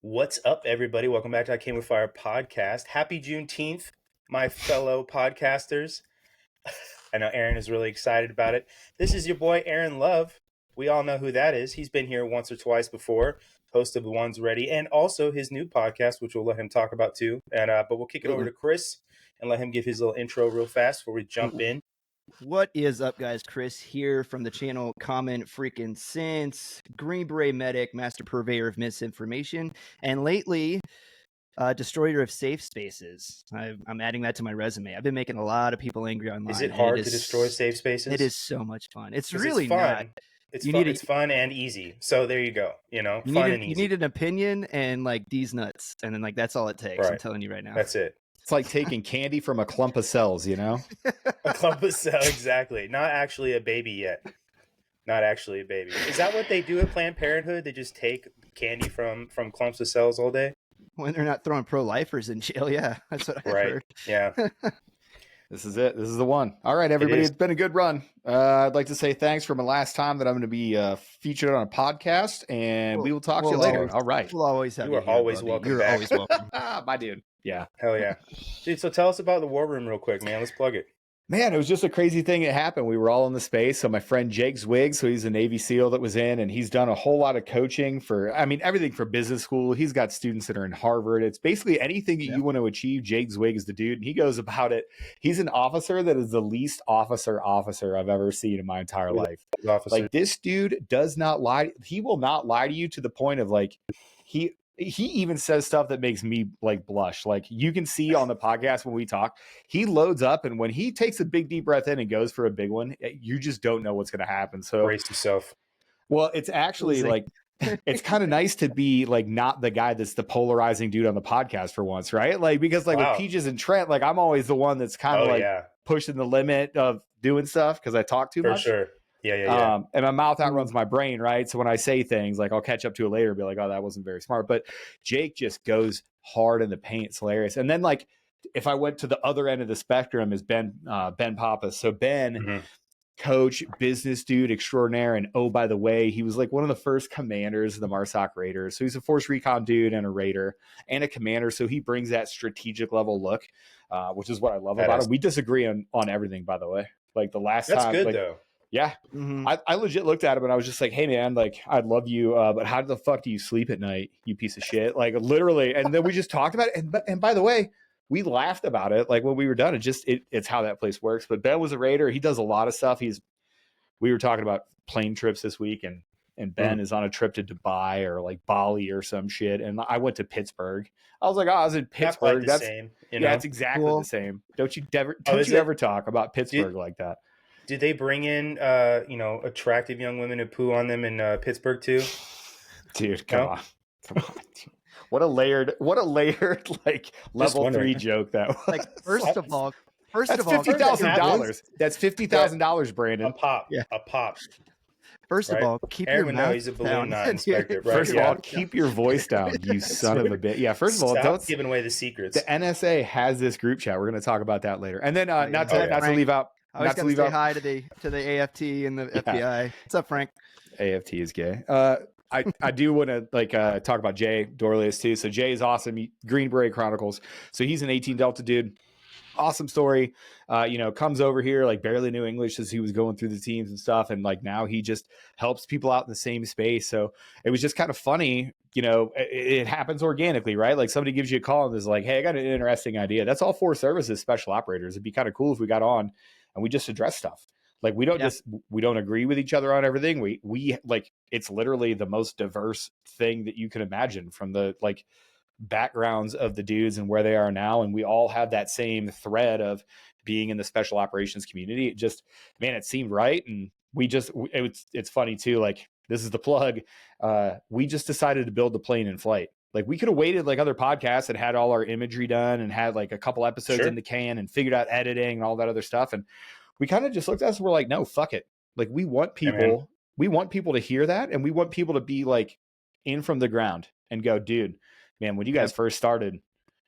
What's up, everybody? Welcome back to I Came With Fire podcast. Happy Juneteenth, my fellow podcasters. I know Aaron is really excited about it. This is your boy, Aaron Love. We all know who that is. He's been here once or twice before, host of The Ones Ready, and also his new podcast, which we'll let him talk about too. But we'll kick it over to Chris and let him give his little intro real fast before we jump in. What is up, guys? Chris here from the channel Common Freaking Sense, Green Beret Medic, Master Purveyor of Misinformation, and lately, Destroyer of Safe Spaces. I'm adding that to my resume. I've been making a lot of people angry online. Is it hard to destroy safe spaces? It is so much fun. It's really fun. not. It's fun and easy. So there you go. Fun and easy. You need an opinion and like these nuts, and then like that's all it takes. Right. I'm telling you right now. That's it. It's like taking candy from a clump of cells, A clump of cells, exactly. Not actually a baby yet. Not actually a baby. Is that what they do at Planned Parenthood? They just take candy from clumps of cells all day? When they're not throwing pro-lifers in jail, yeah. That's what I've heard. Yeah. This is it. This is the one. All right, everybody. It's been a good run. I'd like to say thanks for my last time that I'm going to be featured on a podcast, and we will talk to you later. All right. We'll always have you. Are always welcome. You're always welcome. My dude. Yeah. Hell yeah. Dude, so tell us about the War Room real quick, man. Let's plug it. Man, it was just a crazy thing that happened. We were all in the space. So my friend Jake Zwiggs, so he's a Navy SEAL that was in, and he's done a whole lot of coaching for, everything for business school. He's got students that are in Harvard. It's basically anything that you want to achieve. Jake Zwiggs is the dude, and he goes about it. He's an officer that is the least officer I've ever seen in my entire life. Like, this dude does not lie. He will not lie to you to the point of like, he even says stuff that makes me like blush. Like, you can see on the podcast when we talk, he loads up, and when he takes a big deep breath in and goes for a big one, you just don't know what's going to happen. So brace yourself. Well, it's actually like it's kind of nice to be like not the guy that's the polarizing dude on the podcast for once, right? Like, because like with Peaches and Trent, like I'm always the one that's kind of pushing the limit of doing stuff because I talk too much. For sure. Yeah. And my mouth outruns my brain, right? So when I say things, like I'll catch up to it later and be like, oh, that wasn't very smart. But Jake just goes hard in the paint. It's hilarious. And then like, if I went to the other end of the spectrum is Ben Pappas. So Ben, coach, business dude extraordinaire. And oh, by the way, he was like one of the first commanders of the MARSOC Raiders. So he's a Force Recon dude and a Raider and a commander. So he brings that strategic level look, which is what I love about him. We disagree on everything, by the way. Like the last time. That's good, like, though. Yeah. I legit looked at him and I was just like, hey man, like I'd love you, but how the fuck do you sleep at night, you piece of shit? Like literally. And then we just talked about it. And by the way, we laughed about it. Like when we were done, it's how that place works. But Ben was a Raider. He does a lot of stuff. We were talking about plane trips this week, and Ben is on a trip to Dubai or like Bali or some shit. And I went to Pittsburgh. I was like, oh, I was in Pittsburgh. That's the same. It's exactly the same. Don't you ever talk about Pittsburgh like that? Did they bring in, attractive young women to poo on them in Pittsburgh too? Dude, come on. What a layered, like level 3 joke that was. Like, first of all, that's $50,000. That's $50,000, Brandon. A pop. A pop. First of all, keep your mouth he's a balloon knot inspector. Right? First of all, keep your voice down, you son of a bitch. Yeah, first of all, don't giving away the secrets. The NSA has this group chat. We're going to talk about that later. And then not to leave out. I always got to say hi to the AFT and the FBI. What's up, Frank? AFT is gay. I do want to talk about Jay Dorlius too. So Jay is awesome. Green Beret Chronicles. So he's an 18 Delta dude. Awesome story. Comes over here, like barely knew English as he was going through the teams and stuff. And like now he just helps people out in the same space. So it was just kind of funny. It happens organically, right? Like somebody gives you a call and is like, hey, I got an interesting idea. That's all 4 services, special operators. It'd be kind of cool if we got on and we just address stuff. Like we don't agree with each other on everything. We like, it's literally the most diverse thing that you can imagine from the like backgrounds of the dudes and where they are now. And we all have that same thread of being in the special operations community. It just, man, it seemed right. And it's funny too. Like this is the plug. We just decided to build the plane in flight. Like we could have waited like other podcasts and had all our imagery done and had like a couple episodes in the can and figured out editing and all that other stuff. And we kind of just looked at us and we're like, no, fuck it. Like we want people to hear that. And we want people to be like in from the ground and go, dude, man, when you guys first started,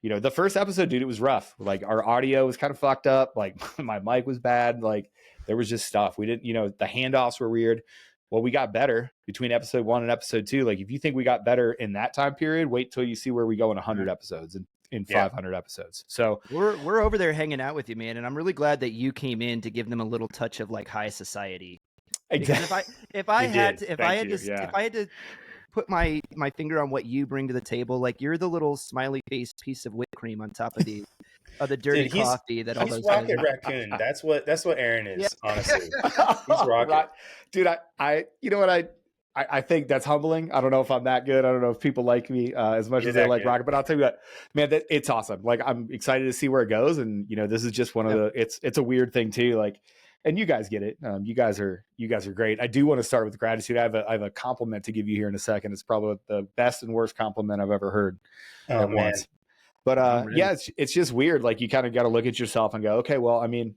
the first episode, dude, it was rough. Like our audio was kind of fucked up. Like my mic was bad. Like there was just stuff we didn't, the handoffs were weird. well, we got better between episode 1 and episode 2. Like, if you think we got better in that time period, wait till you see where we go in 100 episodes and in 500 episodes. So we're over there hanging out with you, man, and I'm really glad that you came in to give them a little touch of like high society. Because if I had to put my finger on what you bring to the table, like you're the little smiley face piece of whipped cream on top of the dirty coffee that all those guys Rocket Raccoon. That's what Aaron is, honestly. He's Rocket. Dude, I you know what, I think that's humbling. I don't know if I'm that good. I don't know if people like me as much as they like Rocket, but I'll tell you what, man, it's awesome. Like, I'm excited to see where it goes. And, you know, this is just one of the, it's a weird thing too. Like, and you guys get it. You guys are great. I do want to start with gratitude. I have a compliment to give you here in a second. It's probably the best and worst compliment I've ever heard at once. But yeah, it's just weird. Like, you kind of got to look at yourself and go, okay, well, I mean,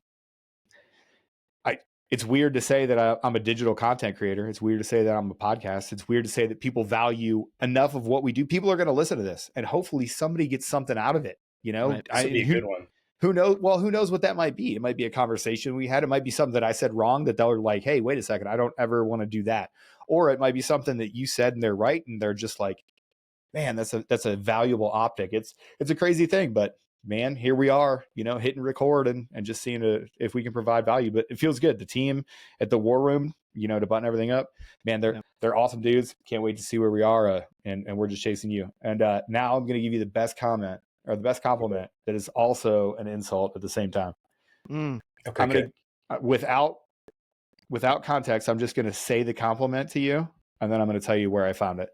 it's weird to say that I'm a digital content creator. It's weird to say that I'm a podcast. It's weird to say that people value enough of what we do. People are going to listen to this, and hopefully somebody gets something out of it. You know, this would be a good one. Who knows? Well, who knows what that might be? It might be a conversation we had. It might be something that I said wrong that they're like, hey, wait a second, I don't ever want to do that. Or it might be something that you said and they're right, and they're just like, man, that's a valuable optic. It's a crazy thing, but man, here we are, you know, hitting record and just seeing if we can provide value. But it feels good. The team at the War Room, you know, to button everything up, man, they're awesome dudes. Can't wait to see where we are, and we're just chasing you. And now I'm going to give you the best comment, or the best compliment, that is also an insult at the same time. Okay, I'm going to, without context, I'm just going to say the compliment to you, and then I'm going to tell you where I found it.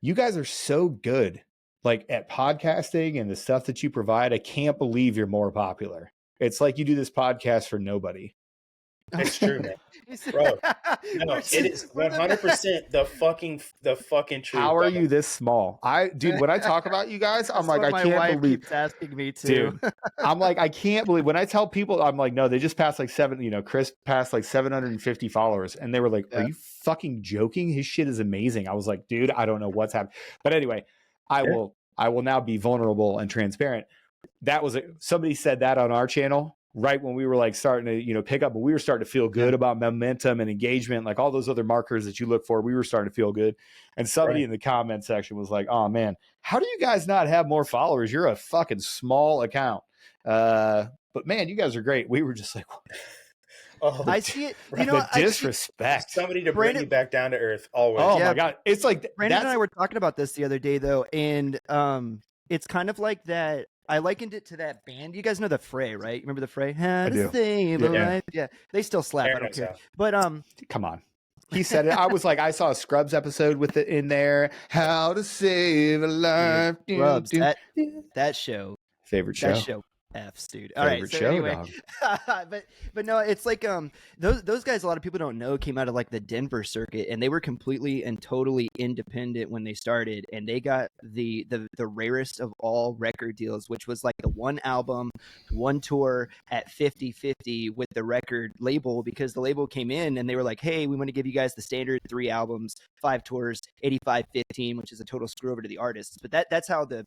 You guys are so good, like, at podcasting and the stuff that you provide. I can't believe you're more popular. It's like you do this podcast for nobody. It's true, man. Bro, no, it is 100% the fucking truth. How are you this small? Dude, when I talk about you guys, I'm like, I can't believe. Keeps asking me too. Dude, I'm like, I can't believe. When I tell people, I'm like, no, they just passed like Chris passed like 750 followers, and they were like, are you fucking joking? His shit is amazing. I was like, dude, I don't know what's happening. But anyway, I will now be vulnerable and transparent. That was somebody said that on our channel right when we were like starting to, you know, pick up, but we were starting to feel good about momentum and engagement, like all those other markers that you look for. We were starting to feel good. And somebody in the comment section was like, oh man, how do you guys not have more followers? You're a fucking small account. But man, you guys are great. We were just like, I see it. You know, the disrespect. Somebody to bring you back down to earth always. Oh my God. It's like, Brandon and I were talking about this the other day though. And it's kind of like that. I likened it to that band. You guys know the Fray, right? You remember the Fray? How to save a life. Yeah, they still slap. I don't care. But come on. He said it. I was like, I saw a Scrubs episode with it in there. How to save a life. Scrubs. That show. Favorite show. That show. F's, dude. All right. So anyway, but no, it's like those guys. A lot of people don't know came out of like the Denver circuit, and they were completely and totally independent when they started, and they got the rarest of all record deals, which was like the one album, one tour at 50-50 with the record label, because the label came in and they were like, hey, we want to give you guys the standard 3 albums, 5 tours, 85-15, which is a total screw over to the artists. But that's how the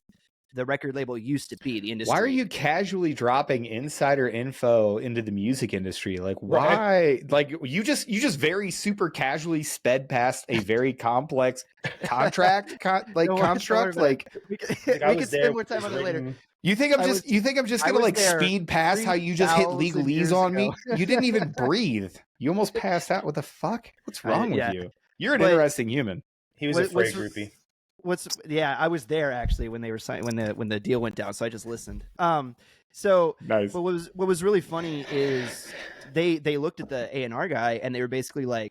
record label used to be, the industry. Why are you casually dropping insider info into the music industry? Like, why? Like, you just very super casually sped past a very complex contract construct. Like, we can spend more time on it later. You think I'm just gonna like speed past how you just hit legalese on me? You didn't even breathe. You almost passed out. What the fuck? What's wrong with you? You're an interesting human. He was a Fray groupie. I was there actually when they were signed, when the deal went down, so I just listened. So nice. What was really funny is they looked at the A&R guy and they were basically like,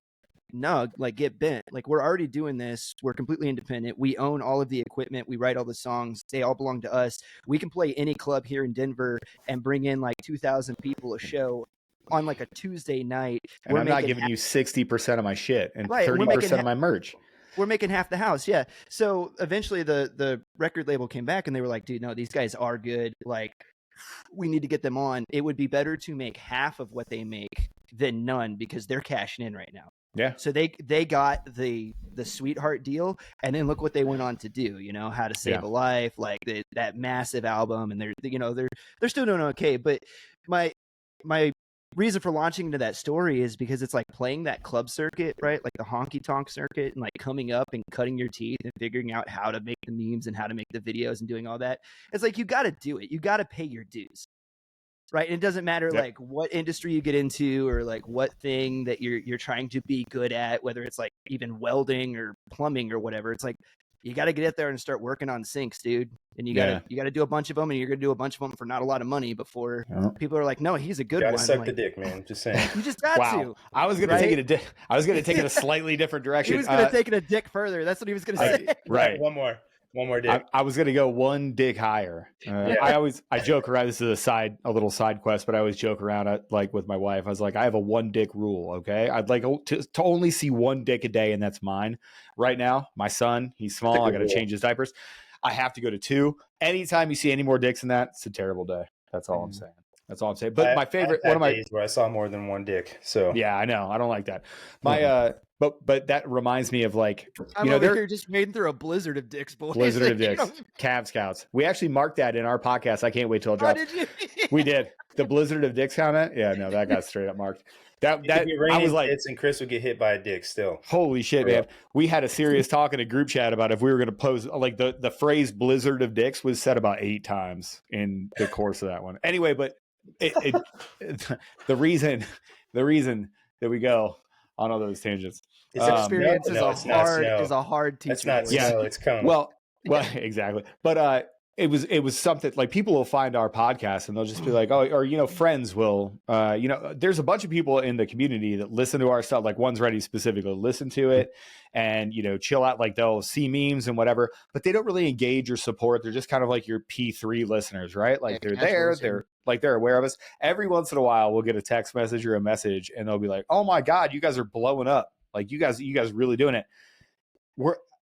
no, like, get bent. Like, we're already doing this. We're completely independent. We own all of the equipment. We write all the songs. They all belong to us. We can play any club here in Denver and bring in like 2,000 people a show on like a Tuesday night. And I'm not giving you 60% of my shit and 30% of my merch. We're making half the house. Yeah. So eventually the record label came back and they were like, dude, no, these guys are good. Like, we need to get them on. It would be better to make half of what they make than none, because they're cashing in right now. Yeah. So they got the sweetheart deal, and then look what they went on to do, you know, How to Save a Life, like that massive album, and they're still doing okay. But my reason for launching into that story is because it's like playing that club circuit, right? Like the honky tonk circuit, and like coming up and cutting your teeth and figuring out how to make the memes and how to make the videos and doing all that. It's like, you got to do it. You got to pay your dues. Right. And it doesn't matter like what industry you get into or like what thing that you're trying to be good at, whether it's like even welding or plumbing or whatever. It's like, you got to get out there and start working on sinks, dude. And you got to do a bunch of them, and you're going to do a bunch of them for not a lot of money before people are like, no, he's a good one. Suck like, the dick, man. Just saying. You just got to. I was going to take it I was going to take it a slightly different direction. He was going to take it a dick further. That's what he was going to say. Right. One more dick. I was going to go one dick higher. I joke around. This is a little side quest, but I always joke around like with my wife. I was like, I have a one dick rule. Okay. I'd like to only see one dick a day, and that's mine. Right now, my son, he's small. I got to change his diapers. I have to go to 2. Anytime you see any more dicks than that, it's a terrible day. That's all I'm saying. That's all I'm saying. But my favorite, one of my days where I saw more than one dick. So yeah, I know. I don't like that. My but that reminds me of like, I'm over here just wading through a blizzard of dicks, boys. Blizzard of dicks. Cab Scouts. We actually marked that in our podcast. I can't wait till it drops. Oh, did you? We did. The Blizzard of dicks comment. Yeah, no, that got straight up marked. That I was like, and Chris would get hit by a dick still. Holy shit, man. We had a serious talk in a group chat about if we were going to pose, like the phrase Blizzard of dicks was said about 8 times in the course of that one. Anyway, but the reason that we go on all those tangents. Experience is a hard teacher. It's not snow, it's coming. Well, exactly. But it was something like people will find our podcast and they'll just be like, oh, or friends will there's a bunch of people in the community that listen to our stuff, like One's Ready specifically listen to it and chill out, like they'll see memes and whatever, but they don't really engage or support. They're just kind of like your P3 listeners, right? Like they're aware of us. Every once in a while we'll get a text message or a message and they'll be like, oh my God, you guys are blowing up. Like you guys really doing it.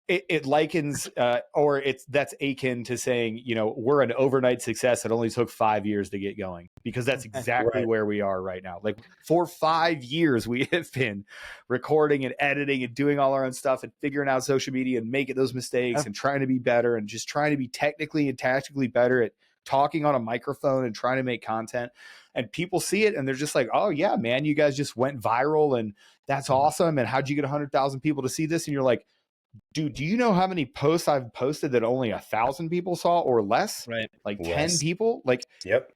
It likens that's akin to saying, we're an overnight success that only took 5 years to get going, because that's exactly where we are right now. Like for 5 years, we have been recording and editing and doing all our own stuff and figuring out social media and making those mistakes and trying to be better and just trying to be technically and tactically better at talking on a microphone and trying to make content. And people see it and they're just like, oh yeah, man, you guys just went viral and that's awesome. And how'd you get 100,000 people to see this? And you're like, dude, do you know how many posts I've posted that only 1,000 people saw or less? Right. Like 10 people? Like, yep.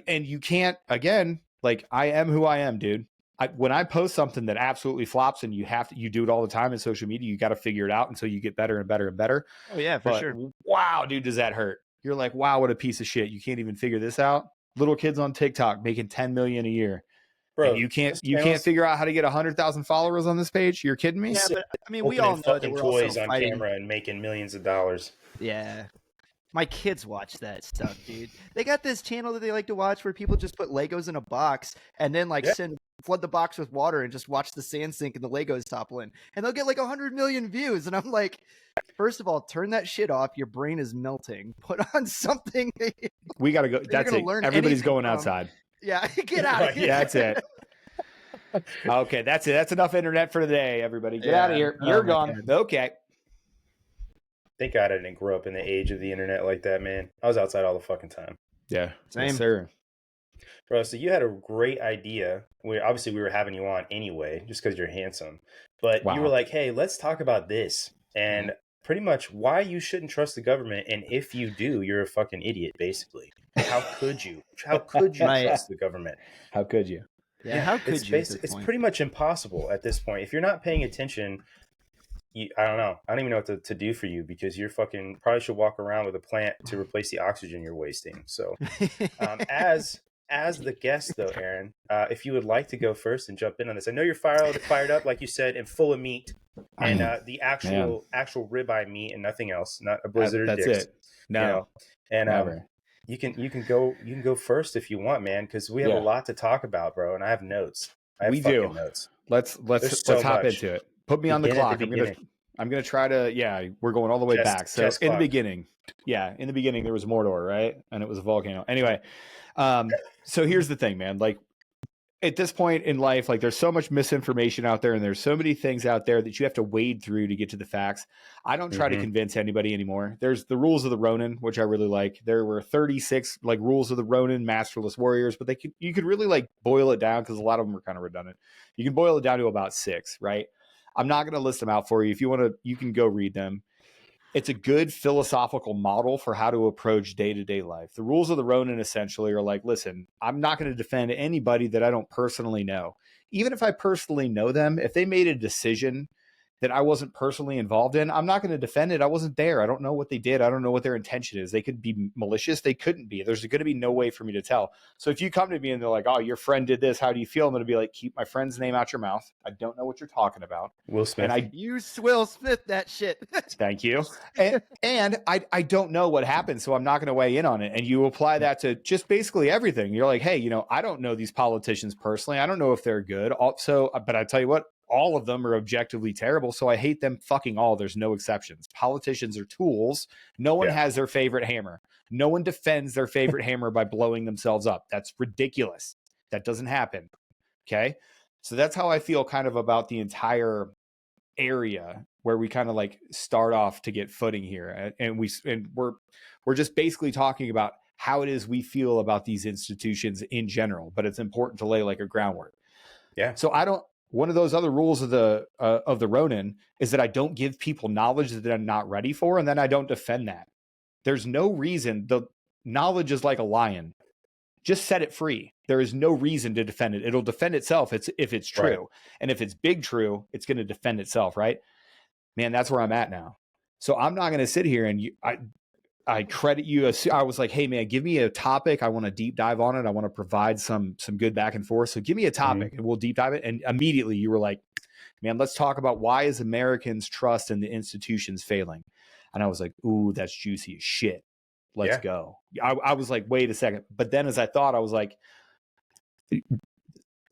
And you can't, again, like I am who I am, dude. When I post something that absolutely flops and you do it all the time in social media, you got to figure it out until you get better and better and better. Oh yeah, for sure. Wow, dude, does that hurt? You're like, wow, what a piece of shit. You can't even figure this out. Little kids on TikTok making 10 million a year. Bro, and you can't figure out how to get 100,000 followers on this page. You're kidding me? Yeah, but I mean, we all know that we're toys also on fighting. camera and making millions of dollars. Yeah. My kids watch that stuff, dude. They got this channel that they like to watch where people just put Legos in a box and then flood the box with water and just watch the sand sink and the Legos topple in. And they'll get like 100 million views. And I'm like, first of all, turn that shit off. Your brain is melting. Put on something. We got to go. That's it. Everybody's going outside. Yeah, get out of here. That's it. Okay, that's it. That's enough internet for today, everybody. Get out of here. You're gone. God. Okay. Thank God I didn't grow up in the age of the internet like that, man. I was outside all the fucking time. Yeah, same. Yes, sir. Bro, so you had a great idea. We were having you on anyway, just because you're handsome. But you were like, hey, let's talk about this. And pretty much why you shouldn't trust the government. And if you do, you're a fucking idiot, basically. How could you? How could you trust the government? How could you? Yeah, how could you? It's pretty much impossible at this point. If you're not paying attention, I don't know. I don't even know what to do for you, because you're probably should walk around with a plant to replace the oxygen you're wasting. So as the guest, though, Aaron, if you would like to go first and jump in on this. I know you're fired up, like you said, and full of meat, and the actual ribeye meat and nothing else, not a blizzard of dicks. That's it. No, and you can go first if you want, man, because we have a lot to talk about, bro, and I have notes. We do notes. Let's hop into it. Put me on the clock. I'm gonna try to. Yeah, we're going all the way back. So in the beginning, there was Mordor, right, and it was a volcano. Anyway, so here's the thing, man. Like, at this point in life, like there's so much misinformation out there and there's so many things out there that you have to wade through to get to the facts. I don't try to convince anybody anymore. There's the rules of the Ronin, which I really like. There were 36 like rules of the Ronin, masterless warriors, but you could really like boil it down because a lot of them are kind of redundant. You can boil it down to about 6, right? I'm not going to list them out for you. If you want to, you can go read them. It's a good philosophical model for how to approach day-to-day life. The rules of the Ronin essentially are like, listen, I'm not going to defend anybody that I don't personally know. Even if I personally know them, if they made a decision that I wasn't personally involved in, I'm not going to defend it. I wasn't there. I don't know what they did. I don't know what their intention is. They could be malicious. They couldn't be. There's going to be no way for me to tell. So if you come to me and they're like, oh, your friend did this, how do you feel? I'm going to be like, keep my friend's name out your mouth. I don't know what you're talking about. Will Smith. And You Will Smith that shit. Thank you. And I don't know what happened, so I'm not going to weigh in on it. And you apply that to just basically everything. You're like, hey, I don't know these politicians personally. I don't know if they're good. Also, but I tell you what, all of them are objectively terrible, so I hate them fucking all. There's no exceptions. Politicians are tools. No one has their favorite hammer. No one defends their favorite hammer by blowing themselves up. That's ridiculous. That doesn't happen. Okay? So that's how I feel kind of about the entire area where we kind of like start off to get footing here. And we're just basically talking about how it is we feel about these institutions in general, but it's important to lay like a groundwork. Yeah. So one of those other rules of the Ronin is that I don't give people knowledge that I'm not ready for, and then I don't defend that. There's no reason. The knowledge is like a lion. Just set it free. There is no reason to defend it. It'll defend itself if it's true. Right. And if it's big true, it's going to defend itself, right? Man, that's where I'm at now. So I'm not going to sit here and I credit you. I was like, hey, man, give me a topic. I want to deep dive on it. I want to provide some good back and forth. So give me a topic and we'll deep dive it. And immediately you were like, man, let's talk about why is Americans' trust in the institutions failing? And I was like, ooh, that's juicy as shit. Let's go. I was like, wait a second. But then as I thought, I was like,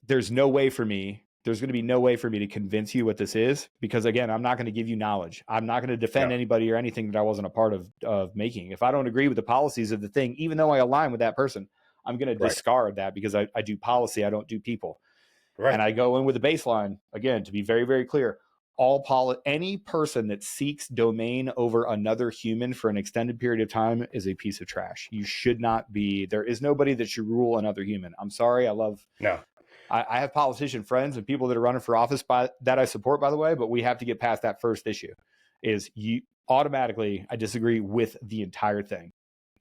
there's no way for me. There's going to be no way for me to convince you what this is, because again, I'm not going to give you knowledge. I'm not going to defend anybody or anything that I wasn't a part of making. If I don't agree with the policies of the thing, even though I align with that person, I'm going to discard that because I do policy. I don't do people. Right. And I go in with a baseline again, to be very, very clear. Any person that seeks domain over another human for an extended period of time is a piece of trash. You should not be. There is nobody that should rule another human. I'm sorry. I have politician friends and people that are running for office that I support, by the way, but we have to get past that first issue. I disagree with the entire thing.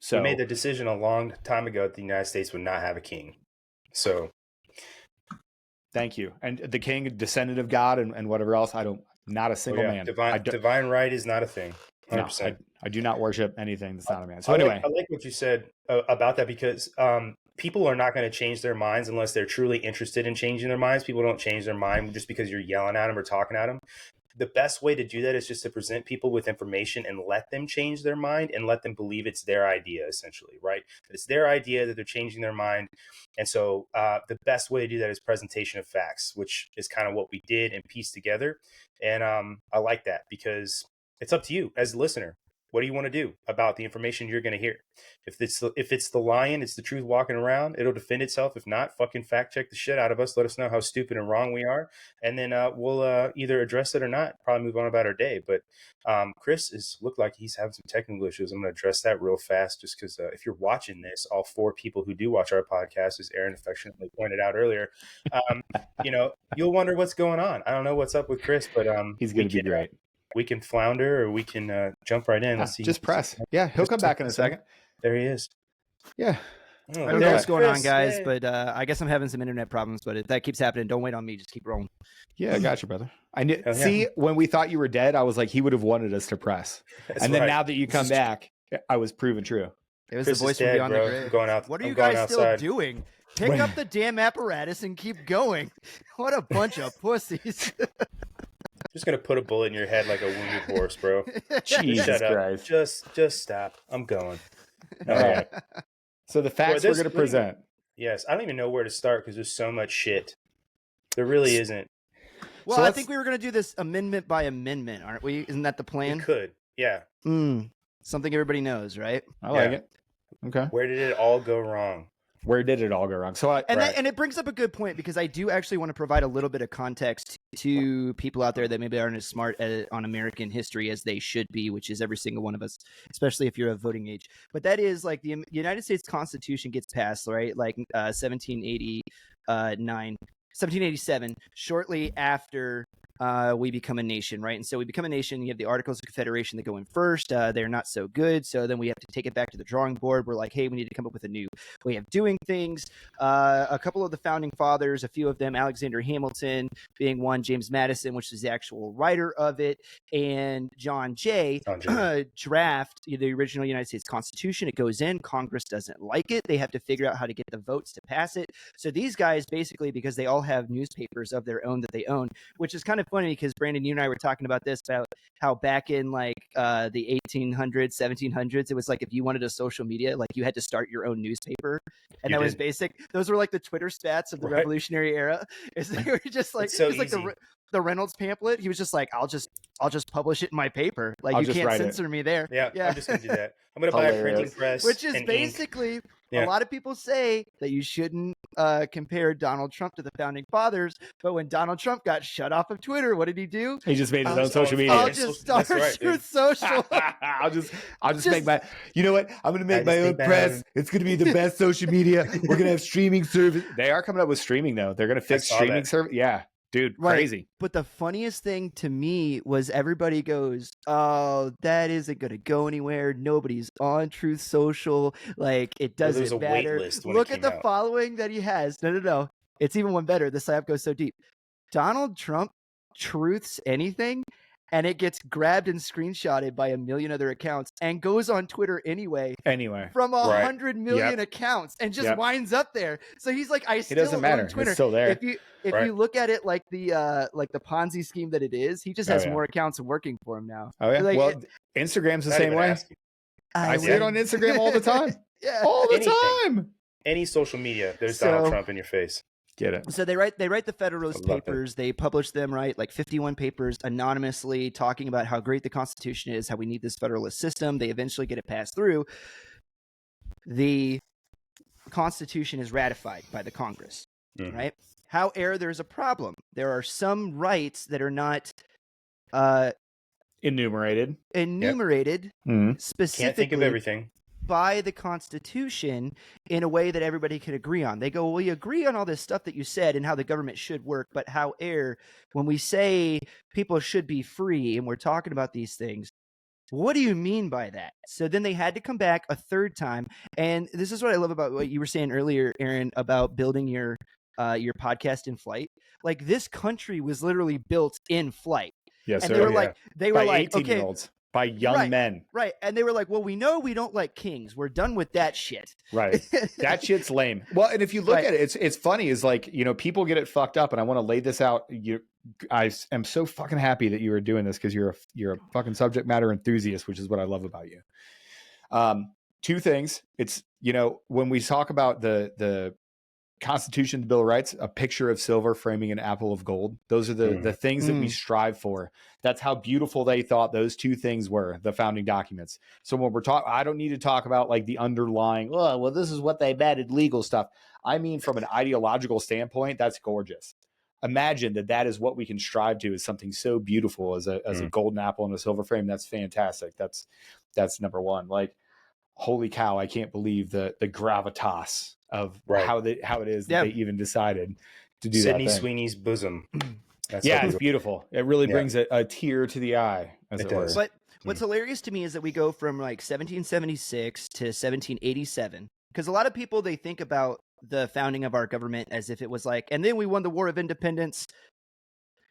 So we made the decision a long time ago that the United States would not have a king. So thank you. And the king, descendant of God and whatever else, not a single man. Divine right is not a thing. 100%. No, I do not worship anything that's not a man. So anyway. I like what you said about that, because people are not going to change their minds unless they're truly interested in changing their minds. People don't change their mind just because you're yelling at them or talking at them. The best way to do that is just to present people with information and let them change their mind and let them believe it's their idea, essentially, right? That it's their idea, that they're changing their mind. And so the best way to do that is presentation of facts, which is kind of what we did and pieced together. And I like that, because it's up to you as a listener. What do you want to do about the information you're going to hear? If it's the lion, it's the truth walking around, it'll defend itself. If not, fucking fact check the shit out of us. Let us know how stupid and wrong we are. And then we'll either address it or not, probably move on about our day. But Chris looked like he's having some technical issues. I'm going to address that real fast, just because if you're watching this, all 4 people who do watch our podcast, as Aaron affectionately pointed out earlier, you'll wonder what's going on. I don't know what's up with Chris, but he's going to be great. We can flounder or we can jump right in. Let's see. Just press. Yeah, he'll come back in a second. There he is. Yeah. I don't know what's going on, guys, but I guess I'm having some internet problems. But if that keeps happening, don't wait on me. Just keep rolling. Yeah, I got you, brother. I knew. See, when we thought you were dead, I was like, he would have wanted us to press. And then now that you come back, I was proven true. It was Chris the voice from beyond the grave. What are you guys still doing? Pick up the damn apparatus and keep going. What a bunch of pussies. Just gonna put a bullet in your head like a wounded horse, bro. Jesus Christ. Just stop. I'm going. All right. So the facts we're gonna present. Yes, I don't even know where to start because there's so much shit. There really isn't. Well, so I think we were gonna do this amendment by amendment, aren't we? Isn't that the plan? We could. Yeah. Something everybody knows, right? I like it. Okay. Where did it all go wrong? where did it all go wrong? So and it brings up a good point, because I do actually want to provide a little bit of context to people out there that maybe aren't as smart on American history as they should be, which is every single one of us, especially if you're of voting age. But that is like the United States Constitution gets passed, right? Like 1787, shortly after we become a nation, right? And so we become a nation. You have the Articles of Confederation that go in first. They're not so good. So then we have to take it back to the drawing board. We're like, hey, we need to come up with a new way of doing things. A couple of the founding fathers, a few of them, Alexander Hamilton being one, James Madison, which is the actual writer of it, and John Jay draft the original United States Constitution. It goes in. Congress doesn't like it. They have to figure out how to get the votes to pass it. So these guys basically, because they all have newspapers of their own that they own, which is kind of funny, because Brandon, you and I were talking about this, about how back in like the 1800s, 1700s, it was like if you wanted a social media, like you had to start your own newspaper, and that was basic. Those were like the Twitter spats of the Revolutionary era. Is they were just like, so it was like the Reynolds pamphlet. He was just like, I'll just publish it in my paper. Like, you can't censor me there. Yeah, I'm just gonna do that. I'm gonna buy a printing press, which is basically a lot of people say that you shouldn't compare Donald Trump to the founding fathers, but when Donald Trump got shut off of Twitter, what did he do? He just made his own social media. I'll just start Truth Social. I'll just make my. You know what? I'm gonna make my own press. It's gonna be the best social media. We're gonna have streaming service. They are coming up with streaming though. They're gonna fix streaming service. Yeah. Dude, crazy. But the funniest thing to me was everybody goes, oh, that isn't going to go anywhere. Nobody's on Truth Social. Like, it doesn't matter. Look at the following that he has. No. It's even one better. This app goes so deep. Donald Trump truths anything, and it gets grabbed and screenshotted by a million other accounts and goes on Twitter anyway. From 100 million accounts, and just winds up there. So he's like, it doesn't matter. Twitter. It's still there. If you look at it like the Ponzi scheme that it is, he just has more accounts working for him now. Oh yeah. Like, Instagram's the same way. I see it on Instagram all the time. All the time. Any social media, there's Donald Trump in your face. Get it. So they write the Federalist Papers. They publish them, right? Like 51 papers anonymously, talking about how great the Constitution is, how we need this federalist system. They eventually get it passed through. The Constitution is ratified by the Congress, right? However, there's a problem. There are some rights that are not enumerated specifically. Can't think of everything. By the Constitution in a way that everybody can agree on. They go, well, we agree on all this stuff that you said and how the government should work, but however, when we say people should be free and we're talking about these things, what do you mean by that? So then they had to come back a third time. And this is what I love about what you were saying earlier, Aaron, about building your podcast in flight. Like, this country was literally built in flight. Yes, and they were like, by 18-year-olds. By young men. Right. And they were like, well, we know we don't like kings. We're done with that shit. Right. That shit's lame. Well, and if you look at it, it's funny, is like, you know, people get it fucked up, and I want to lay this out. I am so fucking happy that you are doing this, because you're a fucking subject matter enthusiast, which is what I love about you. Two things. It's, you know, when we talk about the Constitution, the Bill of Rights, a picture of silver framing an apple of gold. Those are the things that we strive for. That's how beautiful they thought those two things were, the founding documents. So when we're talking, I don't need to talk about like the underlying, oh, well, this is what they added legal stuff. I mean, from an ideological standpoint, that's gorgeous. Imagine that is what we can strive to, is something so beautiful as a golden apple in a silver frame. That's fantastic. That's number one. Like, holy cow, I can't believe the gravitas of how it is that they even decided to do Sydney that. Sweeney's bosom. It's beautiful. It really brings a tear to the eye, as it were. But what's hilarious to me is that we go from like 1776 to 1787, because a lot of people, they think about the founding of our government as if it was like, and then we won the War of Independence,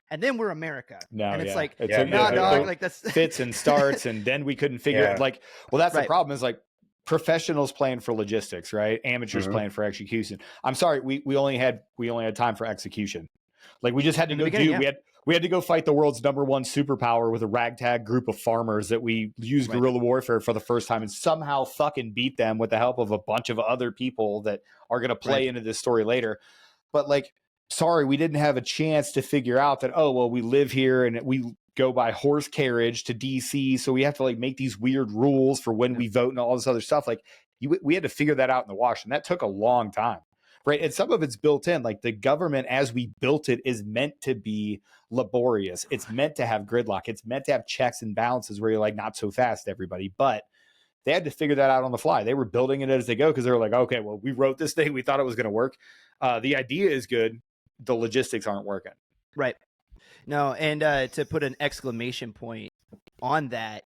and then we're America. No, and it's like, dog, like that's fits and starts, and then we couldn't figure it. Like, well, that's the problem, is like, professionals playing for logistics, right? Amateurs playing for execution. I'm sorry, we only had time for execution. Like, we just had to go we had to go fight the world's #1 superpower with a ragtag group of farmers that we used guerrilla warfare for the first time, and somehow fucking beat them with the help of a bunch of other people that are going to play into this story later. But like, sorry, we didn't have a chance to figure out that, oh, well, we live here and we go by horse carriage to DC. So we have to like make these weird rules for when we vote and all this other stuff. Like we had to figure that out in the wash, and that took a long time. Right. And some of it's built in, like the government as we built it is meant to be laborious. It's meant to have gridlock. It's meant to have checks and balances where you're like, not so fast, everybody. But they had to figure that out on the fly. They were building it as they go because they were like, okay, well, we wrote this thing. We thought it was going to work. The idea is good. The logistics aren't working. Right. No. And to put an exclamation point on that,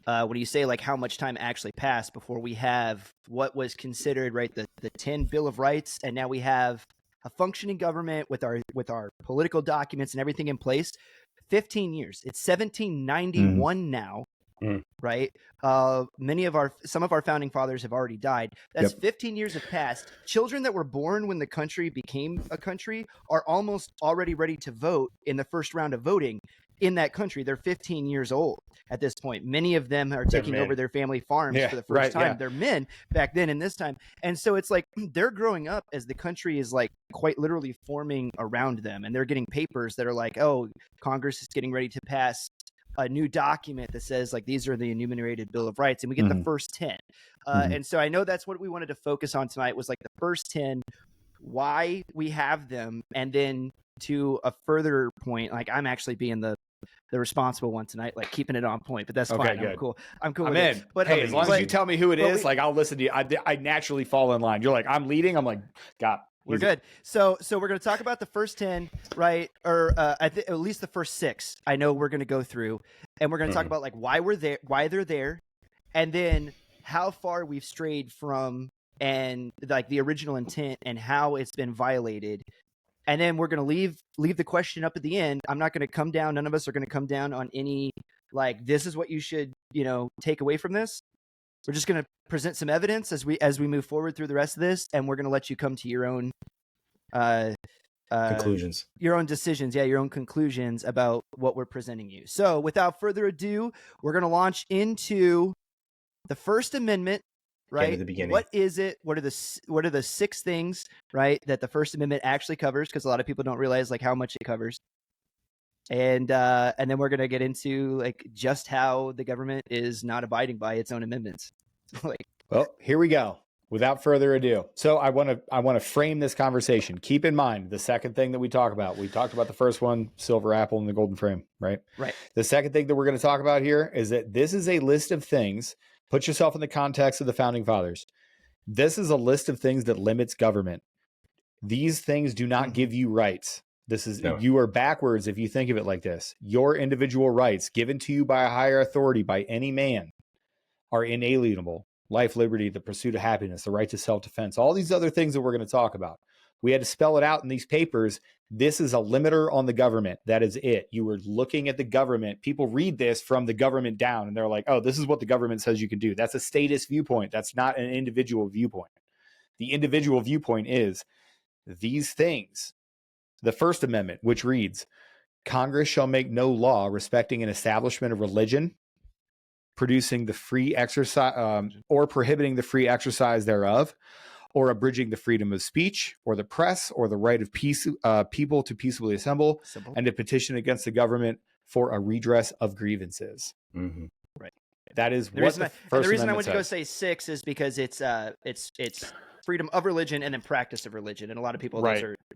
when you say like how much time actually passed before we have what was considered right the 10 Bill of Rights, and now we have a functioning government with our political documents and everything in place. 15 years. It's 1791 now, right? Some of our founding fathers have already died. That's 15 years have passed. Children that were born when the country became a country are almost already ready to vote in the first round of voting in that country. They're 15 years old at this point. Many of them are taking over their family farms for the first time. Yeah. They're men back then and this time. And so it's like they're growing up as the country is like quite literally forming around them. And they're getting papers that are like, oh, Congress is getting ready to pass a new document that says like these are the enumerated Bill of Rights, and we get the first 10. And so I know that's what we wanted to focus on tonight was like the first 10, why we have them, and then to a further point, like I'm actually being the responsible one tonight, like keeping it on point, but that's fine. Good. I'm cool. I'm in. But hey, as long as you tell me who it is, like I'll listen to you. I naturally fall in line. You're like, I'm leading. I'm like, God. We're good. So we're going to talk about the first 10, right? Or at least the first 6. I know we're going to go through, and we're going to talk about like why they're there, and then how far we've strayed from and like the original intent and how it's been violated. And then we're going to leave the question up at the end. I'm not going to come down. None of us are going to come down on any like this is what you should take away from this. We're just going to present some evidence as we move forward through the rest of this, and we're going to let you come to your own conclusions, your own decisions, your own conclusions about what we're presenting you. So, without further ado, we're going to launch into the First Amendment. Right? At the beginning. What is it? What are the 6 things, right, that the First Amendment actually covers? Because a lot of people don't realize like how much it covers. And then we're gonna get into like just how the government is not abiding by its own amendments. Well, here we go. Without further ado, so I want to frame this conversation. Keep in mind the second thing that we talked about the the first one, silver apple and the golden frame, right? Right. The second thing that we're going to talk about here is that this is a list of things. Put yourself in the context of the founding fathers. This is a list of things that limits government. These things do not give you rights. You are backwards if you think of it like this. Your individual rights given to you by a higher authority, by any man, are inalienable. Life, liberty, the pursuit of happiness, the right to self-defense, all these other things that we're going to talk about. We had to spell it out in these papers. This is a limiter on the government. That is it. You were looking at the government. People read this from the government down, and they're like, oh, this is what the government says you can do. That's a statist viewpoint. That's not an individual viewpoint. The individual viewpoint is these things. The First Amendment, which reads, Congress shall make no law respecting an establishment of religion, producing the free exercise or prohibiting the free exercise thereof, or abridging the freedom of speech or the press or the right of people to peaceably assemble and to petition against the government for a redress of grievances. Mm-hmm. Right. That is the reason I went to go say 6 is because it's freedom of religion and then practice of religion, and a lot of people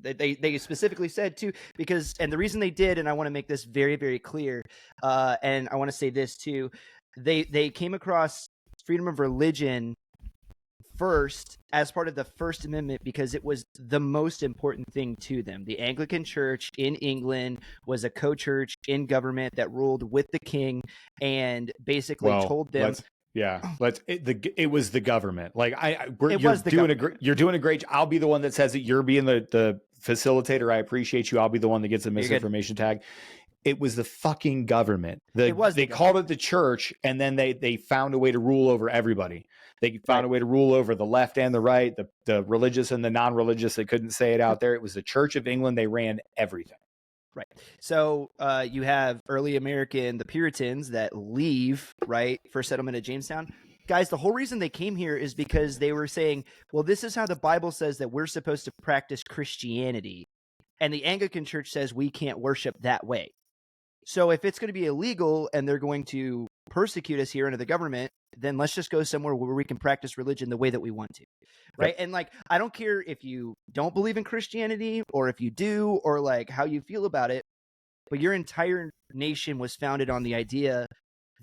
they specifically said too, because and the reason they did, and I want to make this very, very clear, and I want to say this too, they came across freedom of religion first as part of the First Amendment because it was the most important thing to them. The Anglican Church in England was a co-church in government that ruled with the king and basically told them. It was the government. Like you're doing a great. I'll be the one that says it. You're being the facilitator. I appreciate you. I'll be the one that gets a misinformation tag. It was the fucking government. They called it the church, and then they found a way to rule over everybody. They found a way to rule over the left and the right, the religious and the non-religious. They couldn't say it out there. It was the Church of England. They ran everything. Right. So you have early American, the Puritans that leave, right, for settlement at Jamestown. Guys, the whole reason they came here is because they were saying, well, this is how the Bible says that we're supposed to practice Christianity. And the Anglican Church says we can't worship that way. So if it's going to be illegal and they're going to persecute us here under the government, then let's just go somewhere where we can practice religion the way that we want to. Right. Yep. And like, I don't care if you don't believe in Christianity or if you do, or like how you feel about it, but your entire nation was founded on the idea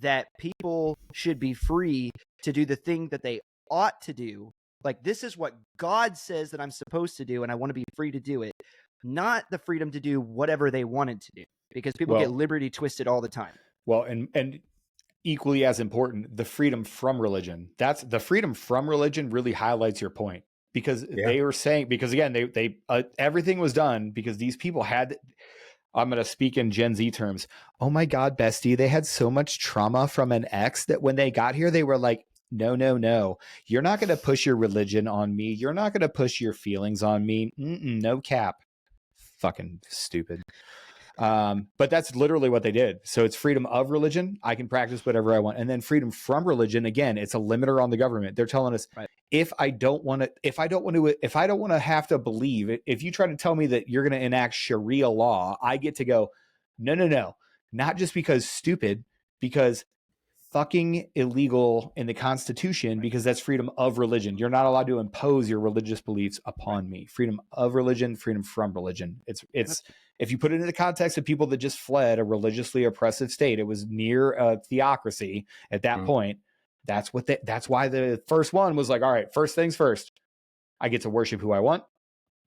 that people should be free to do the thing that they ought to do. Like, this is what God says that I'm supposed to do, and I want to be free to do it, not the freedom to do whatever they wanted to do, because people get liberty twisted all the time. Well, and equally as important, the freedom from religion. That's the freedom from religion really highlights your point, because they were saying, because again, they everything was done because these people had, I'm going to speak in Gen Z terms. Oh my God, bestie, they had so much trauma from an ex that when they got here, they were like, no, you're not going to push your religion on me. You're not going to push your feelings on me. No cap. Fucking stupid. But that's literally what they did. So it's freedom of religion. I can practice whatever I want. And then freedom from religion. Again, it's a limiter on the government. They're telling us, if I don't want to have to believe it, if you try to tell me that you're going to enact Sharia law, I get to go, no, not just because stupid, because fucking illegal in the Constitution, because that's freedom of religion. You're not allowed to impose your religious beliefs upon me. Freedom of religion, freedom from religion. It's if you put it in the context of people that just fled a religiously oppressive state, it was near a theocracy at that point. That's why the first one was like, all right, first things first, I get to worship who I want.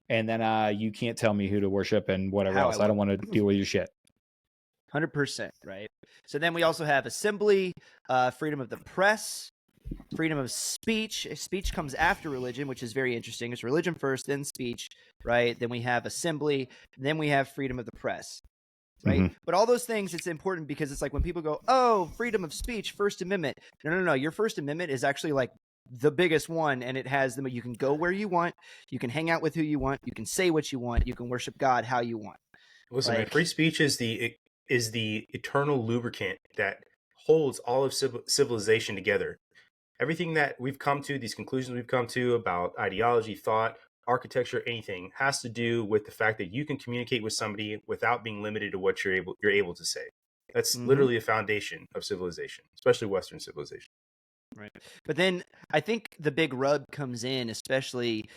And then you can't tell me who to worship and whatever else. I don't want to deal with your shit. 100%, right? So then we also have assembly, freedom of the press, freedom of speech. Speech comes after religion, which is very interesting. It's religion first, then speech, right? Then we have assembly, then we have freedom of the press, right? But all those things, it's important because it's like when people go, oh, freedom of speech, First Amendment. No. Your First Amendment is actually like the biggest one, and it has them. You can go where you want, you can hang out with who you want, you can say what you want, you can worship God how you want. Listen, man, free speech is the eternal lubricant that holds all of civilization together. Everything that we've come to, these conclusions we've come to about ideology, thought, architecture, anything, has to do with the fact that you can communicate with somebody without being limited to what you're able to say. That's literally a foundation of civilization, especially Western civilization. Right. But then I think the big rub comes in, especially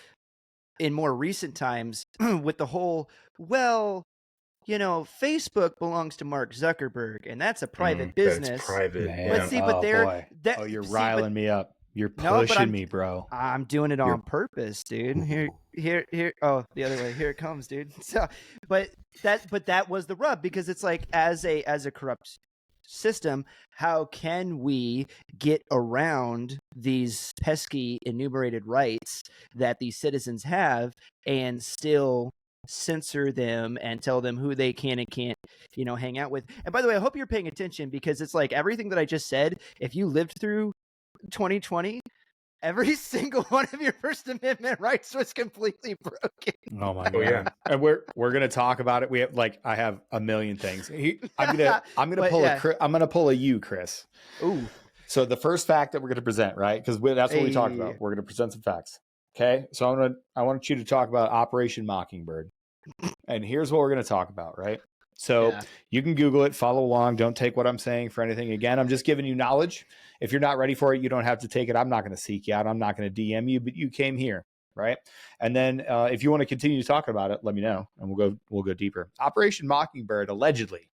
in more recent times, with the whole, Facebook belongs to Mark Zuckerberg, and that's a private business. That's private. But see, but you're riling me up. You're pushing me, bro. I'm doing it on purpose, dude. Here. Oh, the other way. Here it comes, dude. So, but that was the rub, because it's like, as a corrupt system, how can we get around these pesky enumerated rights that these citizens have and still censor them and tell them who they can and can't, hang out with? And by the way, I hope you're paying attention, because it's like everything that I just said, if you lived through 2020, every single one of your First Amendment rights was completely broken. Oh my God. Yeah. And we're going to talk about it. We have I have a million things. I'm going to pull a you, Chris. Ooh. So the first fact that we're going to present, right? Because that's what we talked about. We're going to present some facts. Okay. So I want you to talk about Operation Mockingbird. And here's what we're going to talk about, right? So you can Google it, follow along. Don't take what I'm saying for anything. Again, I'm just giving you knowledge. If you're not ready for it, you don't have to take it. I'm not going to seek you out. I'm not going to DM you, but you came here, right? And then if you want to continue talking about it, let me know, and we'll go deeper. Operation Mockingbird, allegedly.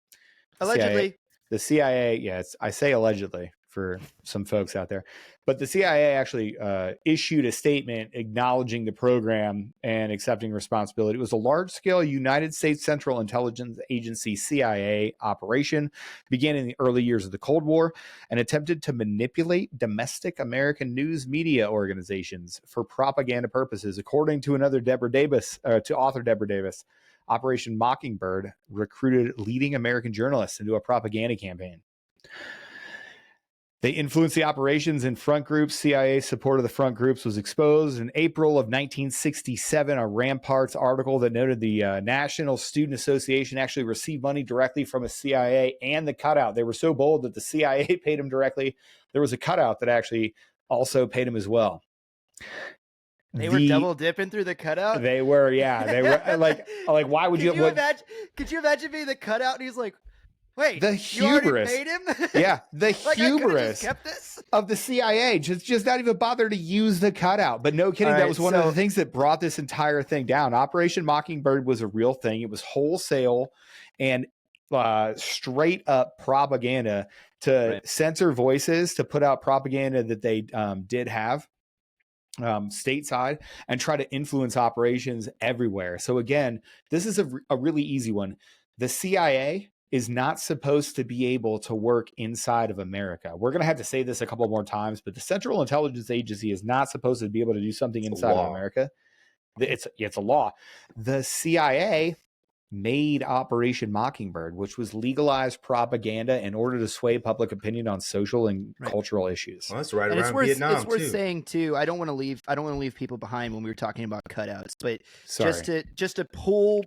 The CIA, yes, I say allegedly for some folks out there, but the CIA actually issued a statement acknowledging the program and accepting responsibility. It was a large-scale United States Central Intelligence Agency CIA operation, began in the early years of the Cold War, and attempted to manipulate domestic American news media organizations for propaganda purposes. According to author Deborah Davis, Operation Mockingbird recruited leading American journalists into a propaganda campaign. They influenced the operations in front groups. CIA support of the front groups was exposed in April of 1967. A Ramparts article that noted the National Student Association actually received money directly from a CIA, and the cutout. They were so bold that the CIA paid them directly. There was a cutout that actually also paid them as well. They were double dipping through the cutout? They were, yeah. They were like why would you imagine? Could you imagine being the cutout and he's like, Wait, the you already hubris. paid him? Yeah, the Like, I could've hubris just kept this? of the CIA just not even bother to use the cutout. But no kidding, All that right, was one of so- the things that brought this entire thing down. Operation Mockingbird was a real thing. It was wholesale and straight up propaganda to censor voices, to put out propaganda that they did have stateside, and try to influence operations everywhere. So again, this is a really easy one. The CIA is not supposed to be able to work inside of America. We're going to have to say this a couple more times, but the Central Intelligence Agency is not supposed to be able to do something inside of America. It's a law. The CIA made Operation Mockingbird, which was legalized propaganda in order to sway public opinion on social and cultural issues. Well, that's right And around Vietnam, it's worth saying too. I don't want to leave people behind when we were talking about cutouts, but just to pull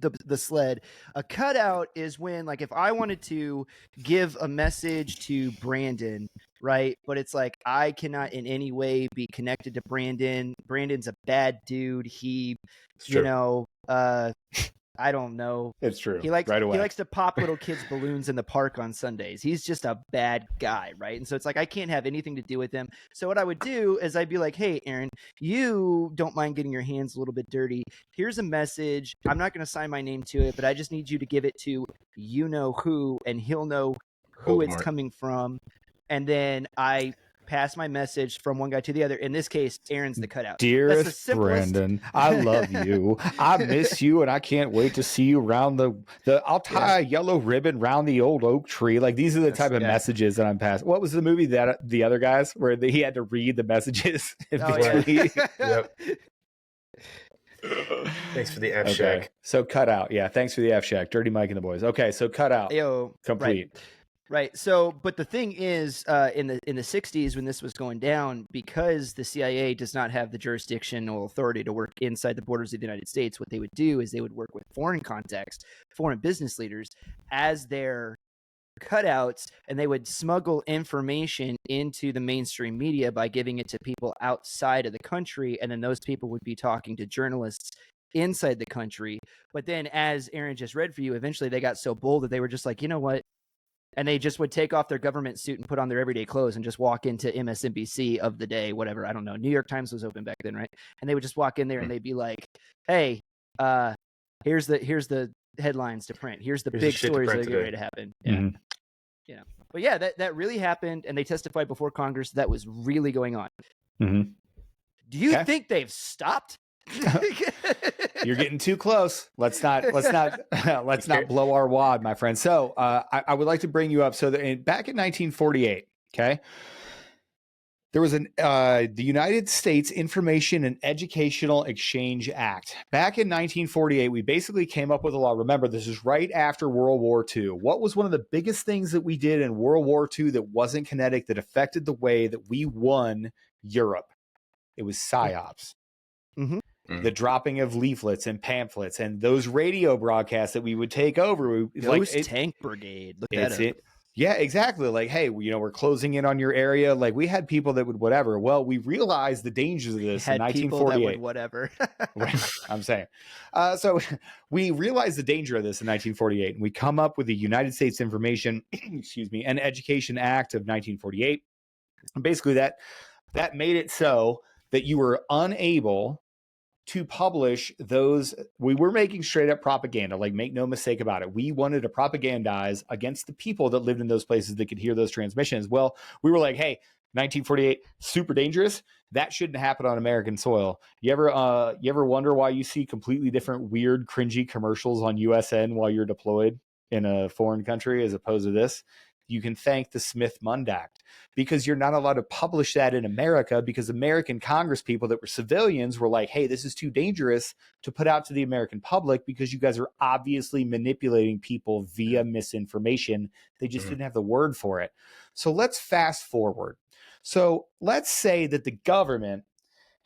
the sled. A cutout is when, like, if I wanted to give a message to Brandon, right? But it's like, I cannot in any way be connected to Brandon. Brandon's a bad dude. He, I don't know. It's true. He likes right away. He likes to pop little kids' balloons in the park on Sundays. He's just a bad guy, right? And so it's like, I can't have anything to do with him. So what I would do is I'd be like, hey, Aaron, you don't mind getting your hands a little bit dirty. Here's a message. I'm not going to sign my name to it, but I just need you to give it to you know who, and he'll know who it's coming from. And then I pass my message from one guy to the other. In this case, Aaron's the cutout. Dearest Brandon, I love you. I miss you, and I can't wait to see you around I'll tie a yellow ribbon around the old oak tree. Like, these are the type of messages that I'm passing. What was the movie that the other guys where he had to read the messages in between? Yep. Thanks for the F Shack. So cut out. Yeah, thanks for the F Shack. Dirty Mike and the boys. Okay, so cut out. Complete. Right. So, but the thing is, in the 60s when this was going down, because the CIA does not have the jurisdictional authority to work inside the borders of the United States, what they would do is they would work with foreign contacts, foreign business leaders as their cutouts, and they would smuggle information into the mainstream media by giving it to people outside of the country, and then those people would be talking to journalists inside the country. But then, as Aaron just read for you, eventually they got so bold that they were just like, you know what? And they just would take off their government suit and put on their everyday clothes and just walk into MSNBC of the day, whatever. I don't know. New York Times was open back then, right? And they would just walk in there and they'd be like, hey, here's the headlines to print. Here's the big stories that are getting ready to happen. Yeah. Mm-hmm. Yeah. But yeah, that really happened. And they testified before Congress that was really going on. Mm-hmm. Do you think they've stopped? You're getting too close. Let's not blow our wad, my friend. So I would like to bring you up. So back in 1948, okay, there was the United States Information and Educational Exchange Act. Back in 1948, we basically came up with a law. Remember, this is right after World War II. What was one of the biggest things that we did in World War II that wasn't kinetic, that affected the way that we won Europe? It was PSYOPs. Mm-hmm. The dropping of leaflets and pamphlets and those radio broadcasts that we would take over. Tank Brigade. Look that up. Yeah, exactly. Like, hey, we're closing in on your area. Like, we had people that would whatever. Well, we realized the dangers of this in 1948. Whatever. I'm saying. So we realized the danger of this in 1948, and we come up with the United States Information, and Education Act of 1948. And basically, that made it so that you were unable to publish those. We were making straight up propaganda, like, make no mistake about it. We wanted to propagandize against the people that lived in those places that could hear those transmissions. Well, we were like, hey, 1948, super dangerous. That shouldn't happen on American soil. You ever wonder why you see completely different, weird, cringy commercials on USN while you're deployed in a foreign country as opposed to this? You can thank the Smith-Mundt Act, because you're not allowed to publish that in America, because American Congress people that were civilians were like, hey, this is too dangerous to put out to the American public because you guys are obviously manipulating people via misinformation. They just didn't have the word for it. So let's fast forward. So let's say that the government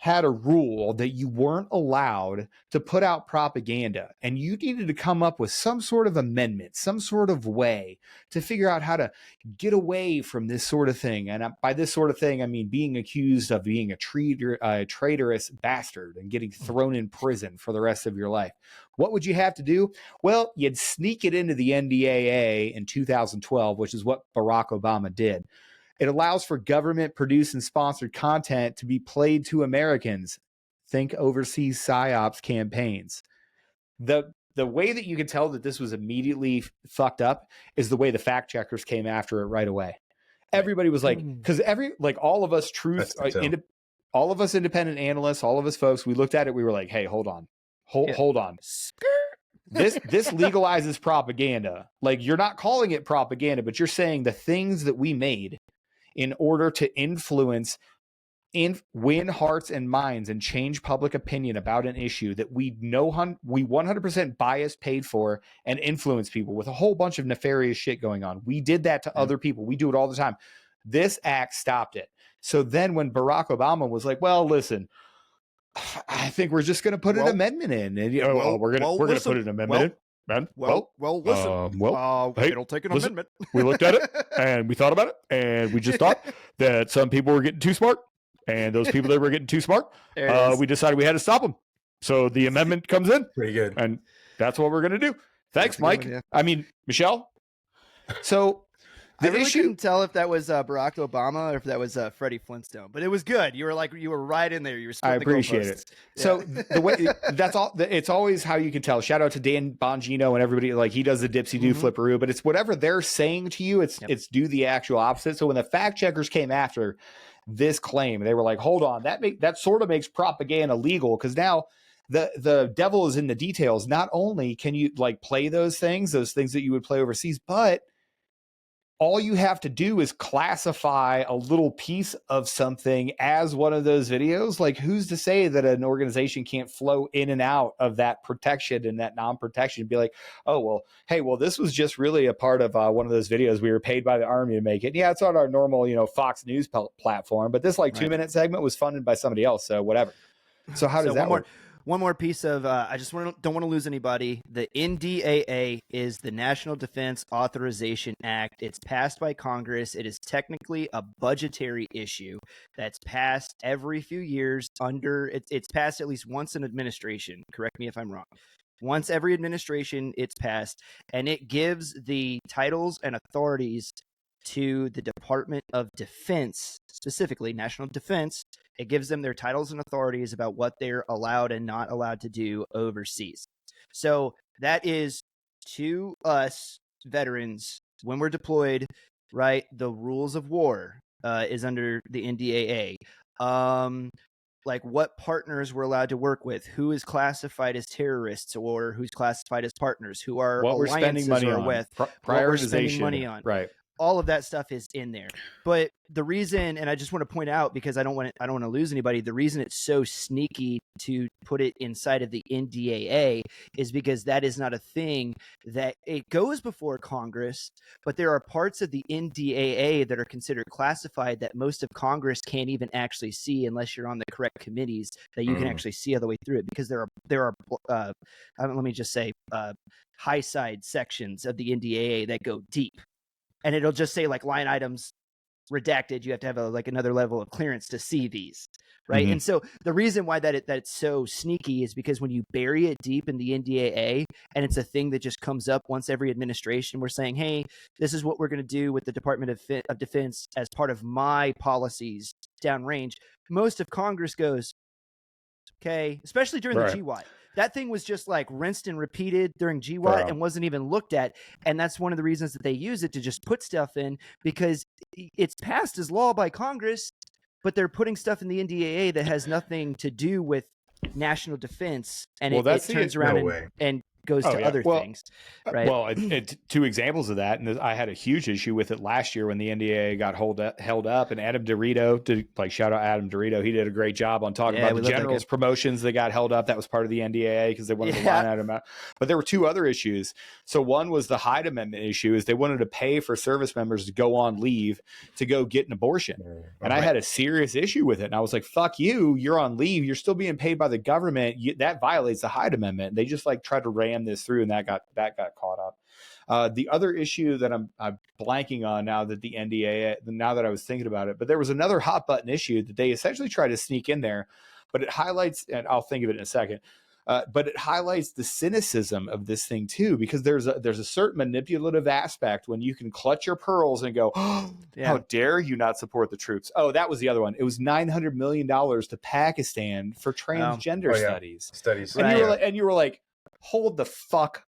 had a rule that you weren't allowed to put out propaganda, and you needed to come up with some sort of amendment, some sort of way to figure out how to get away from this sort of thing. And by this sort of thing, I mean being accused of being a traitorous bastard and getting thrown in prison for the rest of your life. What would you have to do? Well, you'd sneak it into the NDAA in 2012, which is what Barack Obama did. It allows for government-produced and sponsored content to be played to Americans. Think overseas PSYOPs campaigns. The way that you can tell that this was immediately fucked up is the way the fact checkers came after it right away. Everybody was like, because all of us all of us independent analysts, all of us folks, we looked at it, we were like, hey, hold on. Hold on. This legalizes propaganda. Like, you're not calling it propaganda, but you're saying the things that we made in order to influence, win hearts and minds and change public opinion about an issue that we know we 100% biased, paid for, and influence people with a whole bunch of nefarious shit going on. We did that to other people. We do it all the time. This act stopped it. So then when Barack Obama was like, well, listen, I think we're just going to put an amendment in, and we're going to put an amendment in. Man, listen. Hey, it'll take an listen, amendment. We looked at it and we thought about it, and we just thought that some people were getting too smart, and those people that were getting too smart, we decided we had to stop them. So the amendment comes in. Pretty good. And that's what we're going to do. Thanks, Mike. I mean, Michelle. So I really couldn't tell if that was Barack Obama or if that was Freddie Flintstone, but it was good. You were right in there. You were. I appreciate it. Yeah. So the way that's all. It's always how you can tell. Shout out to Dan Bongino and everybody. Like, he does the dipsy do flipperoo, but it's whatever they're saying to you. It's do the actual opposite. So when the fact checkers came after this claim, they were like, hold on, that sort of makes propaganda legal, because now the devil is in the details. Not only can you like play those things that you would play overseas, but all you have to do is classify a little piece of something as one of those videos. Like, who's to say that an organization can't flow in and out of that protection and that non-protection and be like, oh, well, hey, well, this was just really a part of one of those videos. We were paid by the Army to make it. Yeah, it's on our normal, Fox News platform, but this 2-minute segment was funded by somebody else. So whatever. So how does that work? One more piece of, I just don't want to lose anybody. The NDAA is the National Defense Authorization Act. It's passed by Congress. It is technically a budgetary issue that's passed every few years it's passed at least once in administration. Correct me if I'm wrong. Once every administration, it's passed, and it gives the titles and authorities to the Department of Defense, specifically National Defense. It gives them their titles and authorities about what they're allowed and not allowed to do overseas. So that is, to us veterans, when we're deployed, right, the rules of war is under the NDAA. Like what partners we're allowed to work with, who is classified as terrorists or who's classified as partners, who are what we're spending money on, with, prioritization, what we're spending money on. Right. All of that stuff is in there. But the reason, and I just want to point out, because I don't want to lose anybody, the reason it's so sneaky to put it inside of the NDAA is because that is not a thing that it goes before Congress, but there are parts of the NDAA that are considered classified that most of Congress can't even actually see unless you're on the correct committees that you can actually see all the way through it, because there are let me just say high side sections of the NDAA that go deep. And it'll just say like line items redacted. You have to have another level of clearance to see these, right? And so the reason why that's so sneaky is because when you bury it deep in the NDAA, and it's a thing that just comes up once every administration, we're saying, hey, this is what we're going to do with the Department of Defense as part of my policies downrange. Most of Congress goes, okay, especially during the GWAT. That thing was just like rinsed and repeated during GWAT and wasn't even looked at. And that's one of the reasons that they use it to just put stuff in, because it's passed as law by Congress, but they're putting stuff in the NDAA that has nothing to do with national defense. And it turns around and goes to other things, right? Well, two examples of that, and I had a huge issue with it last year when the NDAA got held up, and Adam Dorito, shout out Adam Dorito, he did a great job on talking about the general's promotions that got held up. That was part of the NDAA because they wanted to line item out. But there were two other issues. So one was the Hyde Amendment issue, is they wanted to pay for service members to go on leave to go get an abortion. And I had a serious issue with it. And I was like, fuck you, you're on leave. You're still being paid by the government. That violates the Hyde Amendment. They just tried to ram this through, and that got caught up. The other issue that I'm blanking on now that now that I was thinking about it, but there was another hot button issue that they essentially tried to sneak in there, but it highlights, and I'll think of it in a second, but it highlights the cynicism of this thing too, because there's a certain manipulative aspect when you can clutch your pearls and go, oh, how dare you not support the troops? Oh, that was the other one. It was $900 million to Pakistan for transgender studies. And you were like, hold the fuck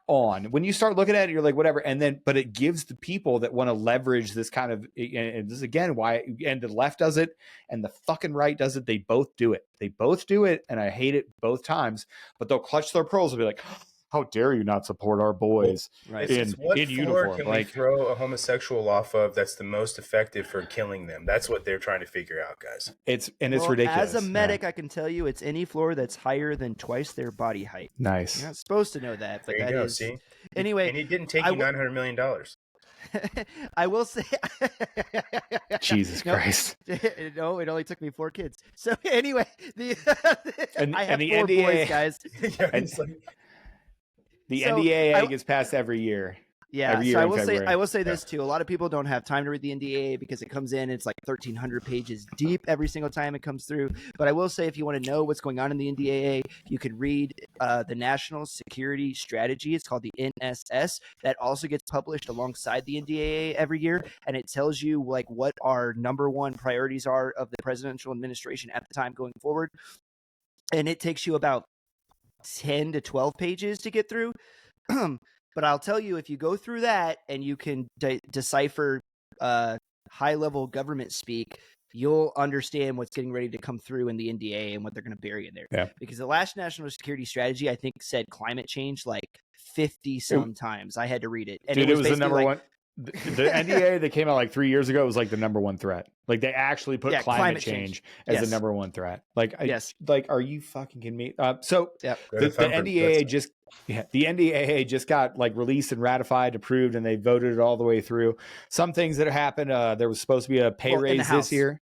on. When you start looking at it, you're like, whatever. But it gives the people that want to leverage this kind of, and this is again why, and the left does it and the fucking right does it. They both do it. And I hate it both times, but they'll clutch their pearls and be like, how dare you not support our boys in uniform? Can we throw a homosexual off of that's the most effective for killing them? That's what they're trying to figure out, guys. It's ridiculous. As a medic, I can tell you it's any floor that's higher than twice their body height. Nice. You're not supposed to know that, but that is. See? Anyway, and it didn't take you $900 million. I will say, Jesus Christ. No, it only took me 4 kids. So anyway, I have the 4 NDA, boys, guys. The NDAA gets passed every year. Yeah, every year I will say this too. A lot of people don't have time to read the NDAA because it comes in, it's like 1,300 pages deep every single time it comes through. But I will say, if you want to know what's going on in the NDAA, you can read the National Security Strategy. It's called the NSS. That also gets published alongside the NDAA every year, and it tells you what our number one priorities are of the presidential administration at the time going forward. And it takes you about 10 to 12 pages to get through. But I'll tell you, if you go through that and you can decipher high-level government speak, you'll understand what's getting ready to come through in the NDA and what they're going to bury in there. Yeah. Because the last national security strategy, I think, said climate change 50 some times. I had to read it. And it was the number one. The NDA that came out 3 years ago was the number one threat. They actually put climate change as the number one threat. Are you fucking kidding me? The NDAA just got released and ratified, approved, and they voted it all the way through. Some things that happened, there was supposed to be a pay raise this year.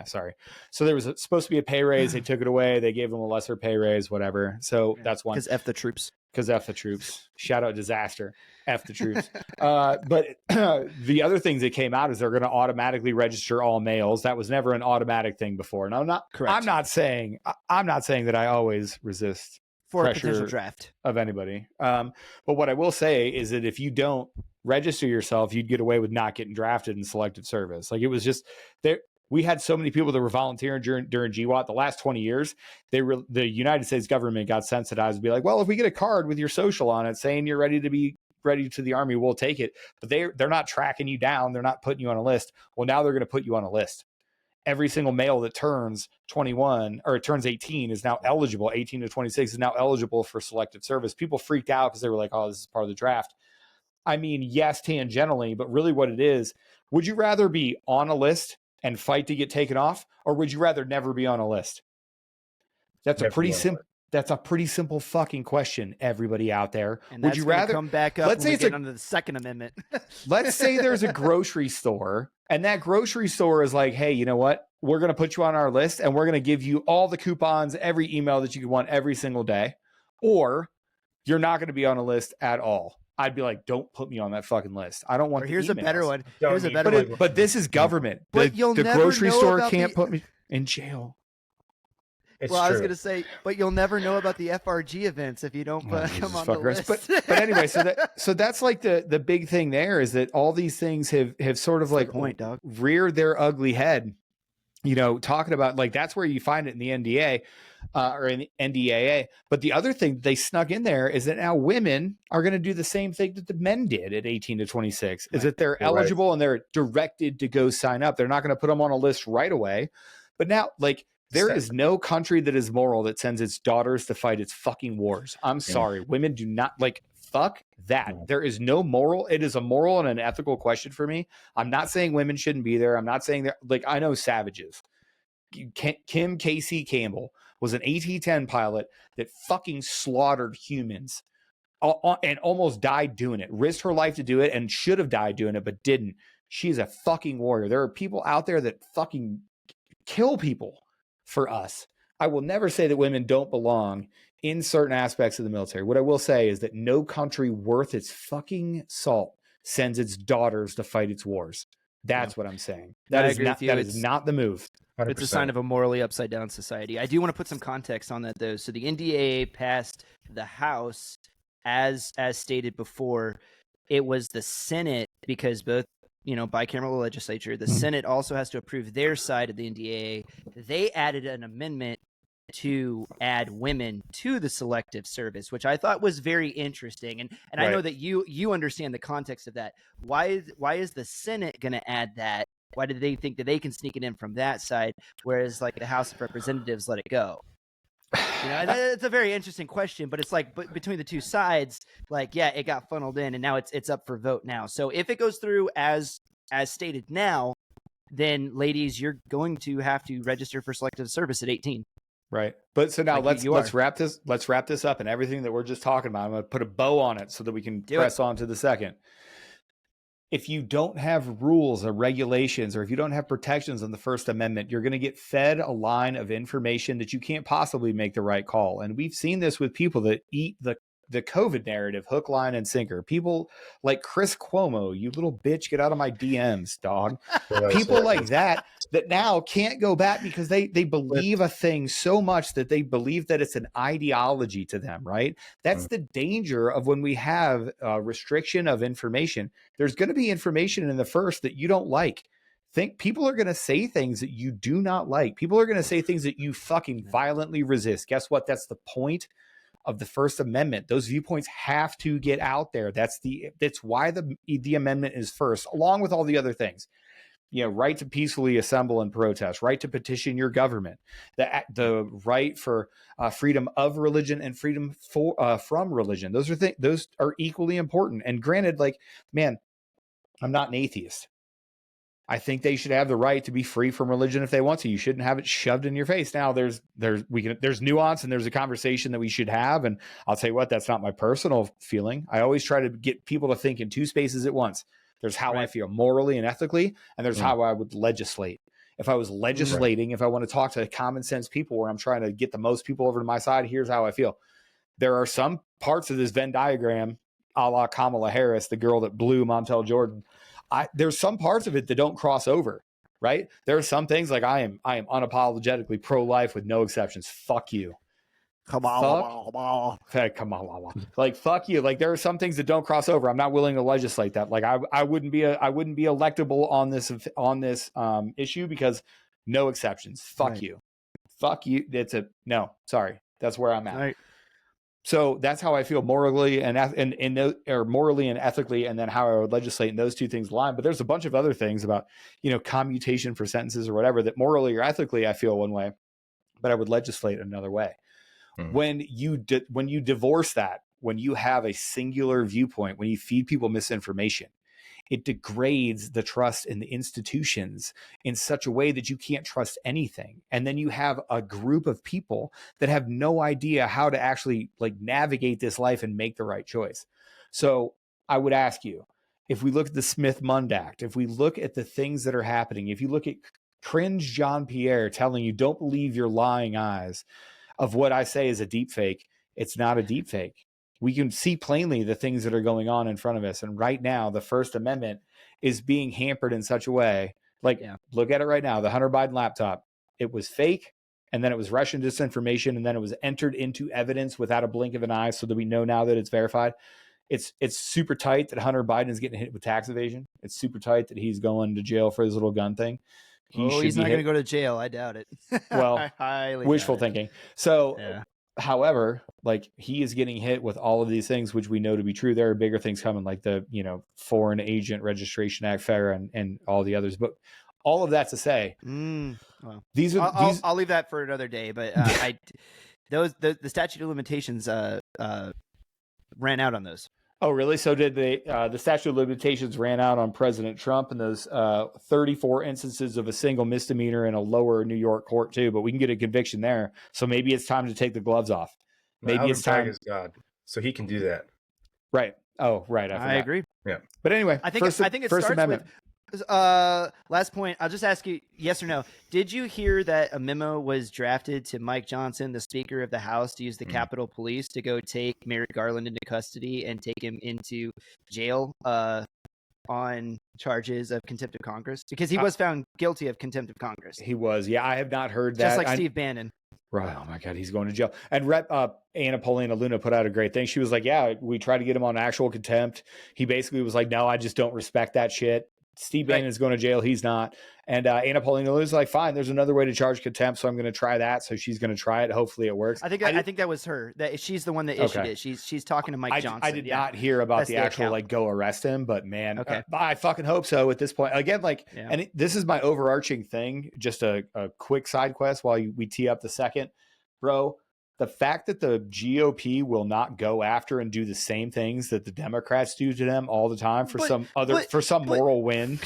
Sorry. So there was supposed to be a pay raise. They took it away. They gave them a lesser pay raise, whatever. So that's one. Because F the troops. Shout out disaster. F the troops. But the other things that came out is they're going to automatically register all males. That was never an automatic thing before. And I'm not saying that I always resist for a potential draft of anybody. But what I will say is that if you don't register yourself, you'd get away with not getting drafted in selective service. It was just there. We had so many people that were volunteering during GWAT. The last 20 years, the United States government got sensitized to be like, well, if we get a card with your social on it saying you're ready to the Army, we'll take it. But they're not tracking you down. They're not putting you on a list. Well, now they're going to put you on a list. Every single male that turns 21 or turns 18 is now eligible. 18 to 26 is now eligible for selective service. People freaked out because they were like, oh, this is part of the draft. I mean, yes, tangentially, but really what it is, would you rather be on a list and fight to get taken off, or would you rather never be on a list? That's a pretty simple fucking question, everybody out there. And would you rather come back up? Let's say it's under the Second Amendment. Let's say there's a grocery store, and that grocery store is like, hey, you know what? We're going to put you on our list, and we're going to give you all the coupons, every email that you could want every single day, or you're not going to be on a list at all. I'd be like, don't put me on that fucking list. I don't want. Here's a better one. But this is government. The grocery store can't put me in jail. I was going to say, but you'll never know about the FRG events if you don't come on the list. But anyway, so that's the big thing there is that all these things have sort of reared their ugly head. Talking about that's where you find it in the NDA. Or in the NDAA. But the other thing they snuck in there is that now women are going to do the same thing that the men did at 18 to 26, is that they're eligible and they're directed to go sign up. They're not going to put them on a list right away. But now, There is no country that is moral that sends its daughters to fight its fucking wars. I'm sorry. Women do not fuck that. There is no moral. It is a moral and an ethical question for me. I'm not saying women shouldn't be there. I'm not saying that, I know savages. Kim Casey Campbell was an AT-10 pilot that fucking slaughtered humans and almost died doing it, risked her life to do it and should have died doing it, but didn't. She's a fucking warrior. There are people out there that fucking kill people for us. I will never say that women don't belong in certain aspects of the military. What I will say is that no country worth its fucking salt sends its daughters to fight its wars. That's what I'm saying. That is not the move. 100%. It's a sign of a morally upside down society. I do want to put some context on that, though. So the NDAA passed the House as stated before. It was the Senate, because both, bicameral legislature, the Senate also has to approve their side of the NDAA. They added an amendment to add women to the selective service, which I thought was very interesting. And I know that you understand the context of that. Why is the Senate going to add that? Why do they think that they can sneak it in from that side, whereas the House of Representatives let it go? It's a very interesting question, but it's between the two sides, it got funneled in, and now it's up for vote now. So if it goes through as stated now, then ladies, you're going to have to register for selective service at 18. Right. But so now let's wrap this up, and everything that we're just talking about, I'm going to put a bow on it so that we can press on to the second. If you don't have rules or regulations, or if you don't have protections on the First Amendment, you're going to get fed a line of information that you can't possibly make the right call. And we've seen this with people that eat the COVID narrative, hook, line, and sinker. People like Chris Cuomo, you little bitch, get out of my DMs, dog. People like that now can't go back because they believe a thing so much that they believe that it's an ideology to them, right? That's the danger of when we have a restriction of information. There's going to be information in the first that you don't like. People are going to say things that you do not like. People are going to say things that you fucking violently resist. Guess what? That's the point of the First Amendment. Those viewpoints have to get out there. That's why the amendment is first, along with all the other things. Right to peacefully assemble and protest, right to petition your government, the right for freedom of religion and freedom from religion. Those are equally important. And granted, I'm not an atheist. I think they should have the right to be free from religion if they want to. You shouldn't have it shoved in your face. Now there's nuance, and there's a conversation that we should have. And I'll tell you what, that's not my personal feeling. I always try to get people to think in two spaces at once. There's how I feel morally and ethically, and there's how I would legislate. If I was legislating, if I want to talk to common sense people where I'm trying to get the most people over to my side, here's how I feel. There are some parts of this Venn diagram, a la Kamala Harris, the girl that blew Montel Jordan. There's some parts of it that don't cross over, right? There are some things I am unapologetically pro-life with no exceptions. Fuck you. Kamala. Fuck you. There are some things that don't cross over. I'm not willing to legislate that. I wouldn't be electable on this issue because no exceptions. Fuck you. Fuck you. Sorry. That's where I'm at. Right. So that's how I feel morally and morally and ethically, and then how I would legislate, and those two things align. But there's a bunch of other things about, commutation for sentences or whatever that morally or ethically I feel one way, but I would legislate another way. When you divorce that, when you have a singular viewpoint, when you feed people misinformation, it degrades the trust in the institutions in such a way that you can't trust anything. And then you have a group of people that have no idea how to actually navigate this life and make the right choice. So I would ask you, if we look at the Smith-Mund Act, if we look at the things that are happening, if you look at cringe Jean-Pierre telling you, don't believe your lying eyes of what I say is a deep fake, it's not a deep fake. We can see plainly the things that are going on in front of us. And right now, the First Amendment is being hampered in such a way. Look at it right now. The Hunter Biden laptop, it was fake, and then it was Russian disinformation, and then it was entered into evidence without a blink of an eye so that we know now that it's verified. It's super tight that Hunter Biden is getting hit with tax evasion. It's super tight that he's going to jail for his little gun thing. He's not going to go to jail. I doubt it. Well, wishful thinking. So, however, he is getting hit with all of these things, which we know to be true. There are bigger things coming, like the, Foreign Agent Registration Act, FARA, and all the others. But all of that to say, Well, these are I'll leave that for another day. But the statute of limitations ran out on those. Oh, really? So did the statute of limitations ran out on President Trump and those 34 instances of a single misdemeanor in a lower New York court too, but we can get a conviction there. So maybe it's time to take the gloves off. Maybe it's time. Is God, so he can do that. Right. Oh, right. I agree. Yeah. But anyway, I think it First starts Amendment. with last point. I'll just ask you yes or no. Did you hear that a memo was drafted to Mike Johnson, the Speaker of the House, to use the Capitol Police to go take Merrick Garland into custody and take him into jail on charges of contempt of Congress? Because he was found guilty of contempt of Congress. He was. Yeah, I have not heard that. Just like Steve Bannon. Right. Oh my God, he's going to jail. And Rep Anna Paulina Luna put out a great thing. She was like, yeah, we tried to get him on actual contempt. He basically was like, no, I just don't respect that shit. Steve Bannon is going to jail. He's not. And Anna Paulina Luna's like, fine, there's another way to charge contempt, so I'm going to try that. So she's going to try it. Hopefully it works. I think that was her. That she's the one that issued it. She's talking to Mike Johnson. I did not hear about the actual like go arrest him, but man, I fucking hope so at this point. Again, like, and this is my overarching thing. Just a quick side quest while we tee up the second, bro. The fact that the GOP will not go after and do the same things that the Democrats do to them all the time for some moral win.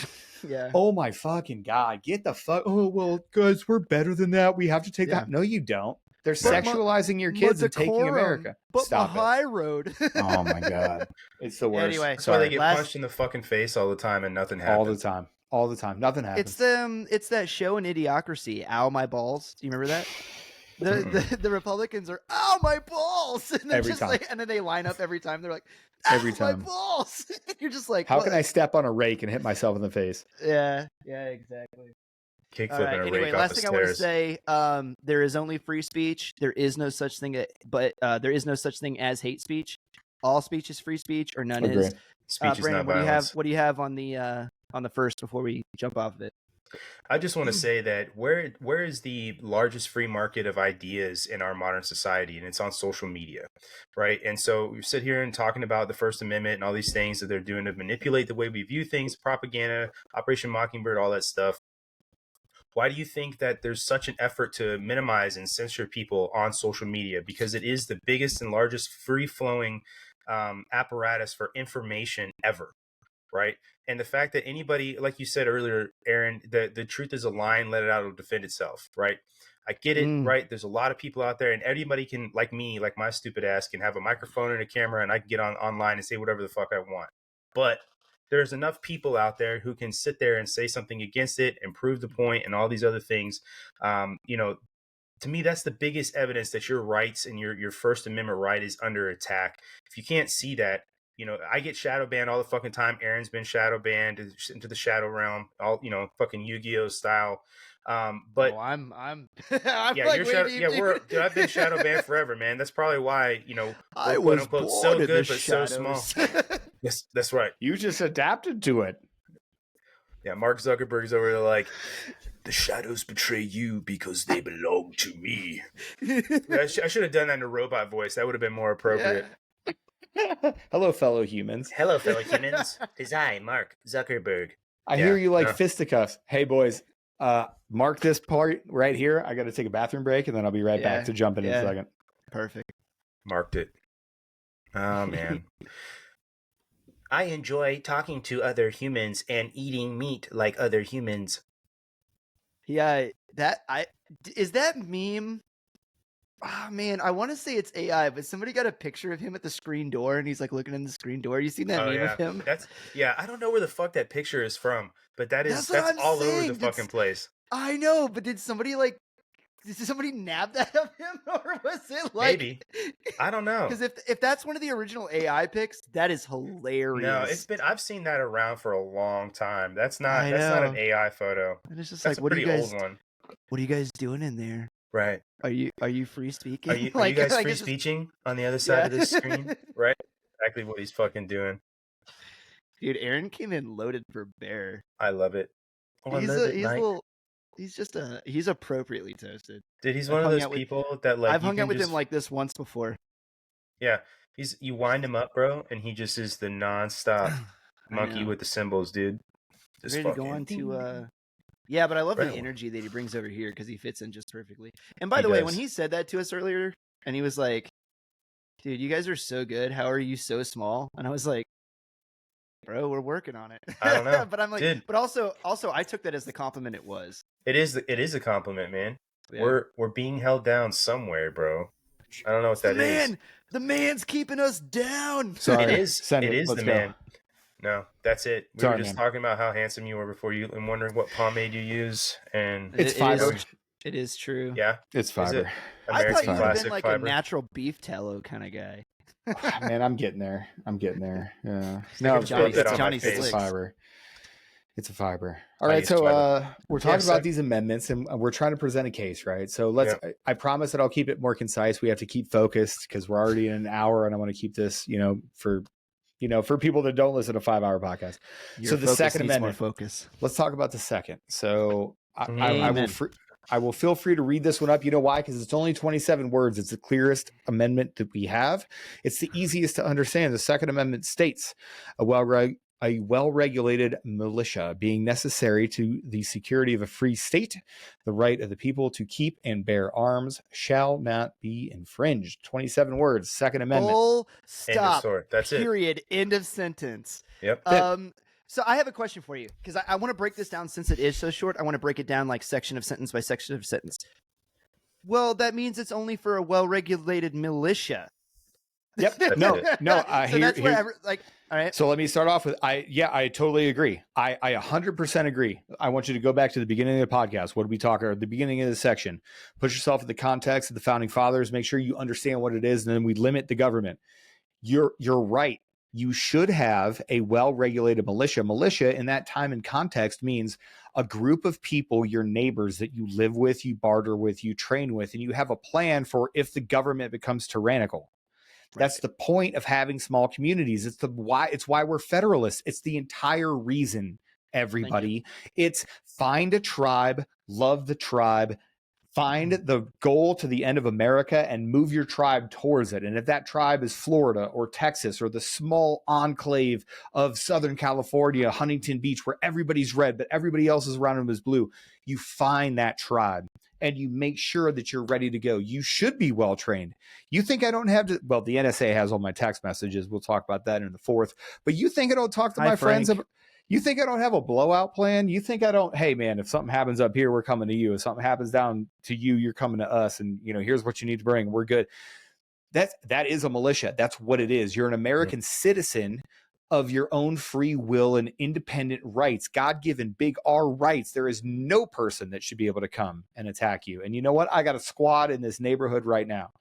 Yeah. Oh my fucking God. Get the fuck. Oh, well, guys, we're better than that. We have to take that. No, you don't. They're sexualizing your kids and taking America. But Stop the high road. Oh my God. It's the worst. Anyway, that's why they get punched in the fucking face all the time and nothing happens. All the time. Nothing happens. It's that show in Idiocracy, Ow My Balls. Do you remember that? The Republicans are, ow my balls, and every time. and then they line up every time. They're like, every time my balls. You're just like, how can I step on a rake and hit myself in the face? Yeah, exactly. Kickflipping a rake anyway, off last the thing stairs. I want to say, there is only free speech. There is no such thing, but there is no such thing as hate speech. All speech is free speech, or none is. Speech is Brandon, not violence. What do you have on the first before we jump off of it? I just want to say that where is the largest free market of ideas in our modern society? And it's on social media, right? And so we sit here and talking about the First Amendment and all these things that they're doing to manipulate the way we view things, propaganda, Operation Mockingbird, all that stuff. Why do you think that there's such an effort to minimize and censor people on social media? Because it is the biggest and largest free-flowing apparatus for information ever, right? And the fact that anybody, like you said earlier, Aaron, the truth is a lion, let it out, it'll defend itself, right? I get it, right? There's a lot of people out there, and anybody can, like me, like my stupid ass, can have a microphone and a camera, and I can get online and say whatever the fuck I want. But there's enough people out there who can sit there and say something against it and prove the point and all these other things. To me, that's the biggest evidence that your rights and your First Amendment right is under attack. If you can't see that, I get shadow banned all the fucking time. Aaron's been shadow banned into the shadow realm, all fucking Yu-Gi-Oh style. But I'm yeah, like, you're shadow. Yeah, dude, I've been shadow banned forever, man. That's probably why I we're was quote unquote born so in good the but so shadows. small. Yes, that's right. You just adapted to it. Yeah, Mark Zuckerberg's over there like, the shadows betray you because they belong to me. I should have done that in a robot voice. That would have been more appropriate. Yeah. Hello, fellow humans. Hello, fellow humans. It's I, Mark Zuckerberg. I hear you like fisticuffs. Hey, boys, mark this part right here. I got to take a bathroom break, and then I'll be right back to jump in a second. Perfect. Marked it. Oh, man. I enjoy talking to other humans and eating meat like other humans. Yeah, is that meme? Oh man, I want to say it's AI, but somebody got a picture of him at the screen door, and he's like looking in the screen door. You seen that meme of him? I don't know where the fuck that picture is from, but that's all over the fucking place. I know, but did somebody nab that of him, or was it like maybe? I don't know. Because if that's one of the original AI pics, that is hilarious. No, I've seen that around for a long time. That's not an AI photo. And it's just that's like, what are you guys? Old one. What are you guys doing in there? Are you free speaking? Are you guys free speeching on the other side of this screen? Right? Exactly what he's fucking doing. Dude, Aaron came in loaded for bear. I love it. He's appropriately toasted. Dude, he's one of those people that like I've hung out with him like this once before. Yeah. You wind him up, bro, and he just is the nonstop monkey with the cymbals, dude. Ready to go on to Yeah, but I love Right. the energy that he brings over here because he fits in just perfectly. And by He the way, does. when he said that to us earlier, and he was like, "Dude, you guys are so good. How are you so small?" And I was like, "Bro, we're working on it." I don't know. But I'm like, Dude. but also, I took that as the compliment it was. It is a compliment, man. Yeah. We're being held down somewhere, bro. I don't know what that is. The man's keeping us down. Sorry. It is. Send It it. is Let's the go. man. No, that's it. We Sorry, were just man. talking about how handsome you were before you, and wondering what pomade you use, and It's fiber. It is true. yeah, It's is fiber. it I American thought you would have classic been like fiber? a natural beef tallow kind of guy. Man, I'm getting there. Yeah. No, Johnny- rub that on my Johnny face. It's a Slicks. fiber. It's a fiber. All I right, used to so try we're talking about these amendments, and we're trying to present a case, right? So let's. I promise that I'll keep it more concise. We have to keep focused because we're already in an hour, and I want to keep this, for people that don't listen to 5-hour podcasts. Your So the focus Second needs Amendment. more focus. Let's talk about the second. So Amen. I will feel free to read this one up. You know why? Because it's only 27 words. It's the clearest amendment that we have. It's the easiest to understand. The Second Amendment states a well-regulated militia being necessary to the security of a free state, the right of the people to keep and bear arms shall not be infringed. 27 words, Second Amendment. Full End of stop. story. That's period. End of sentence. Yep. So I have a question for you because I want to break this down since it is so short. I want to break it down like section of sentence by section of sentence. Well, that means it's only for a well-regulated militia. Yep. That's No. So that's where all right. So let me start off with I totally agree. I 100% agree. I want you to go back to the beginning of the podcast. What did we talk about? The beginning of the section. Put yourself in the context of the founding fathers. Make sure you understand what it is, and then we limit the government. You're right. You should have a well-regulated militia. Militia in that time and context means a group of people, your neighbors that you live with, you barter with, you train with, and you have a plan for if the government becomes tyrannical. Right. That's the point of having small communities. It's why we're federalists. It's the entire reason, everybody. It's find a tribe, love the tribe, find the goal to the end of America and move your tribe towards it. And if that tribe is Florida or Texas or the small enclave of Southern California, Huntington Beach, where everybody's red, but everybody else is around them is blue, you find that tribe and you make sure that you're ready to go. You should be well trained. You think I don't have to? Well, the NSA has all my text messages. We'll talk about that in the fourth. But you think I don't talk to my friends about? You think I don't have a blowout plan? You think I don't, hey man, if something happens up here, we're coming to you. If something happens down to you, you're coming to us. And here's what you need to bring. We're good. That is a militia. That's what it is. You're an American citizen of your own free will and independent rights, God-given big R rights. There is no person that should be able to come and attack you. And you know what? I got a squad in this neighborhood right now.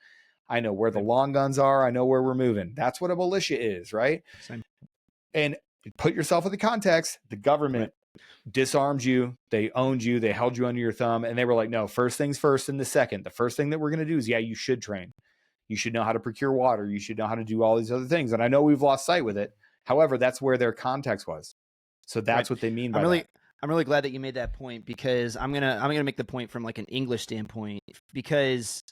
I know where the long guns are. I know where we're moving. That's what a militia is, right? Same. And put yourself in the context. The government disarmed you. They owned you. They held you under your thumb. And they were like, no, first things first and the second. The first thing that we're going to do is, you should train. You should know how to procure water. You should know how to do all these other things. And I know we've lost sight with it. However, that's where their context was. So that's what they mean by that. I'm really glad that you made that point because I'm gonna make the point from like an English standpoint because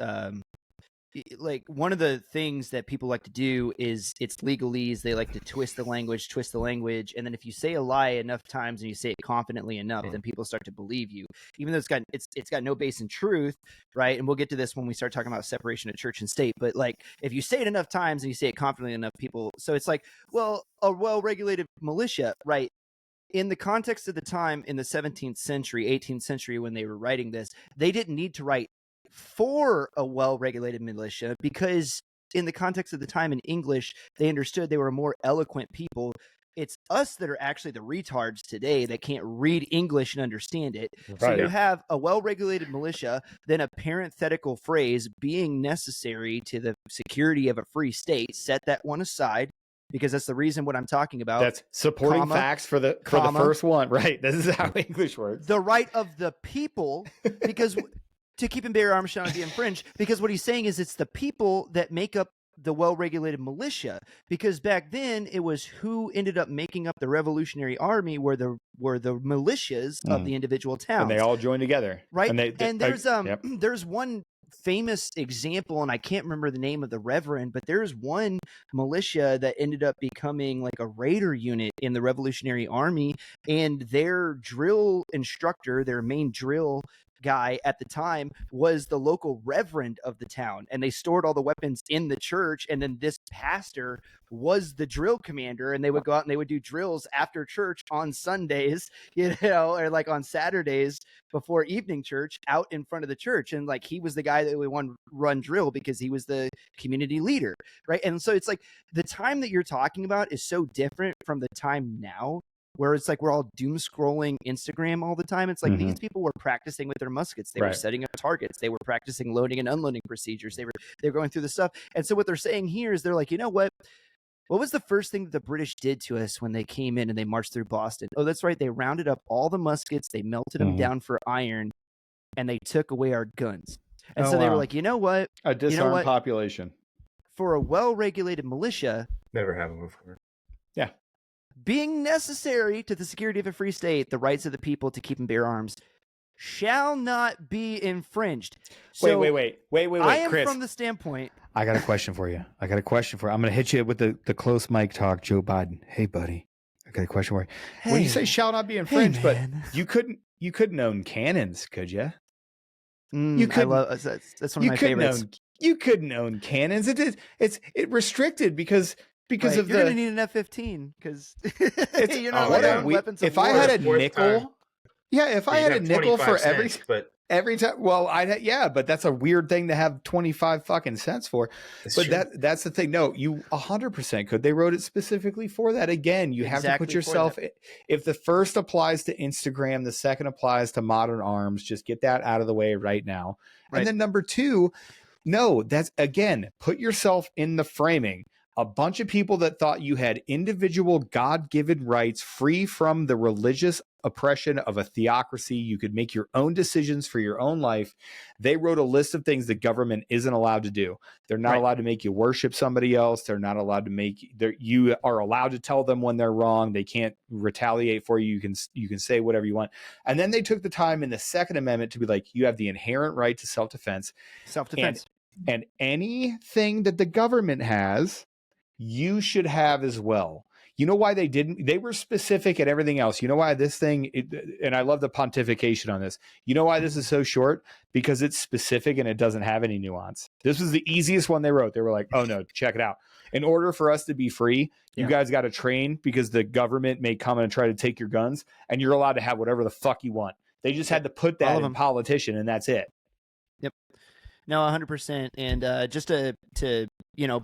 like one of the things that people like to do is it's legalese. They like to twist the language, and then if you say a lie enough times and you say it confidently enough, then people start to believe you, even though it's got no base in truth, right? And we'll get to this when we start talking about separation of church and state. But like if you say it enough times and you say it confidently enough, people. So it's like, well, a well-regulated militia, right? In the context of the time in the 17th century, 18th century, when they were writing this, they didn't need to write for a well-regulated militia because in the context of the time in English, they understood they were more eloquent people. It's us that are actually the retards today that can't read English and understand it. Right. So you have a well-regulated militia, then a parenthetical phrase being necessary to the security of a free state. Set that one aside. Because that's the reason what I'm talking about. That's supporting facts for the first one, right? This is how English works. The right of the people, because to keep and bear arms shall not be infringed. Because what he's saying is it's the people that make up the well-regulated militia. Because back then it was who ended up making up the Revolutionary Army were the militias of the individual towns, and they all joined together, right? And there's one famous example, and I can't remember the name of the reverend, but there's one militia that ended up becoming like a raider unit in the Revolutionary Army, and their drill instructor, their main drill guy at the time, was the local reverend of the town, and they stored all the weapons in the church, and then this pastor was the drill commander, and they would go out and they would do drills after church on Sundays, or like on Saturdays before evening church out in front of the church. And like, he was the guy that would run drill because he was the community leader, right? And so it's like the time that you're talking about is so different from the time now, where it's like we're all doom scrolling Instagram all the time. It's like these people were practicing with their muskets. They were setting up targets. They were practicing loading and unloading procedures. They were going through the stuff. And so what they're saying here is they're like, you know what? What was the first thing that the British did to us when they came in and they marched through Boston? Oh, that's right. They rounded up all the muskets. They melted them down for iron, and they took away our guns. And so they were like, you know what? A disarmed population. For a well-regulated militia. Never happened before. Yeah. Being necessary to the security of a free state, the rights of the people to keep and bear arms shall not be infringed. So wait, I am Chris, from the standpoint. I got a question for you. I'm going to hit you with the close mic talk, Joe Biden. Hey, buddy, I got a question for you. Hey, when you say shall not be infringed, but man. you couldn't own cannons, could you? You could. That's one of my favorites. You couldn't own cannons. It's restricted because of you're the. You're going to need an F-15 because you're not allowed to own weapons of if war. I had a nickel, if I had a nickel for cents, every time, well, but that's a weird thing to have 25 fucking cents for. That's the thing. No, you 100% could. They wrote it specifically for that. Again, you have to put yourself. If the first applies to Instagram, the second applies to modern arms. Just get that out of the way right now. Right. And then number two, no, that's again, put yourself in the framing. A bunch of people that thought you had individual God-given rights free from the religious oppression of a theocracy. You could make your own decisions for your own life. They wrote a list of things the government isn't allowed to do. They're not allowed to make you worship somebody else. They're not allowed to you are allowed to tell them when they're wrong. They can't retaliate for you. You can say whatever you want. And then they took the time in the Second Amendment to be like, you have the inherent right to self-defense. And anything that the government has, you should have as well. You know why they didn't? They were specific at everything else. You know why this thing, and I love the pontification on this. You know why this is so short? Because it's specific and it doesn't have any nuance. This was the easiest one they wrote. They were like, oh no, check it out. In order for us to be free, you guys got to train because the government may come and try to take your guns, and you're allowed to have whatever the fuck you want. They just had to put that in politician, and that's it. Yep. No, 100%. And just to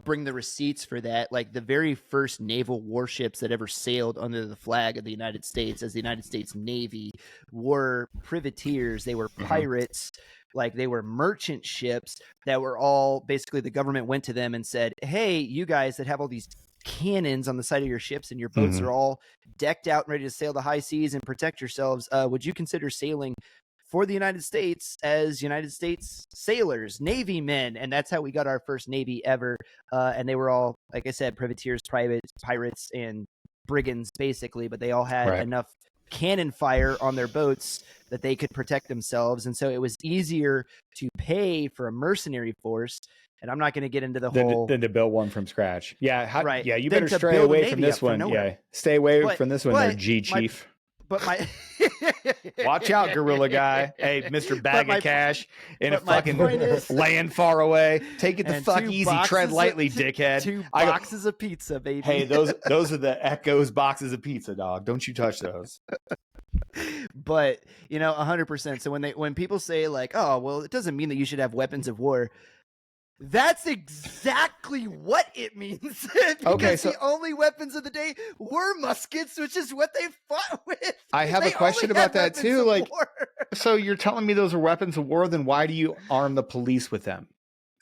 bring the receipts for that, like the very first naval warships that ever sailed under the flag of the United States as the United States Navy were privateers. They were pirates. Like they were merchant ships that were all basically the government went to them and said, hey, you guys that have all these cannons on the side of your ships and your boats are all decked out and ready to sail the high seas and protect yourselves. Would you consider sailing for the United States as United States sailors, Navy men? And that's how we got our first Navy ever. And they were all, like I said, privateers, pirates, and brigands, basically. But they all had enough cannon fire on their boats that they could protect themselves. And so it was easier to pay for a mercenary force. And I'm not going to get into the whole... Than to build one from scratch. Yeah, right. Yeah, you better stay away from this one. Yeah, stay away from this one there, Chief. Watch out, gorilla guy. Hey, Mr. Bag of Cash in a fucking land far away. Take it the fuck easy. Tread lightly, dickhead. 2 boxes of pizza, baby. Hey, those are the Echo's boxes of pizza, dog. Don't you touch those. But 100%. So when people say like, oh, well, it doesn't mean that you should have weapons of war. That's exactly what it means. Because the only weapons of the day were muskets, which is what they fought with. I have a question about that too. Like, so you're telling me those are weapons of war? Then why do you arm the police with them?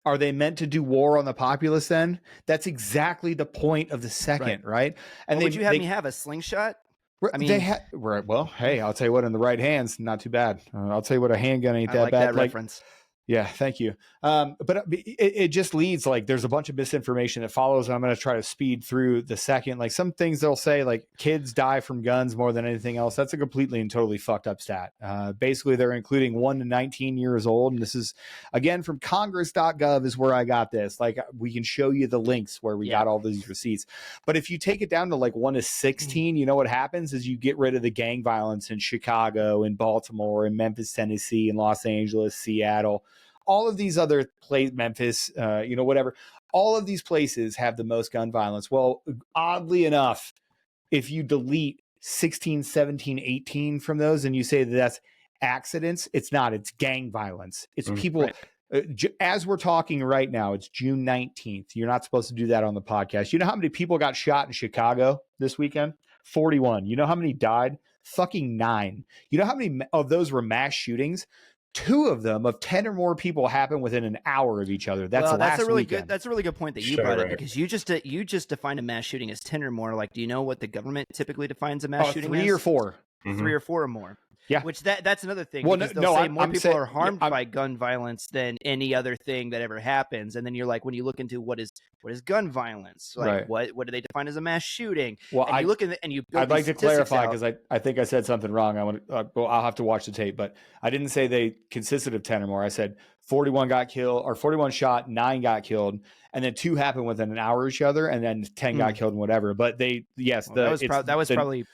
Are they meant to do war on the populace then? That's exactly the point of the second, right? And would you have me have a slingshot? I mean, well, hey, I'll tell you what, in the right hands, not too bad. I'll tell you what, a handgun ain't that bad. That reference. Yeah, thank you. But it just leads, like, there's a bunch of misinformation that follows, and I'm going to try to speed through the second. Like, some things they'll say, like, kids die from guns more than anything else. That's a completely and totally fucked up stat. Basically, they're including 1 to 19 years old. And this is, again, from congress.gov is where I got this. Like, we can show you the links where we got all these receipts. But if you take it down to, like, 1 to 16, you know what happens is you get rid of the gang violence in Chicago, in Baltimore, in Memphis, Tennessee, in Los Angeles, Seattle. All of these other places, Memphis, whatever, all of these places have the most gun violence. Well, oddly enough, if you delete 16, 17, 18 from those and you say that that's accidents, it's not. It's gang violence. It's people. Right. As we're talking right now, it's June 19th. You're not supposed to do that on the podcast. You know how many people got shot in Chicago this weekend? 41. You know how many died? Fucking 9. You know how many of those were mass shootings? 2 of them, of 10 or more people, happen within an hour of each other. That's a really weekend. good. That's a really good point that you brought up, because you just defined a mass shooting as 10 or more. Like, do you know what the government typically defines a mass shooting 3 as? or 4. 3 or 4 or more. Yeah. Which that's another thing. Well, because they'll say more people are harmed by gun violence than any other thing that ever happens. And then you're like, when you look into what is gun violence, like what do they define as a mass shooting? Well, and you look at and you. I'd like to clarify, because I think I said something wrong. I want to. Well, I'll have to watch the tape, but I didn't say they consisted of 10 or more. I said 41 got killed, or 41 shot, 9 got killed, and then 2 happened within an hour of each other, and then 10 got killed and whatever. But that was probably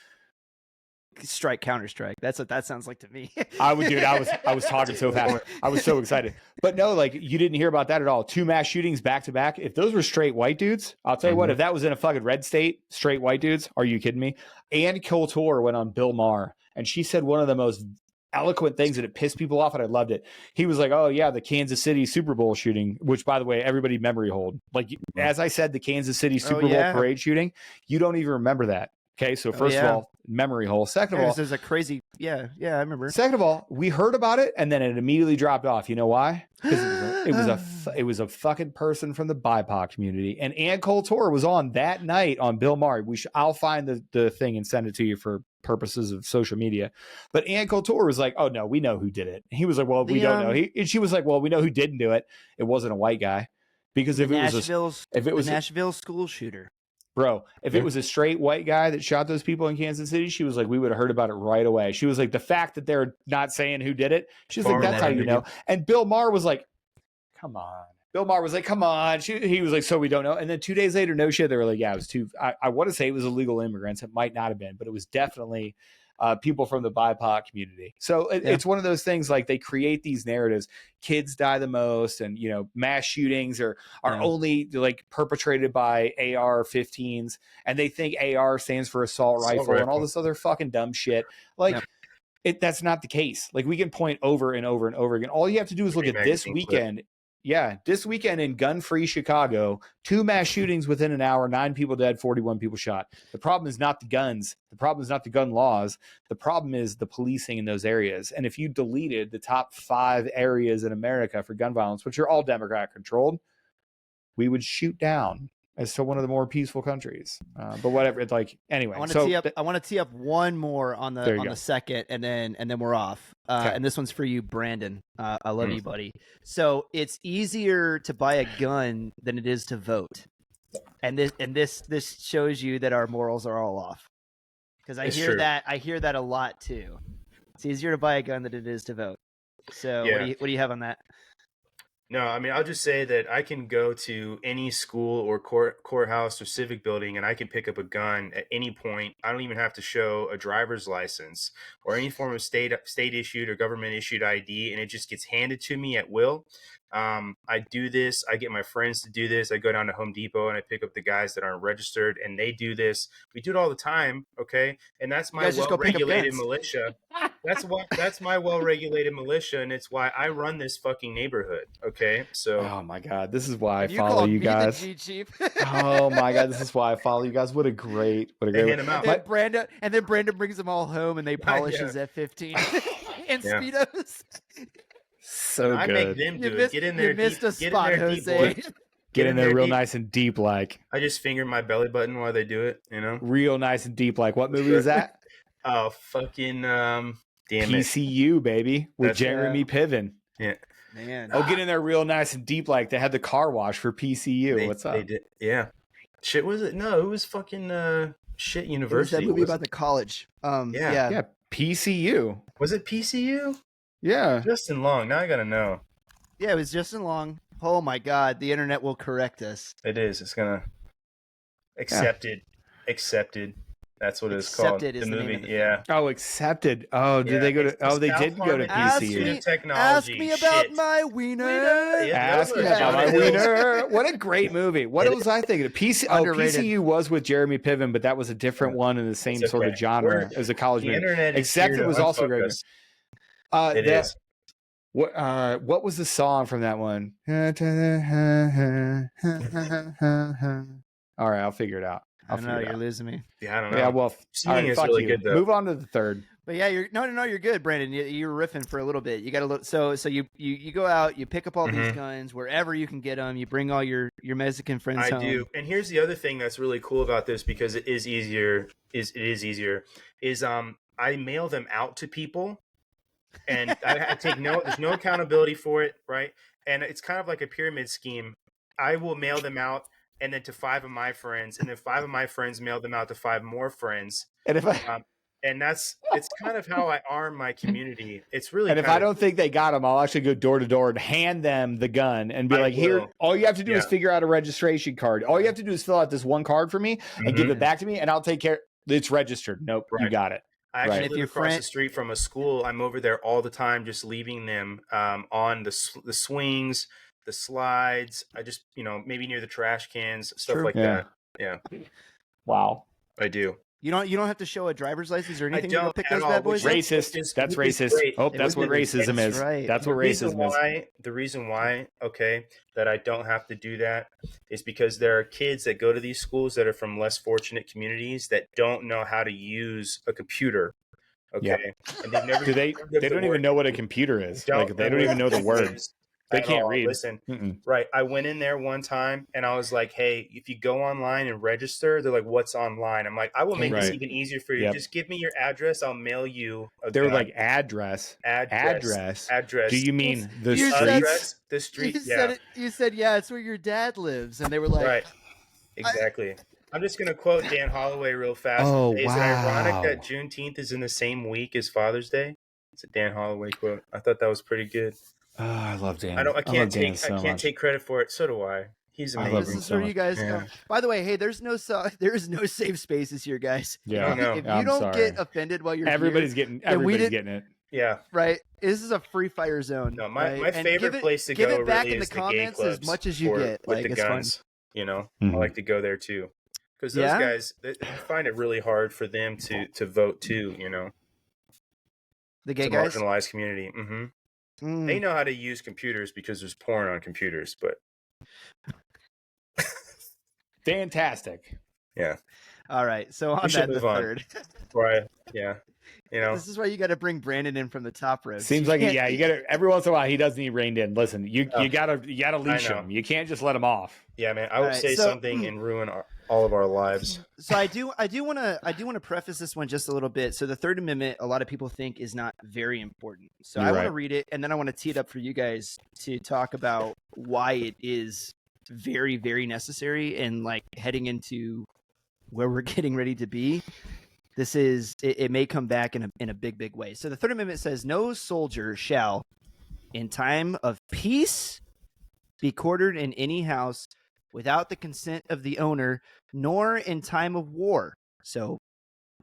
strike, counter-strike. That's what that sounds like to me. I was talking so fast. I was so excited. But no, like, you didn't hear about that at all. 2 mass shootings back to back. If those were straight white dudes, I'll tell you what, if that was in a fucking red state, straight white dudes, are you kidding me? Ann Coulter went on Bill Maher, and she said one of the most eloquent things, and it pissed people off, and I loved it. He was like, oh yeah, the Kansas City Super Bowl shooting, which, by the way, everybody memory hold. Like, as I said, the Kansas City Super Bowl parade shooting, you don't even remember that. Okay, so first of all, memory hole. Second of all, there's a crazy, I remember. Second of all, we heard about it, and then it immediately dropped off. You know why? Because it was a fucking person from the BIPOC community, and Ann Coulter was on that night on Bill Maher. I'll find the thing and send it to you for purposes of social media. But Ann Coulter was like, "Oh no, we know who did it." He was like, "Well, we don't know." And she was like, "Well, we know who didn't do it. It wasn't a white guy, because if it was Nashville school shooter." Bro, if it was a straight white guy that shot those people in Kansas City, she was like, we would have heard about it right away. She was like, the fact that they're not saying who did it, she's like, that's how you know. And Bill Maher was like, come on. Bill Maher was like, come on. He was like, so we don't know. And then 2 days later, no shit, they were like, yeah, it was I want to say it was illegal immigrants. It might not have been, but it was definitely people from the BIPOC community. So it's one of those things, like, they create these narratives. Kids die the most, and, mass shootings are only, like, perpetrated by AR-15s, and they think AR stands for assault rifle and all this other fucking dumb shit. Like, that's not the case. Like, we can point over and over and over again. All you have to do is look at this weekend. Yeah, this weekend in gun-free Chicago, 2 mass shootings within an hour, 9 people dead, 41 people shot. The problem is not the guns. The problem is not the gun laws. The problem is the policing in those areas. And if you deleted the top 5 areas in America for gun violence, which are all Democrat-controlled, we would shoot down as to one of the more peaceful countries. But whatever. It's like, anyway. I want to tee up one more on the second, and then we're off. And this one's for you, Brandon. I love you, buddy. So it's easier to buy a gun than it is to vote, and this shows you that our morals are all off. Because I hear that a lot too. It's easier to buy a gun than it is to vote. So what do you have on that? No, I mean, I'll just say that I can go to any school or courthouse or civic building, and I can pick up a gun at any point. I don't even have to show a driver's license or any form of state issued or government issued ID, and it just gets handed to me at will. I do this. I get my friends to do this. I go down to Home Depot and I pick up the guys that aren't registered, and they do this. We do it all the time, okay? And that's my well-regulated militia. That's my well-regulated militia, and it's why I run this fucking neighborhood. Okay, so oh my god, this is why I follow you guys. Oh my god, this is why I follow you guys. What a great and then Brandon brings them all home, and they polish his F-15 and Speedos. So good. I make them do it. Get in there. You missed a spot, Jose. Get in there real nice and deep, like. I just finger my belly button while they do it. Real nice and deep, like. What movie is that? Oh, fucking damn PCU, baby, with Jeremy Piven. Yeah. Man. Oh, get in there real nice and deep like they had the car wash for PCU. What's up? They did. Yeah. Shit, was it? No, it was fucking shit It was university. that movie about the college. Yeah, PCU. Was it PCU? Yeah. Justin Long. Now I gotta know. Yeah, it was Justin Long. Oh my God, the internet will correct us. It is. It's gonna accepted. That's what it's called. Accepted is the name of the yeah. Oh, accepted. Oh, did they go to? Oh, they did go to PCU. Ask me about my wiener. Ask me about my wiener. What a great movie. What was I thinking? PCU was with Jeremy Piven, but that was a different one in the same sort of genre as a college movie. Accepted was also great. It is. What was the song from that one? All right, I'll figure it out. I don't know, you're losing me. Yeah, I don't know. Yeah, well, singing is really good though. Move on to the third. But yeah, you're good, Brandon. You were riffing for a little bit. You got to look. So you go out, you pick up all these guns wherever you can get them. You bring all your Mexican friends home. I do. And here's the other thing that's really cool about this, because it is easier. I mail them out to people, and I take there's no accountability for it, right? And it's kind of like a pyramid scheme. I will mail them out, and then to 5 of my friends, and then 5 of my friends mail them out to 5 more friends. And if and it's kind of how I arm my community. It's really. And if I don't think they got them, I'll actually go door to door and hand them the gun and be like, "Here, all you have to do is figure out a registration card. All you have to do is fill out this one card for me and give it back to me, and I'll take care. It's registered. Nope, you got it." I actually live across the street from a school. I'm over there all the time, just leaving them on the swings, the slides. I just, maybe near the trash cans, stuff like that. Yeah. Wow. I do. You don't have to show a driver's license or anything to go pick those all, bad boys. Racist. That's racist. Oh, that's what racism is. Right. That's what racism is. The reason why, that I don't have to do that is because there are kids that go to these schools that are from less fortunate communities that don't know how to use a computer. Okay. Yep. And they've never they don't even know what a computer is. They don't even know the words. They can't read. Listen, right. I went in there one time and I was like, "Hey, if you go online and register," they're like, "What's online?" I'm like, "I will make this even easier for you. Yep. Just give me your address. I'll mail you." They were like, address. Do you mean the streets? The street. You said, "Yeah, it's where your dad lives," and they were like, "Right, exactly." I'm just going to quote Dan Holloway real fast. Oh, is it ironic that Juneteenth is in the same week as Father's Day? It's a Dan Holloway quote. I thought that was pretty good. Oh, I love Dan. I can't take credit for it. So do I. He's amazing. This is where you guys go. By the way, hey, there is no safe spaces here, guys. Yeah. If you don't get offended while you're everybody's getting it. Yeah. Right. This is a free fire zone. No, my favorite place to go give it back really in the is comments the gay clubs as much as you get. With like the it's guns. Fun. I like to go there too. Because those guys, I find it really hard for them to vote too, The gay guys? Marginalized community. They know how to use computers because there's porn on computers, but fantastic. Yeah. All right. So on that the third. Right. Yeah. This is why you got to bring Brandon in from the top row. Seems like you got to every once in a while he does need reined in. Listen, you gotta leash him. You can't just let him off. Yeah, man. I would say something and ruin all of our lives. So I do want to preface this one just a little bit. So the Third Amendment, a lot of people think is not very important. So I want to read it, and then I want to tee it up for you guys to talk about why it is very, very necessary, and like heading into where we're getting ready to be. This is it may come back in a big, big way. So the Third Amendment says no soldier shall, in time of peace, be quartered in any house without the consent of the owner, nor in time of war. So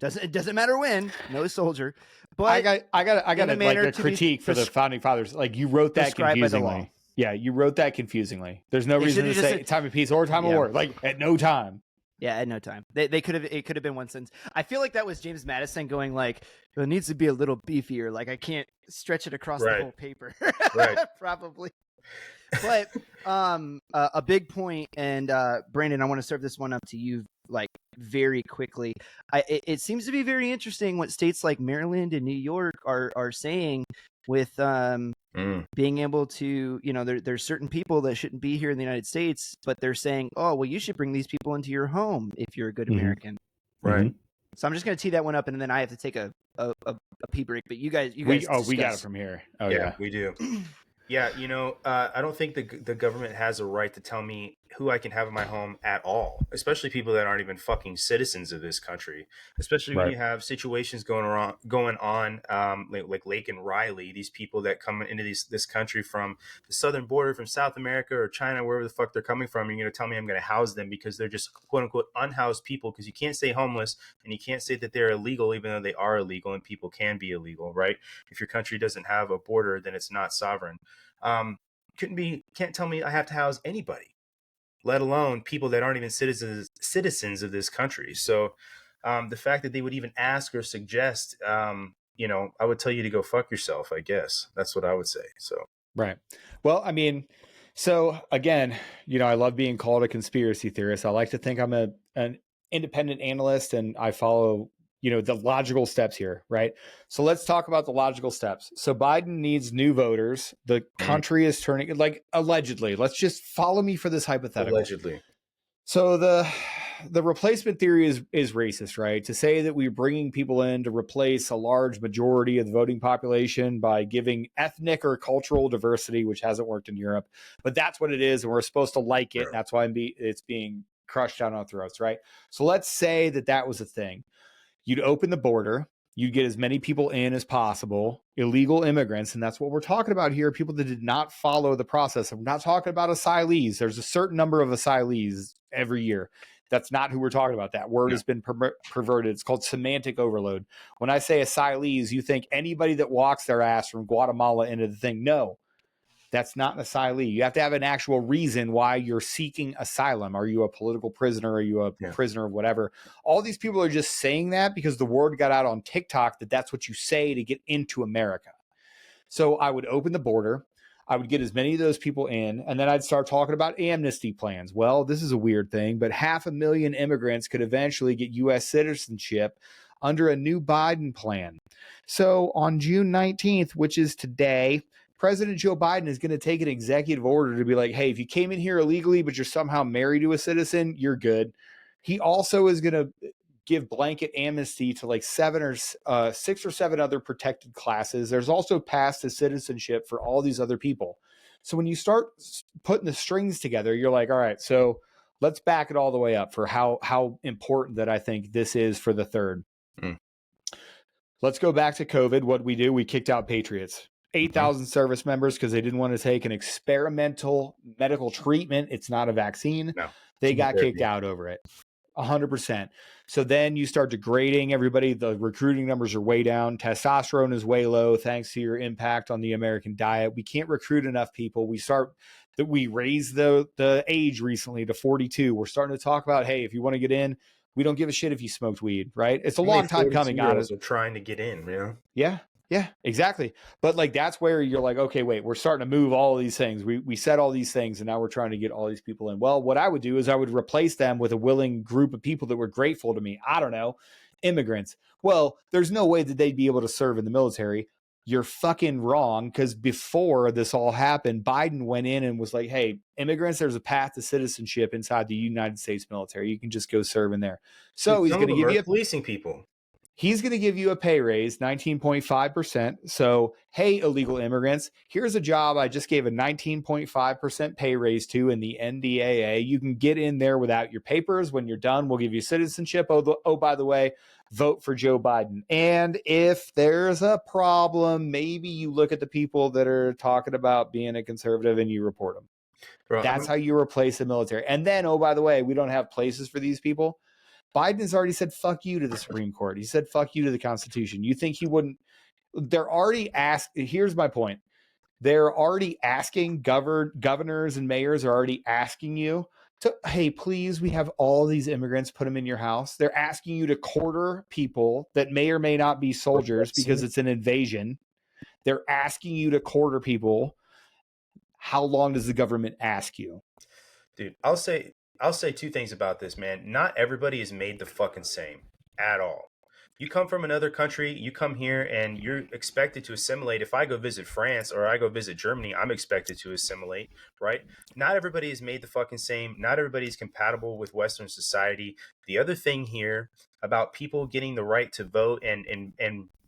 it doesn't matter when, no soldier. But I got like a critique for the founding fathers. Like you wrote that confusingly. Yeah, you wrote that confusingly. There's no reason to say time of peace or time of war. Like at no time. Yeah, at no time. It could have been one sentence. I feel like that was James Madison going like, it needs to be a little beefier. Like I can't stretch it across the whole paper. Right. Probably. But a big point, and Brandon, I want to serve this one up to you like very quickly. It seems to be very interesting what states like Maryland and New York are saying with being able to, there's certain people that shouldn't be here in the United States, but they're saying, oh, well, you should bring these people into your home if you're a good American. Right. So I'm just going to tee that one up, and then I have to take a pee break. But you guys, we got it from here. Oh yeah, we do. Yeah, I don't think the government has a right to tell me who I can have in my home at all, especially people that aren't even fucking citizens of this country. Especially when Right. you have situations going on, like Lake and Riley, these people that come into this country from the southern border, from South America or China, wherever the fuck they're coming from. You're going to tell me I'm going to house them because they're just quote unquote unhoused people, because you can't say homeless and you can't say that they're illegal, even though they are illegal, and people can be illegal, right? If your country doesn't have a border, then it's not sovereign. Can't tell me I have to house anybody, let alone people that aren't even citizens of this country. So the fact that they would even ask or suggest, I would tell you to go fuck yourself. I guess that's what I would say. So Right. Well, I mean, so again, I love being called a conspiracy theorist. I like to think I'm an independent analyst and I follow, the logical steps here, right? So let's talk about the logical steps. So Biden needs new voters. The country is turning, like, allegedly. Let's just follow me for this hypothetical. allegedly, So the replacement theory is racist, right? To say that we're bringing people in to replace a large majority of the voting population by giving ethnic or cultural diversity, which hasn't worked in Europe, but that's what it is, and we're supposed to like it. And that's why it's being crushed down our throats, right? So let's say that was a thing. You'd open the border, you'd get as many people in as possible, illegal immigrants, and that's what we're talking about here, people that did not follow the process. I'm not talking about asylees. There's a certain number of asylees every year. That's not who we're talking about. That word has been perverted. It's called semantic overload. When I say asylees, you think anybody that walks their ass from Guatemala into the thing. No, that's not an asylee. You have to have an actual reason why you're seeking asylum. Are you a political prisoner? Are you a prisoner of whatever? All these people are just saying that because the word got out on TikTok that that's what you say to get into America. So I would open the border. I would get as many of those people in, and then I'd start talking about amnesty plans. Well, this is a weird thing, but 500,000 immigrants could eventually get U.S. citizenship under a new Biden plan. So on June 19th, which is today, President Joe Biden is going to take an executive order to be like, hey, if you came in here illegally, but you're somehow married to a citizen, you're good. He also is going to give blanket amnesty to like 6 or 7 other protected classes. There's also paths to citizenship for all these other people. So when you start putting the strings together, you're like, all right, so let's back it all the way up for how important that I think this is for the third. Let's go back to COVID. What we do, we kicked out Patriots. 8,000 service members because they didn't want to take an experimental medical treatment. It's not a vaccine. no, They got kicked out over it. 100%. So then you start degrading everybody. The recruiting numbers are way down. Testosterone is way low thanks to your impact on the American diet. We can't recruit enough people. We raised the age recently to 42. We're starting to talk about, hey, if you want to get in, we don't give a shit if you smoked weed, right? It's a long time coming on it. Are trying to get in, Yeah, exactly. But like that's where you're like, okay, wait, we're starting to move all of these things. We said all these things, and now we're trying to get all these people in. Well, what I would do is I would replace them with a willing group of people that were grateful to me. I don't know, immigrants. Well, there's no way that they'd be able to serve in the military. You're fucking wrong, because before this all happened, Biden went in and was like, hey, immigrants, there's a path to citizenship inside the United States military. You can just go serve in there. So he's going to give you policing people. He's going to give you a pay raise, 19.5%. So, hey, illegal immigrants, here's a job I just gave a 19.5% pay raise to in the NDAA. You can get in there without your papers. When you're done, we'll give you citizenship. Oh, by the way, vote for Joe Biden. And if there's a problem, maybe you look at the people that are talking about being a conservative and you report them. Bro, that's how you replace the military. And then, oh, by the way, we don't have places for these people. Biden has already said fuck you to the Supreme Court. He said fuck you to the Constitution. You think he wouldn't? They're already asked. Here's my point. They're already asking governors and mayors are already asking you to, hey, please, we have all these immigrants, put them in your house. They're asking you to quarter people that may or may not be soldiers because it's an invasion. They're asking you to quarter people. How long does the government ask you? Dude, I'll say 2 things about this, man. Not everybody is made the fucking same at all. You come from another country, you come here and you're expected to assimilate. If I go visit France or I go visit Germany, I'm expected to assimilate, right? Not everybody is made the fucking same. Not everybody is compatible with Western society. The other thing here about people getting the right to vote and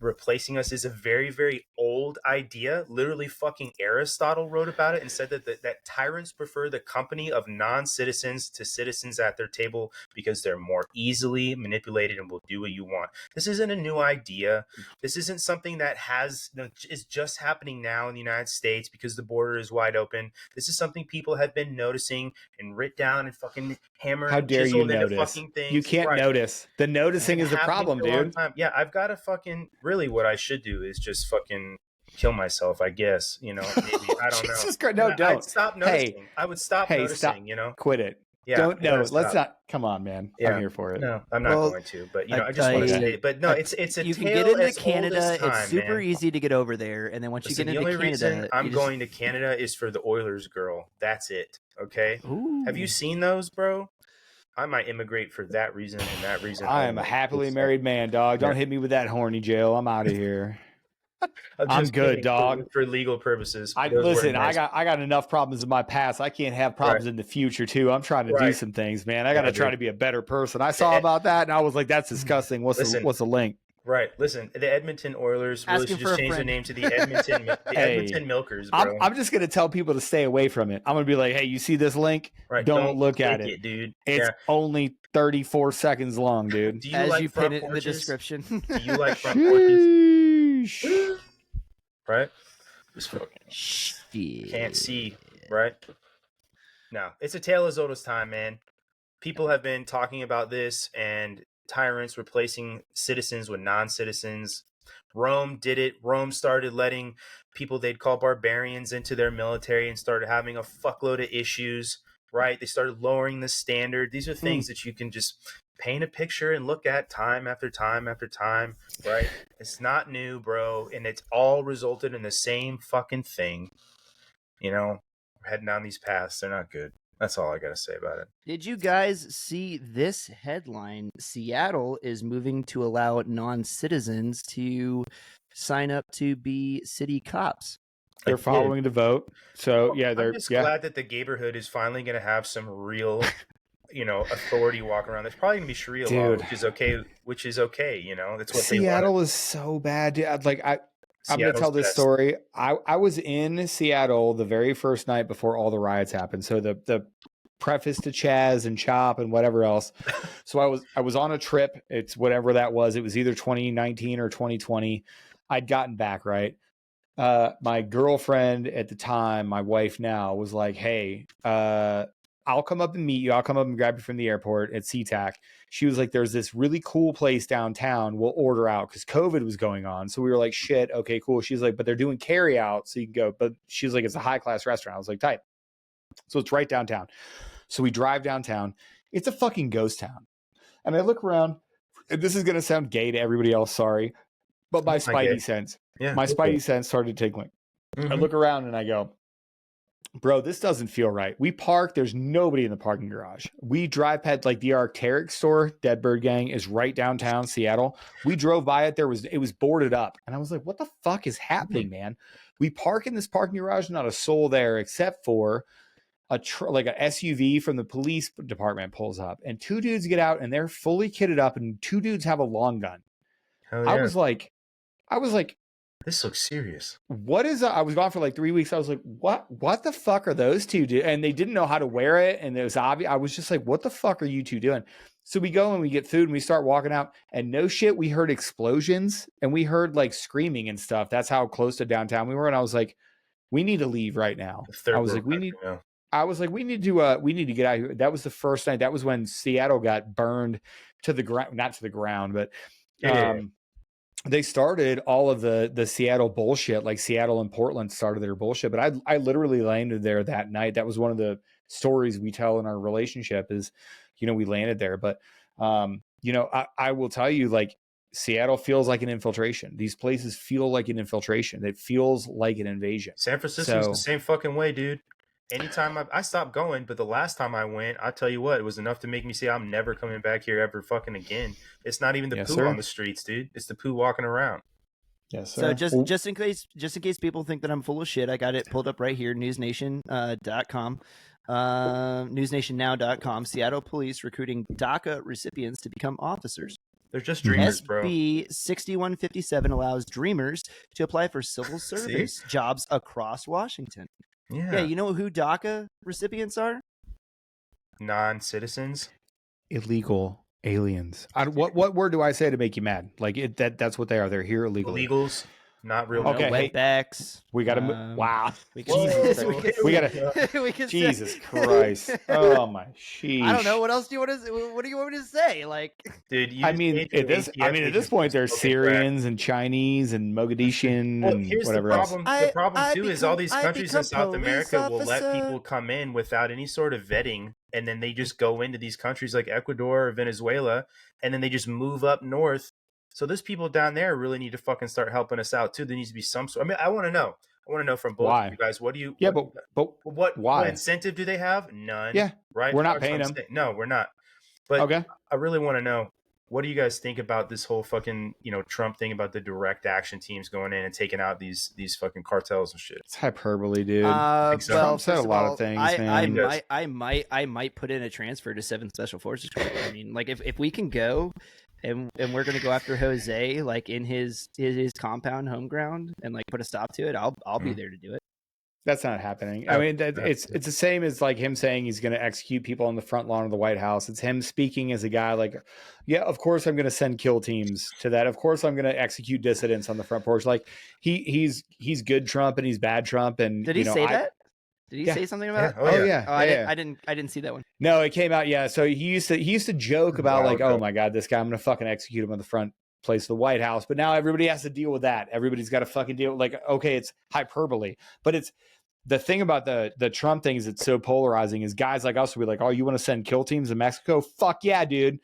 replacing us is a very, very old idea. Literally fucking Aristotle wrote about it and said that tyrants prefer the company of non-citizens to citizens at their table because they're more easily manipulated and will do what you want. This isn't a new idea. This isn't something that is just happening now in the United States because the border is wide open. This is something people have been noticing and writ down and fucking hammered How and dare you chiseled into notice? fucking things. You can't Right. notice. The noticing is the problem, dude. Yeah, I've got to fucking really what I should do is just fucking kill myself, I guess. You know, maybe I don't know. Jesus Christ, no, don't. I'd stop noticing. I would stop noticing. Stop. You know, quit it. Yeah, Don't. No, let's not. Come on, man. Yeah. I'm here for it. No, I'm not going to. But you know, I just want to say. But no, it's a you tale can get into as Canada. old as time, it's super man. easy to get over there, and then once Listen, you get the into only Canada, reason I'm going to Canada is for the Oilers girl. That's it. Okay. Ooh. Have you seen those, bro? I might immigrate for that reason and that reason. I am a happily married man, dog. Don't hit me with that horny jail. I'm out of here. I'm good, dog. For legal purposes. Listen, I got enough problems in my past. I can't have problems in the future too. I'm trying to do some things, man. I got to try to be a better person. I saw about that and I was like, that's disgusting. What's the link? Right. Listen, the Edmonton Oilers really should just change the name to the Edmonton Edmonton Milkers, bro. I'm just going to tell people to stay away from it. I'm going to be like, hey, you see this link? Right. Don't look at it, dude. It's only 34 seconds long, dude. Do you like you front pin it porches? in the description. Do you like front porches? Right? Just fucking can't see, right? No, it's a tale as old as time, man. People have been talking about this and tyrants replacing citizens with non-citizens. Rome did it. Rome started letting people they'd call barbarians into their military and started having a fuckload of issues, right? They started lowering the standard. These are things that you can just paint a picture and look at time after time after time, right? It's not new, bro. And it's all resulted in the same fucking thing. You know, we're heading down these paths. They're not good. That's all I got to say about it. Did you guys see this headline? Seattle is moving to allow non-citizens to sign up to be city cops. They're following the vote. So, yeah, I'm just glad that the neighborhood is finally going to have some real, authority walking around. There's probably going to be Sharia law, which is okay. You know, that's what Seattle is so bad, dude. Like, I'm going to tell this story. I was in Seattle the very first night before all the riots happened. So the preface to Chaz and Chop and whatever else. So I was on a trip. It's whatever that was. It was either 2019 or 2020. I'd gotten back, right? My girlfriend at the time, my wife now, was like, hey, I'll come up and meet you. I'll come up and grab you from the airport at SeaTac. She was like, there's this really cool place downtown. We'll order out because COVID was going on. So we were like, shit, okay, cool. She's like, but they're doing carry out. So you can go. But she's like, it's a high class restaurant. I was like, tight. So it's right downtown. So we drive downtown. It's a fucking ghost town. And I look around, and this is going to sound gay to everybody else. Sorry. But my spidey sense, sense started tickling. Mm-hmm. I look around and I go, bro, this doesn't feel right. We park. There's nobody in the parking garage. We drive past like the Arc'teryx store. Dead Bird Gang is right downtown Seattle. We drove by it. It was boarded up. And I was like, what the fuck is happening, man? We park in this parking garage. Not a soul there except for a SUV from the police department pulls up. And two dudes get out and they're fully kitted up. And two dudes have a long gun. Hell yeah. I was like, this looks serious. What is I was gone for like 3 weeks. I was like, what the fuck are those two doing? And they didn't know how to wear it. And it was obvious. I was just like, what the fuck are you two doing? So we go and we get food and we start walking out and no shit. We heard explosions and we heard like screaming and stuff. That's how close to downtown we were. And I was like, we need to leave right now. I was like, we need to get out of here. That was the first night. That was when Seattle got burned to the ground, not to the ground, but, they started all of the Seattle bullshit, like Seattle and Portland started their bullshit. But I literally landed there that night. That was one of the stories we tell in our relationship is, we landed there. But, I will tell you, like, Seattle feels like an infiltration. These places feel like an infiltration. It feels like an invasion. San Francisco's the same fucking way, dude. Anytime I stopped going, but the last time I went, I'll tell you what, it was enough to make me say I'm never coming back here ever fucking again. It's not even the poo on the streets, dude. It's the poo walking around. Yes, sir. So just in case people think that I'm full of shit, I got it pulled up right here, newsnation.com. newsnationnow.com. Seattle police recruiting DACA recipients to become officers. They're just dreamers, bro. SB 6157 allows dreamers to apply for civil service jobs across Washington. Yeah, you know who DACA recipients are? Non-citizens. Illegal aliens. What word do I say to make you mad? Like that's what they are. They're here illegally. Illegals, not real. Okay, wetbacks. We gotta wow. We can Jesus Christ. Oh my sheesh. I don't know. What else do you want to? What do you want me to say? Like, dude, at this point, there's Syrians and Chinese and Mogadishian and here's whatever the else. problem. The problem too is all these countries in South America will let people come in without any sort of vetting, and then they just go into these countries like Ecuador or Venezuela, and then they just move up north. So there's people down there really need to fucking start helping us out too. There needs to be some sort. I mean, I want to know from both of you guys. What do you? Yeah, but what? Why? What incentive do they have? None. Yeah, right. We're not paying them. No, we're not. But okay. I really want to know, what do you guys think about this whole fucking Trump thing about the direct action teams going in and taking out these fucking cartels and shit? It's hyperbole, dude. So. Trump said a lot of things, man. I might put in a transfer to 7th Special Forces Corps. I mean, like if we can go. And we're gonna go after Jose like in his compound, home ground, and like put a stop to it. I'll be there to do it. That's not happening. I mean, it's the same as like him saying he's going to execute people on the front lawn of the White House. It's him speaking as a guy like, yeah, of course I'm going to send kill teams to that. Of course I'm going to execute dissidents on the front porch. Like he's good Trump and he's bad Trump. And did he say that? Did he say something about? I didn't see that one. No, it came out. Yeah, so he used to joke about like, oh my god, this guy, I'm gonna fucking execute him on the front place of the White House. But now everybody has to deal with that. Everybody's got to fucking deal. Like, okay, it's hyperbole, but it's the thing about the Trump thing is it's so polarizing. Is guys like us will be like, oh, you want to send kill teams to Mexico? Fuck yeah, dude.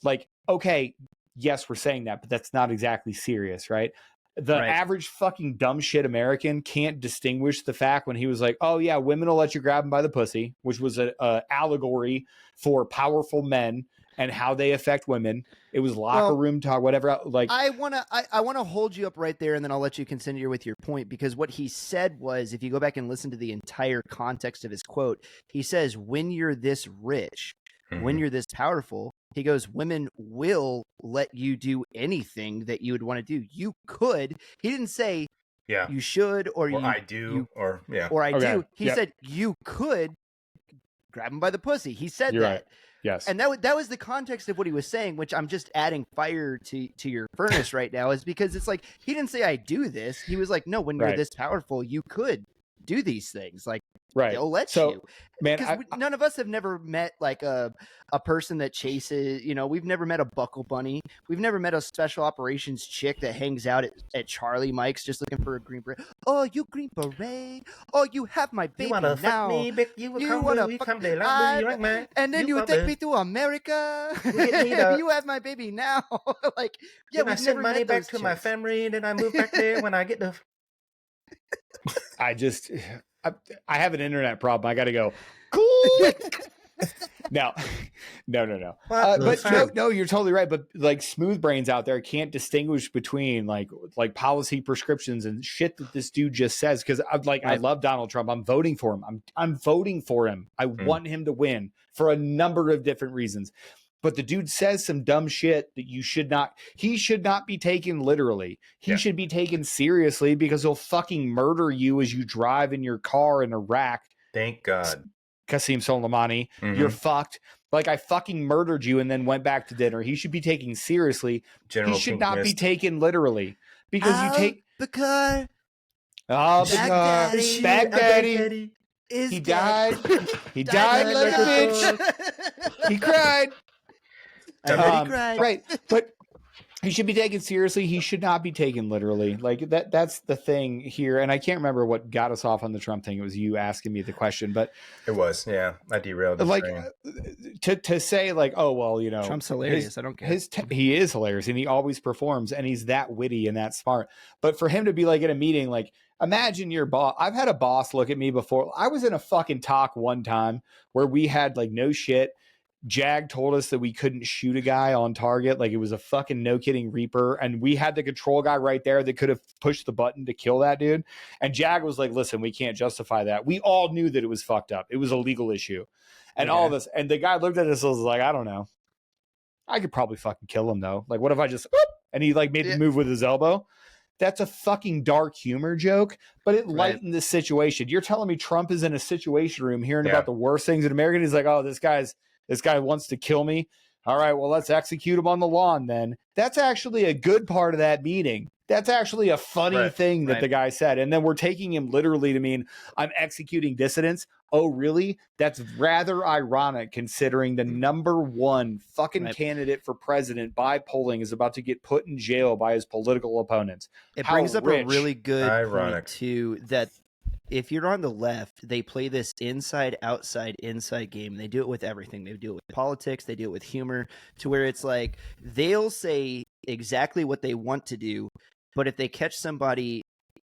Like, okay, yes, we're saying that, but that's not exactly serious, right? The average fucking dumb shit American can't distinguish the fact when he was like, oh yeah, women will let you grab them by the pussy, which was an allegory for powerful men and how they affect women. It was locker room talk, whatever. Like, I want to hold you up right there, and then I'll let you continue with your point, because what he said was, if you go back and listen to the entire context of his quote, he says, when you're this rich, when you're this powerful, he goes, women will let you do anything that you would want to do. You could. He didn't say, you should, or I do. He said you could grab him by the pussy. He said You're that. Right. Yes. And that was the context of what he was saying, which I'm just adding fire to your furnace right now, is because it's like, he didn't say I do this. He was like, no, when you're this powerful, you could do these things. Like, they'll let you. Man, because none of us have never met like a person that chases, we've never met a buckle bunny. We've never met a special operations chick that hangs out at Charlie Mike's just looking for a green beret. Oh, you green beret. Oh, you have my baby now. Fuck me, but you wanna fuck me, and then you would take me to America. You have my baby now. Like, yeah, I send money back to my family, and then I move back there when I get the. I have an internet problem. I got to go. Cool. No. But no, you're totally right. But like smooth brains out there can't distinguish between like policy prescriptions and shit that this dude just says. Because I love Donald Trump. I'm voting for him. I'm voting for him. I want him to win for a number of different reasons. But the dude says some dumb shit that he should not be taken literally. He should be taken seriously, because he'll fucking murder you as you drive in your car in Iraq. Thank God. Qasim Soleimani, you're fucked. Like, I fucking murdered you and then went back to dinner. He should be taken seriously. He should not be taken literally, because you take Baghdadi. He died. He died like a bitch. He cried. Right, but he should be taken seriously. He should not be taken literally. Like that's the thing here. And I can't remember what got us off on the Trump thing. It was you asking me the question, but it was, I derailed. Like to say like, oh well, Trump's hilarious. I don't care. He is hilarious, and he always performs, and he's that witty and that smart. But for him to be like in a meeting, like, imagine your boss. I've had a boss look at me before. I was in a fucking talk one time where we had like no shit. Jag told us that we couldn't shoot a guy on target. Like, it was a fucking no kidding Reaper. And we had the control guy right there that could have pushed the button to kill that dude. And Jag was like, listen, we can't justify that. We all knew that it was fucked up. It was a legal issue. And all of us. And the guy looked at us and was like, I don't know. I could probably fucking kill him though. Like, what if I just whoop, and he like made the move with his elbow? That's a fucking dark humor joke, but it lightened the situation. You're telling me Trump is in a situation room hearing about the worst things in America. He's like, oh, this guy wants to kill me. All right, well, let's execute him on the lawn then. That's actually a good part of that meeting. That's actually a funny thing that the guy said. And then we're taking him literally to mean I'm executing dissidents. Oh, really? That's rather ironic considering the number one fucking candidate for president by polling is about to get put in jail by his political opponents. It brings up a really good point, too, that if you're on the left, they play this inside, outside, inside game. They do it with everything. They do it with politics. They do it with humor, to where it's like they'll say exactly what they want to do, but if they catch somebody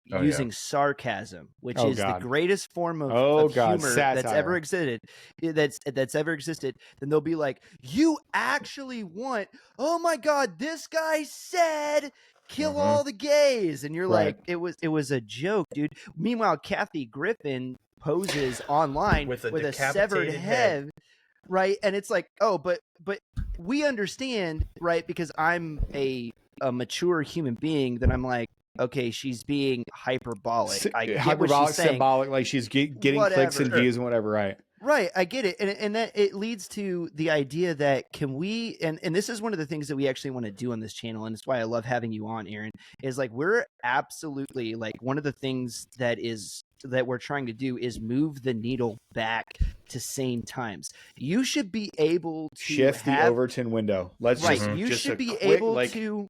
using sarcasm, which is the greatest form of humor that's ever existed, then they'll be like, "You actually want? Oh my God, this guy said." Kill all the gays, and you're like, it was a joke, dude. Meanwhile, Kathy Griffin poses online with a severed head, right? And it's like, oh, but we understand, right? Because I'm a mature human being, that I'm like, okay, she's being hyperbolic. I get what she's saying. Symbolic, like she's getting clicks and views and whatever, right? Right, I get it, and that it leads to the idea that can we, and this is one of the things that we actually want to do on this channel, and it's why I love having you on, Aaron, is like we're absolutely like one of the things that we're trying to do is move the needle back to sane times. You should be able to shift the Overton window. You should be able to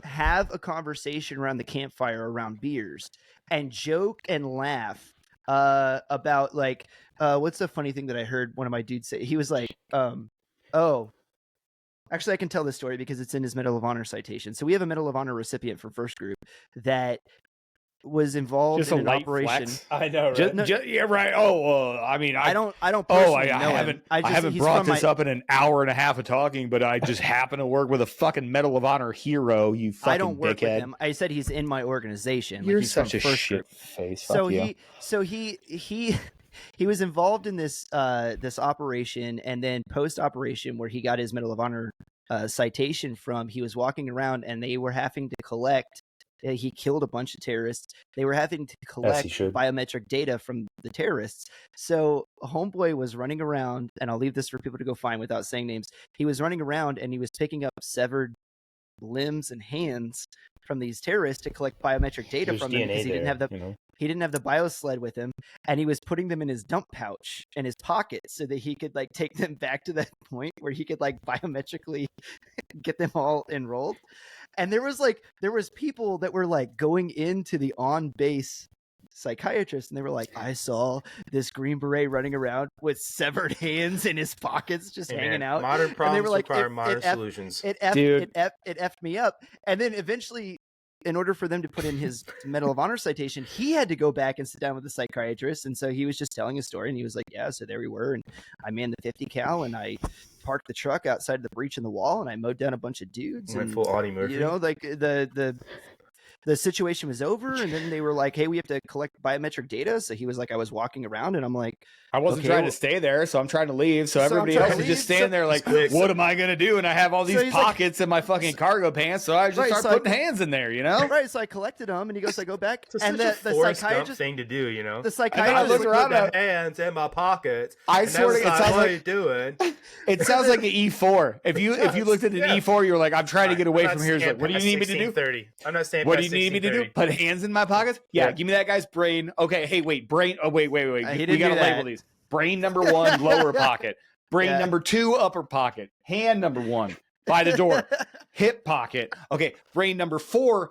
have a conversation around the campfire around beers and joke and laugh about like what's the funny thing that I heard one of my dudes say? He was like, oh, actually I can tell this story because it's in his Medal of Honor citation. So we have a Medal of Honor recipient from first group that was involved in an operation. Flex. I know, right? Yeah, right. Oh, I mean, I don't personally know him. I haven't brought this up in an hour and a half of talking, but I just happen to work with a fucking Medal of Honor hero. You fucking I don't work dickhead. with him. I said he's in my organization. You're he's such a shit face. So he was involved in this this operation, and then post operation where he got his Medal of Honor citation from, he was walking around and they were having to collect. He killed a bunch of terrorists. They were having to collect biometric data from the terrorists. So homeboy was running around, and I'll leave this for people to go find without saying names. He was running around and he was picking up severed limbs and hands from these terrorists to collect biometric data from them because he didn't have he didn't have the biosled with him, and he was putting them in his dump pouch in his pocket so that he could like take them back to that point where he could like biometrically get them all enrolled. And there was people that were like going into the on base psychiatrist, and they were like, I saw this Green Beret running around with severed hands in his pockets just hanging out. Modern problems like, require modern solutions. It effed me up. And then eventually, in order for them to put in his Medal of Honor citation, he had to go back and sit down with the psychiatrist. And so he was just telling his story, and he was like, yeah, so there we were, and I manned the 50 cal, and I parked the truck outside the breach in the wall, and I mowed down a bunch of dudes. Went full Audie Murphy. You know, like the situation was over, and then they were like, hey, we have to collect biometric data. So he was like, I was walking around, and I'm like, I wasn't trying to stay there, so I'm trying to leave. So everybody else is just standing there like, what am I going to do? And I have all these pockets in my fucking cargo pants, so I just start putting hands in there, you know? Right, so I collected them, and he goes, I go back. And the psychiatrist thing to do, you know? The psychiatrist looked around the hands in my pockets. I swear to God, it sounds like, what are you doing? It sounds like an E4. If you looked at an E4, you're like, I'm trying to get away from here. Like, what do you need me to do? 30. I'm not saying. What do you need me to do? Put hands in my pockets? Yeah, give me that guy's brain. Okay, hey, wait, brain. Oh, wait. We gotta label these. Brain number 1, lower pocket. Brain number 2, upper pocket. Hand number 1, by the door. Hip pocket. Okay, brain number 4,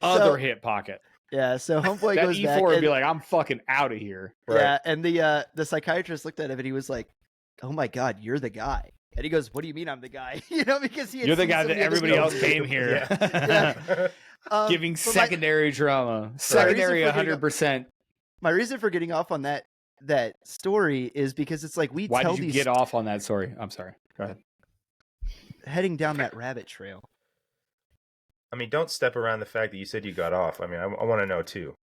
other hip pocket. Yeah, so homeboy that goes E4 back would be like, I'm fucking out of here. Yeah, and the psychiatrist looked at him and he was like, oh my God, you're the guy. And he goes, what do you mean I'm the guy? You know, because you're the guy that everybody else came here. Giving secondary drama. Secondary 100%. My reason for getting off on that story is because it's like Why did you get off on that story? I'm sorry. Go ahead. Heading down that rabbit trail. I mean, don't step around the fact that you said you got off. I mean, I want to know too.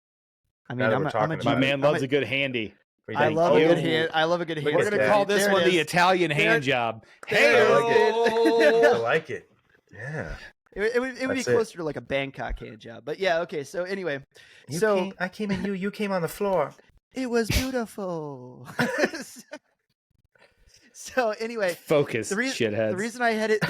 I mean, my man loves a good handy. I love a good hand. I love a good hand. We're going to call this one the Italian hand job. Hey, I like it. Yeah. It would be closer to like a Bangkok hand job. But yeah, okay. So anyway. I came in you came on the floor. It was beautiful. So anyway, focus, shitheads. The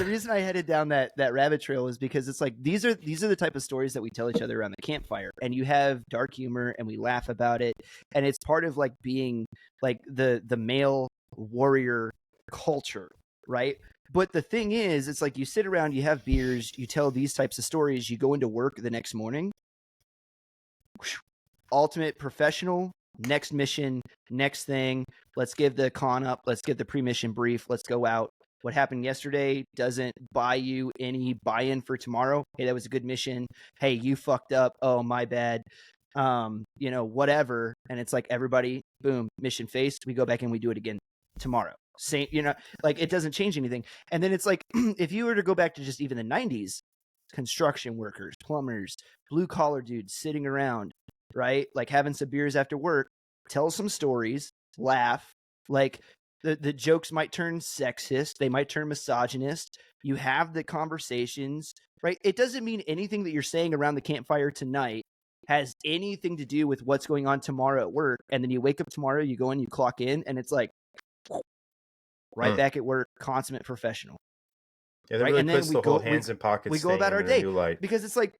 reason I headed down that rabbit trail is because it's like these are the type of stories that we tell each other around the campfire, and you have dark humor and we laugh about it, and it's part of like being like the male warrior culture, right? But the thing is, it's like you sit around, you have beers, you tell these types of stories, you go into work the next morning, ultimate professional. Next mission, next thing. Let's give the con up. Let's give the pre-mission brief. Let's go out. What happened yesterday doesn't buy you any buy-in for tomorrow. Hey, that was a good mission. Hey, you fucked up. Oh, my bad. Whatever. And it's like everybody, boom, mission faced. We go back and we do it again tomorrow. Same, like it doesn't change anything. And then it's like if you were to go back to just even the 90s, construction workers, plumbers, blue collar dudes sitting around, right? Like having some beers after work, tell some stories, laugh. Like the jokes might turn sexist, they might turn misogynist. You have the conversations, right? It doesn't mean anything that you're saying around the campfire tonight has anything to do with what's going on tomorrow at work. And then you wake up tomorrow, you go in, you clock in, and it's like right back at work, consummate professional. Yeah, that really puts the whole hands in pockets. We go about our day because it's like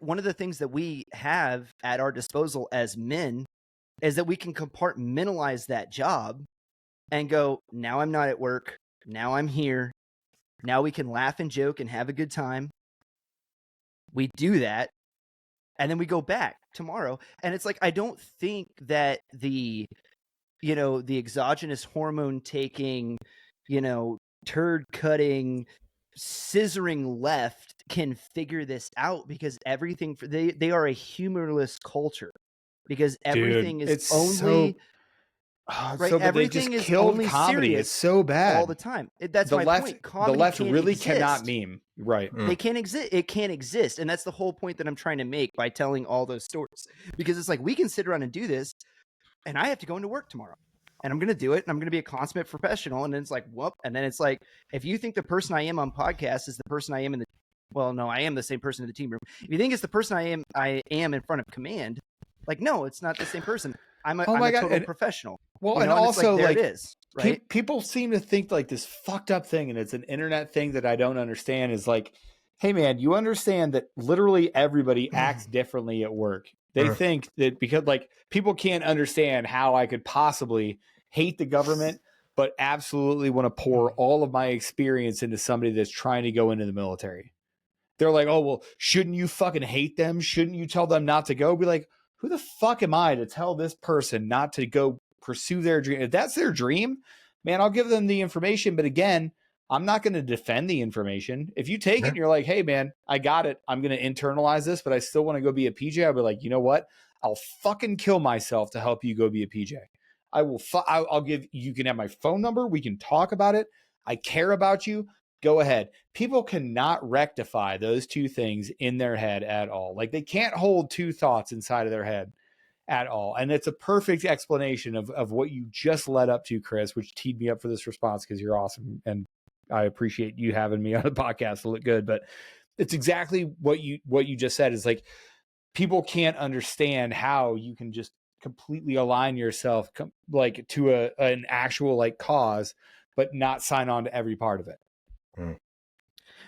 one of the things that we have at our disposal as men is that we can compartmentalize that job and go, now I'm not at work. Now I'm here. Now we can laugh and joke and have a good time. We do that. And then we go back tomorrow. And it's like, I don't think that the exogenous hormone taking, turd cutting, scissoring left can figure this out because everything they are a humorless culture because everything is only right. Everything is only comedy. It's so bad all the time. That's my point. Comedy the left really exist. cannot meme. Right. They can't exist. It can't exist. And that's the whole point that I'm trying to make by telling all those stories because it's like we can sit around and do this and I have to go into work tomorrow. And I'm going to do it, and I'm going to be a consummate professional. And then it's like, whoop. And then it's like, if you think the person I am on podcast is the person I am I am the same person in the team room. If you think it's the person I am in front of command, like, no, it's not the same person. I'm a total professional. Well, and also like it is, right? People seem to think like this fucked up thing, and it's an internet thing that I don't understand is like, hey man, you understand that literally everybody acts differently at work. They think that because like people can't understand how I could possibly hate the government, but absolutely want to pour all of my experience into somebody that's trying to go into the military. They're like, oh, well, shouldn't you fucking hate them? Shouldn't you tell them not to go? Be like, who the fuck am I to tell this person not to go pursue their dream? If that's their dream, man, I'll give them the information. But again, I'm not going to defend the information. If you take it and you're like, hey, man, I got it. I'm going to internalize this, but I still want to go be a PJ. I'll be like, you know what? I'll fucking kill myself to help you go be a PJ. I'll give, you can have my phone number. We can talk about it. I care about you. Go ahead. People cannot rectify those two things in their head at all. Like they can't hold two thoughts inside of their head at all. And it's a perfect explanation of what you just led up to, Chris, which teed me up for this response because you're awesome. And I appreciate you having me on the podcast to look good, but it's exactly what you just said is like, people can't understand how you can just completely align yourself like to an actual like cause, but not sign on to every part of it.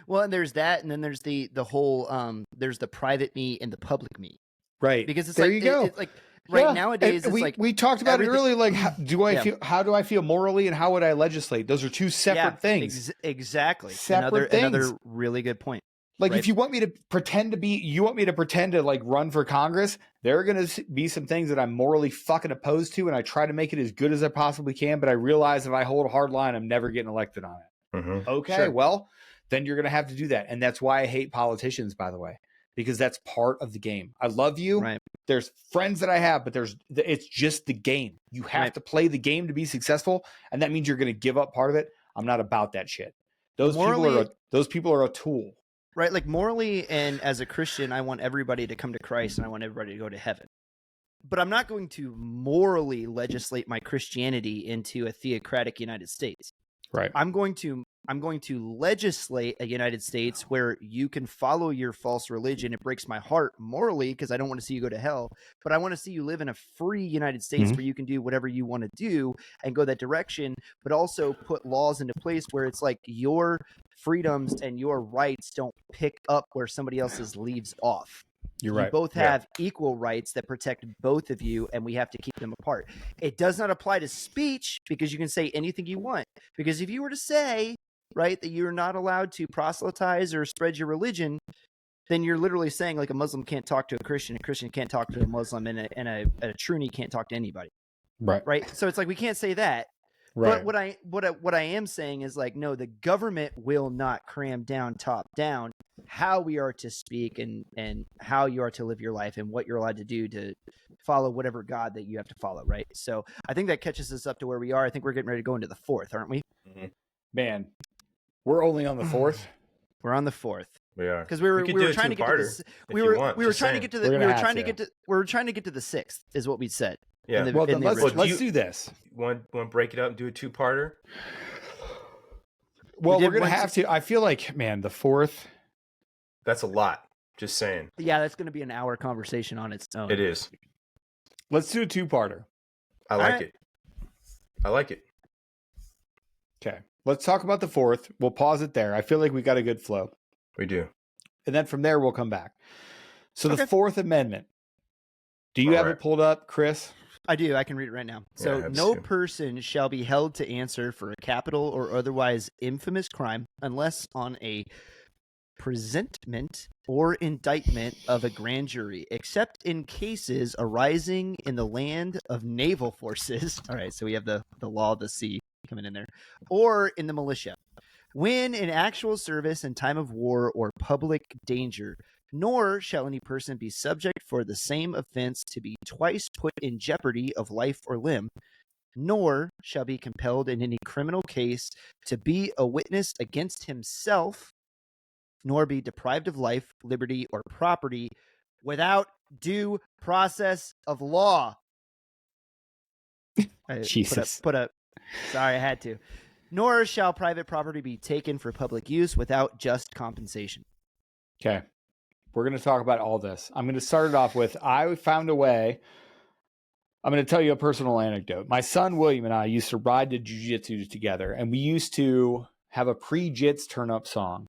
Well, and there's that, and then there's the whole there's the private me and the public me, right? Because it's there like you go. It's like right nowadays, it's we talked about it earlier. Like, how do I feel morally, and how would I legislate? Those are two separate things. Exactly. Separate things. Another really good point. Like if you want me to pretend to like run for Congress, there are going to be some things that I'm morally fucking opposed to, and I try to make it as good as I possibly can. But I realize if I hold a hard line, I'm never getting elected on it. Mm-hmm. Okay, well, then you're going to have to do that. And that's why I hate politicians, by the way, because that's part of the game. I love you. Right. There's friends that I have, but it's just the game. You have to play the game to be successful. And that means you're going to give up part of it. I'm not about that shit. Those people are a tool. Right. Like morally and as a Christian, I want everybody to come to Christ and I want everybody to go to heaven. but I'm not going to morally legislate my Christianity into a theocratic United States. Right. I'm going to legislate a United States where you can follow your false religion. It breaks my heart morally because I don't want to see you go to hell, but I want to see you live in a free United States where you can do whatever you want to do and go that direction, but also put laws into place where it's like your freedoms and your rights don't pick up where somebody else's leaves off. You're You right. both have equal rights that protect both of you, and we have to keep them apart. It does not apply to speech because you can say anything you want. Because if you were to say, right, that you're not allowed to proselytize or spread your religion, then you're literally saying like a Muslim can't talk to a Christian can't talk to a Muslim, and a Troonie can't talk to anybody. Right. So it's like we can't say that. Right. But what I am saying is like, no, the government will not cram down top down how we are to speak and how you are to live your life and what you're allowed to do to follow whatever God that you have to follow. Right. So I think that catches us up to where we are. I think we're getting ready to go into the 4th, aren't we? Man, we're only on the 4th. We're on the 4th. We are. Because we were trying to get to the we were trying to get to the the 6th is what we said. Yeah. Let's do this. Want to break it up and do a 2-parter? Well, we're gonna have to. I feel like, man, the 4th. That's a lot. Just saying. Yeah, that's going to be an hour conversation on its own. It is. Let's do a 2-parter. I like it. I like it. Okay. Let's talk about the 4th. We'll pause it there. I feel like we got a good flow. We do. And then from there, we'll come back. So the 4th Amendment. Do you have it pulled up, Chris? I do. I can read it right now. So no person shall be held to answer for a capital or otherwise infamous crime unless on a presentment or indictment of a grand jury, except in cases arising in the land of naval forces. All right, so we have the law of the sea coming in there, or in the militia, when in actual service in time of war or public danger. Nor shall any person be subject for the same offense to be twice put in jeopardy of life or limb, nor shall be compelled in any criminal case to be a witness against himself, nor be deprived of life, liberty, or property without due process of law. Jesus. Sorry, I had to. Nor shall private property be taken for public use without just compensation. Okay. We're going to talk about all this. I'm going to start it off with, I found a way. I'm going to tell you a personal anecdote. My son, William, and I used to ride to jiu-jitsu together, and we used to have a pre-jits turn-up song.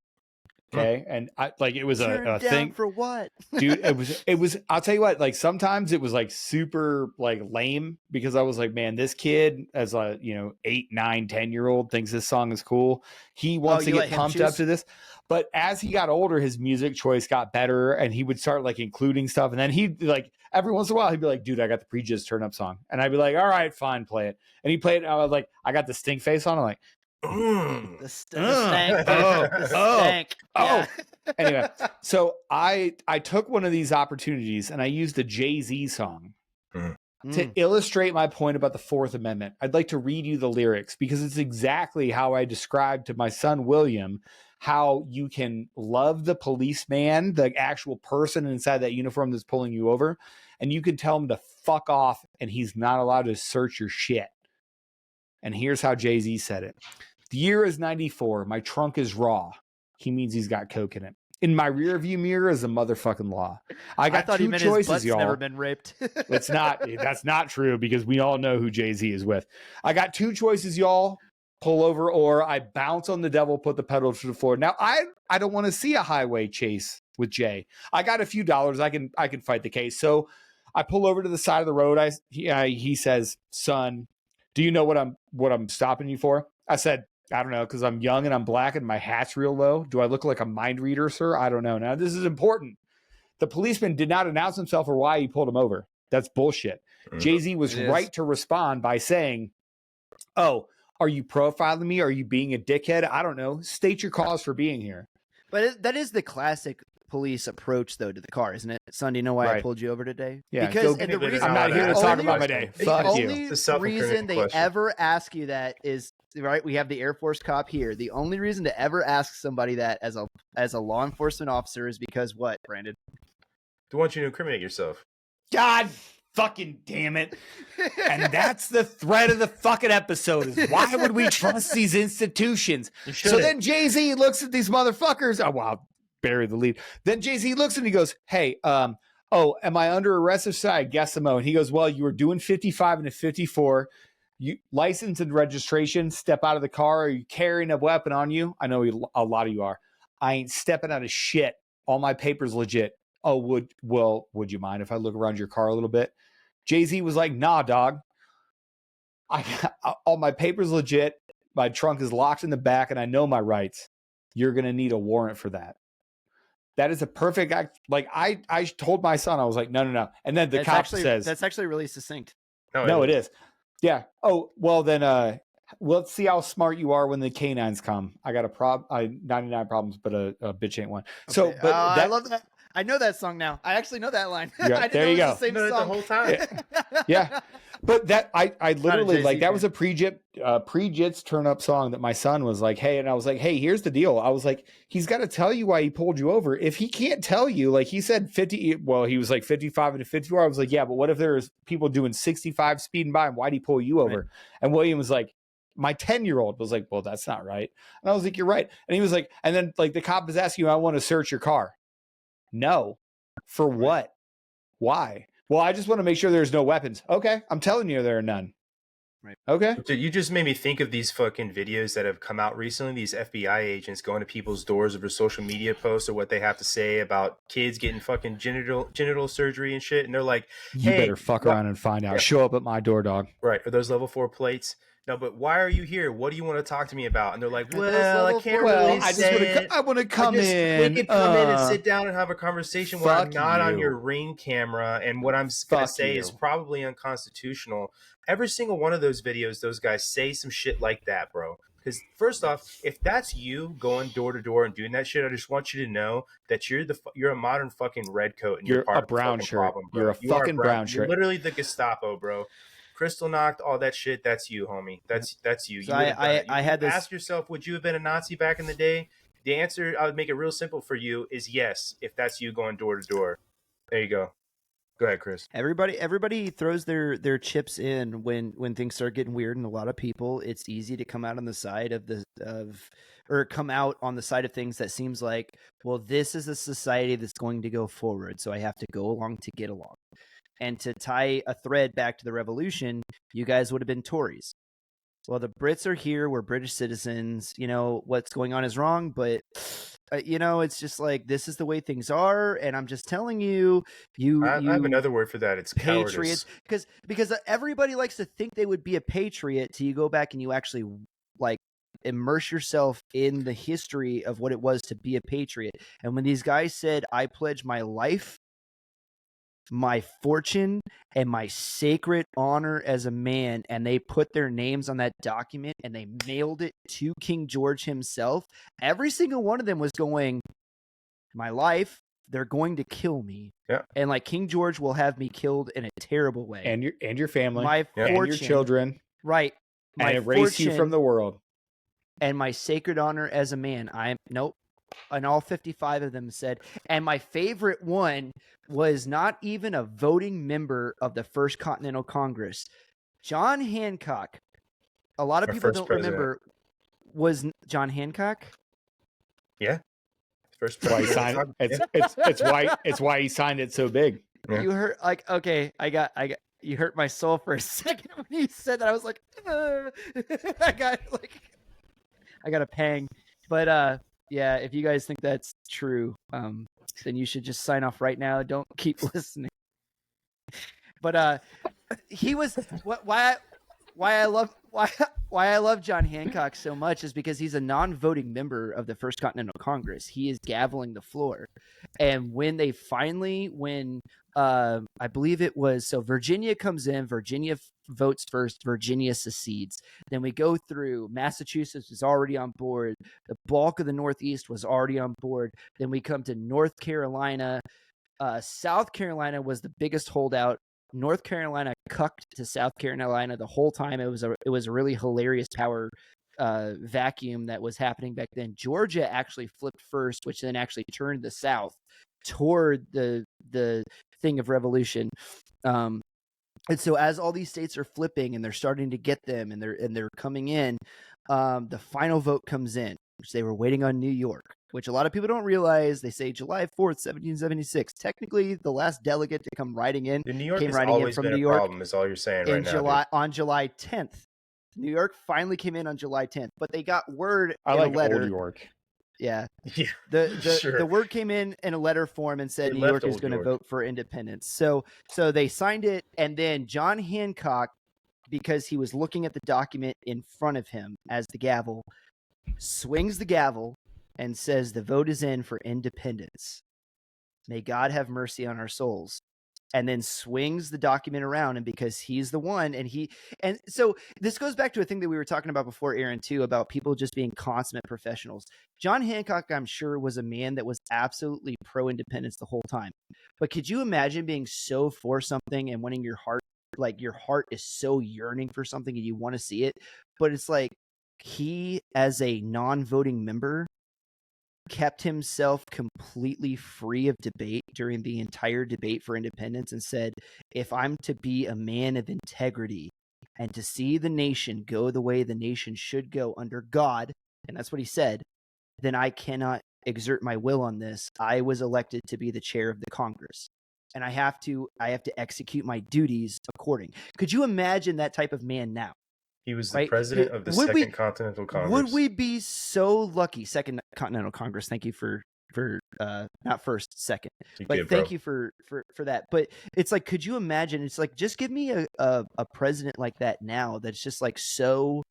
Okay. And it was a thing for what? Dude, it was, I'll tell you what, like sometimes it was like super like lame because I was like, man, this kid as a, 8, 9, 10-year-old thinks this song is cool. He wants to get pumped up to this. But as he got older, his music choice got better and he would start like including stuff. And then he'd like, every once in a while, he'd be like, dude, I got the pre-jizz turn up song. And I'd be like, all right, fine, play it. And he played it. And I was like, I got the stink face on. I'm like, the stank. Anyway, so I took one of these opportunities and I used a Jay-Z song to illustrate my point about the 4th Amendment. I'd like to read you the lyrics because it's exactly how I described to my son, William, how you can love the policeman, the actual person inside that uniform that's pulling you over, and you can tell him to fuck off and he's not allowed to search your shit. And here's how Jay-Z said it. The year is 94. My trunk is raw. He means he's got coke in it. In my rear view mirror is a motherfucking law. I thought two choices, y'all. Never been raped. That's not true because we all know who Jay-Z is with. I got 2 choices, y'all. Pull over or I bounce on the devil, put the pedal to the floor. Now I don't want to see a highway chase with Jay. I got a few dollars. I can fight the case. So I pull over to the side of the road. He says, son, do you know what I'm stopping you for? I said, I don't know, because I'm young and I'm black and my hat's real low. Do I look like a mind reader, sir? I don't know. Now, this is important. The policeman did not announce himself or why he pulled him over. That's bullshit. Jay-Z was right to respond by saying, oh, are you profiling me? Are you being a dickhead? I don't know. State your cause for being here. But that is the classic police approach, though, to the car, isn't it? Son, do you know why I pulled you over today? Yeah, because the reason, I'm not here to talk about my day. Fuck you. The only reason they ever ask you that is, right, we have the Air Force cop here. The only reason to ever ask somebody that as a law enforcement officer is because what, Brandon? They want you to incriminate yourself. God Fucking damn it. And that's the thread of the fucking episode is why would we trust these institutions? So then Jay-Z looks at these motherfuckers. Oh, wow. Bury the lead. Then Jay-Z looks and he goes, hey, am I under arrest or so? I guess so. And he goes, well, you were doing 55 and a 54. You license and registration, step out of the car. Are you carrying a weapon on you? I know a lot of you are. I ain't stepping out of shit. All my papers legit. Oh, would you mind if I look around your car a little bit? Jay-Z was like, nah, dog. All my papers legit. My trunk is locked in the back and I know my rights. You're going to need a warrant for that. That is a perfect act. Like I told my son, I was like, no. And then the cop says, that's actually really succinct. No, it is. Yeah. Oh, well then, let's see how smart you are when the canines come. I got 99 problems, but a bitch ain't one. Okay. So, but I love that. I know that song now. I actually know that line. Yeah, there you go. The same song the whole time. Yeah. But that I literally like that was a pre-jits turn up song that my son was like, hey, and I was like, hey, here's the deal. I was like, he's got to tell you why he pulled you over. If he can't tell you, like he said 50, well, he was like 55 and 54. I was like, yeah, but what if there's people doing 65 speeding by and why'd he pull you over? Right. And William was like, my 10-year-old was like, well, that's not right. And I was like, you're right. And he was like, and then like the cop is asking you, I want to search your car. No. For what? Why? Well, I just want to make sure there's no weapons. Okay. I'm telling you there are none. Right. Okay. Dude, you just made me think of these fucking videos that have come out recently. These FBI agents going to people's doors over social media posts or what they have to say about kids getting fucking genital surgery and shit. And they're like, hey, you better fuck around and find out. Yeah. Show up at my door, dog. Right. Are those level 4 plates? No, but why are you here? What do you want to talk to me about? And they're like, well, I can't really say. I want to come in. We could come in and sit down and have a conversation where I'm not on your Ring camera. And what I'm going to say is probably unconstitutional. Every single one of those videos, those guys say some shit like that, bro. Because first off, if that's you going door to door and doing that shit, I just want you to know that you're a modern fucking redcoat and you're part a brown of the shirt. problem, bro. You're a fucking brown shirt. You're literally the Gestapo, bro. Crystal knocked, all that shit. That's you, homie. That's you. So I had this. Ask yourself, would you have been a Nazi back in the day? The answer, I would make it real simple for you, is yes. If that's you going door to door, there you go. Go ahead, Chris. Everybody throws their chips in when things start getting weird, and a lot of people, it's easy to come out on the side come out on the side of things that seems like, well, this is a society that's going to go forward, so I have to go along to get along. And to tie a thread back to the revolution, you guys would have been Tories. Well, the Brits are here. We're British citizens. You know, what's going on is wrong, but, it's just like, this is the way things are. And I'm just telling you, I have another word for that. It's patriots. Because everybody likes to think they would be a patriot till you go back and you actually, like, immerse yourself in the history of what it was to be a patriot. And when these guys said, I pledge my life, my fortune, and my sacred honor as a man, and they put their names on that document and they mailed it to King George himself, every single one of them was going, my life, they're going to kill me. Yeah. And like King George will have me killed in a terrible way. And your family. My fortune. And your children. Right. My and erase you from the world. And my sacred honor as a man. Nope. And all 55 of them said, and my favorite one was not even a voting member of the First Continental Congress. John Hancock. A lot of people don't remember. Was John Hancock? Yeah. First president. It's why he signed it so big. Yeah. You heard, like, okay, I got you hurt my soul for a second when you said that. I was like, I got a pang. But yeah, if you guys think that's true, then you should just sign off right now. Don't keep listening. But he was why I love John Hancock so much is because he's a non-voting member of the First Continental Congress. He is gaveling the floor. And when they finally, I believe it was, so Virginia comes in, Virginia votes first, Virginia secedes. Then we go through, Massachusetts was already on board. The bulk of the Northeast was already on board. Then we come to North Carolina. South Carolina was the biggest holdout. North Carolina cucked to South Carolina the whole time. It was a really hilarious power vacuum that was happening back then. Georgia actually flipped first, which then actually turned the South toward the thing of revolution. And so as all these states are flipping and they're starting to get them and they're coming in, the final vote comes in, which they were waiting on New York, which a lot of people don't realize. They say July 4th, 1776. Technically, the last delegate to come riding in New York came has riding in always from been New a York problem, is all you're saying in right now. July on July 10th. New York finally came in on July 10th, but they got word in a letter. Old York. Yeah. Yeah. The word came in a letter form and said New York is going to vote for independence. So they signed it, and then John Hancock, because he was looking at the document in front of him as the gavel, swings the gavel and says the vote is in for independence. May God have mercy on our souls. And then swings the document around, and because he's the one, and so this goes back to a thing that we were talking about before, Aaron, too, about people just being consummate professionals. John Hancock, I'm sure, was a man that was absolutely pro-independence the whole time. But could you imagine being so for something and wanting your heart, like your heart is so yearning for something and you want to see it, but it's like he, as a non-voting member, kept himself completely free of debate during the entire debate for independence and said, if I'm to be a man of integrity and to see the nation go the way the nation should go under God, and that's what he said, then I cannot exert my will on this. I was elected to be the chair of the Congress, and I have to execute my duties according. Could you imagine that type of man now? He was the president of the Second Continental Congress. Would we be so lucky? Second Continental Congress. Thank you for not first, second. But thank you for that. But it's like, could you imagine? It's like, just give me a president like that now that's just like so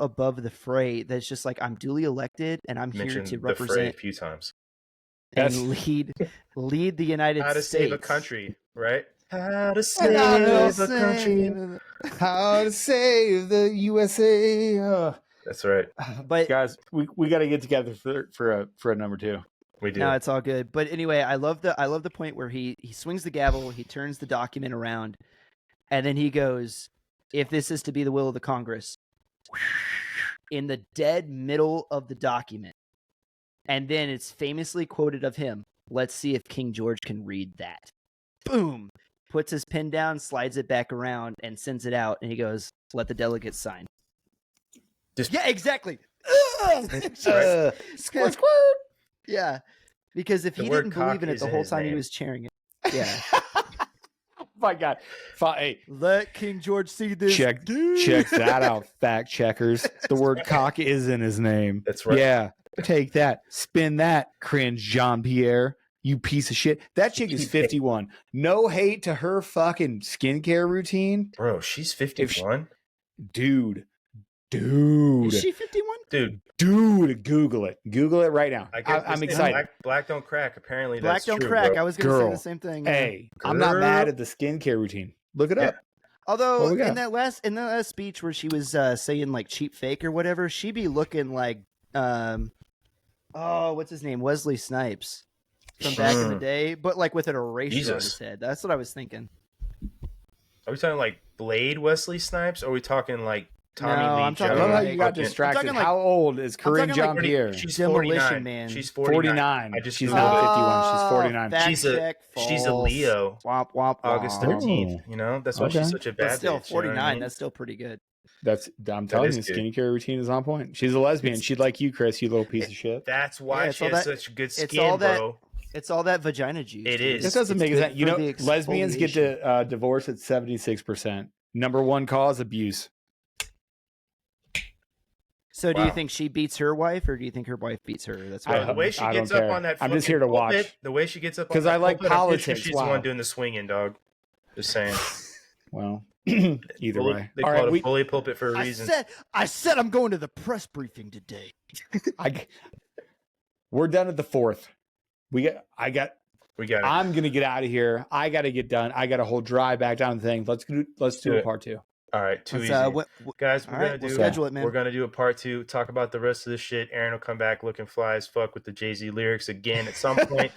above the fray. That's just like, I'm duly elected and I'm here to represent the fray a few times and lead the United States. How to save a country, right? How to save a country. How to save the USA. That's right. But guys, we got to get together for a number 2. We do. No, it's all good. But anyway, I love the point where he swings the gavel, he turns the document around, and then he goes, if this is to be the will of the Congress, in the dead middle of the document. And then it's famously quoted of him, let's see if King George can read that. Boom. Puts his pen down, slides it back around, and sends it out. And he goes, let the delegates sign. Yeah, exactly. Squirt, squirt. Yeah. Because if he didn't believe in it the whole time he was cheering it. Yeah. Oh my God. Hey, let King George see this. Check that out, fact checkers. The word cock is in his name. That's right. Yeah. Take that. Spin that, cringe Jean-Pierre. You piece of shit. That chick is 51. No hate to her fucking skincare routine. Bro, she's 51? Dude. Is she 51? Dude, Google it. Google it right now. I'm excited. Black don't crack. Apparently Black that's don't true, crack. bro. I was going to say the same thing. Hey, I'm not mad at the skincare routine. Look it up. Although in that last speech where she was saying like cheap fake or whatever, she be looking like what's his name? Wesley Snipes. From back in the day, but like with an erasure on his head. That's what I was thinking. Are we talking like Blade Wesley Snipes? Or are we talking like Tommy Lee Jones? I love how you got distracted. How old is Corinne Jean-Pierre? She's 49. Man. She's 49. She's not 51. She's 49. She's a Leo. Womp, womp, August 13th. You know, that's why she's such a bad But still, bitch, 49. You know what I mean? That's still pretty good. I'm telling you, skincare routine is on point. She's a lesbian. She'd like you, Chris, you little piece of shit. That's why she has such good skin, bro. It's all that vagina juice. It is. This doesn't make sense. You know, lesbians get to divorce at 76%. Number 1 cause, abuse. So do you think she beats her wife, or do you think her wife beats her? That's what the way she gets up on that. I'm just here to watch. The way she gets up because I like politics. She's the one doing the swinging, dog. Just saying. Well, either way. They call it a bully pulpit for a reason. I said I'm going to the press briefing today. We're done at the 4th. We got it. I'm gonna get out of here. I gotta get done. I got a whole drive back down the thing. Let's do a part 2. All right, too easy. Guys, we'll schedule it, man. We're gonna do a part 2. Talk about the rest of this shit. Aaron will come back looking fly as fuck with the Jay-Z lyrics again at some point.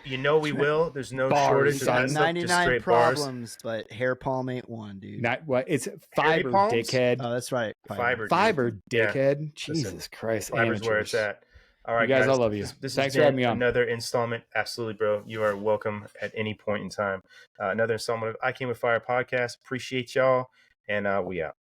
you know we will. There's no shortage of that stuff. 99 problems, but hair palm ain't one, dude. It's fiber, dickhead. Oh, that's right. Fiber, dickhead. Yeah. Jesus Christ. Fiber's where it's at. All right, You guys, guys. I love you. This Thanks has for having been me on. another installment. Absolutely, bro. You are welcome at any point in time. Another installment of I Came with Fire podcast. Appreciate y'all, and we out.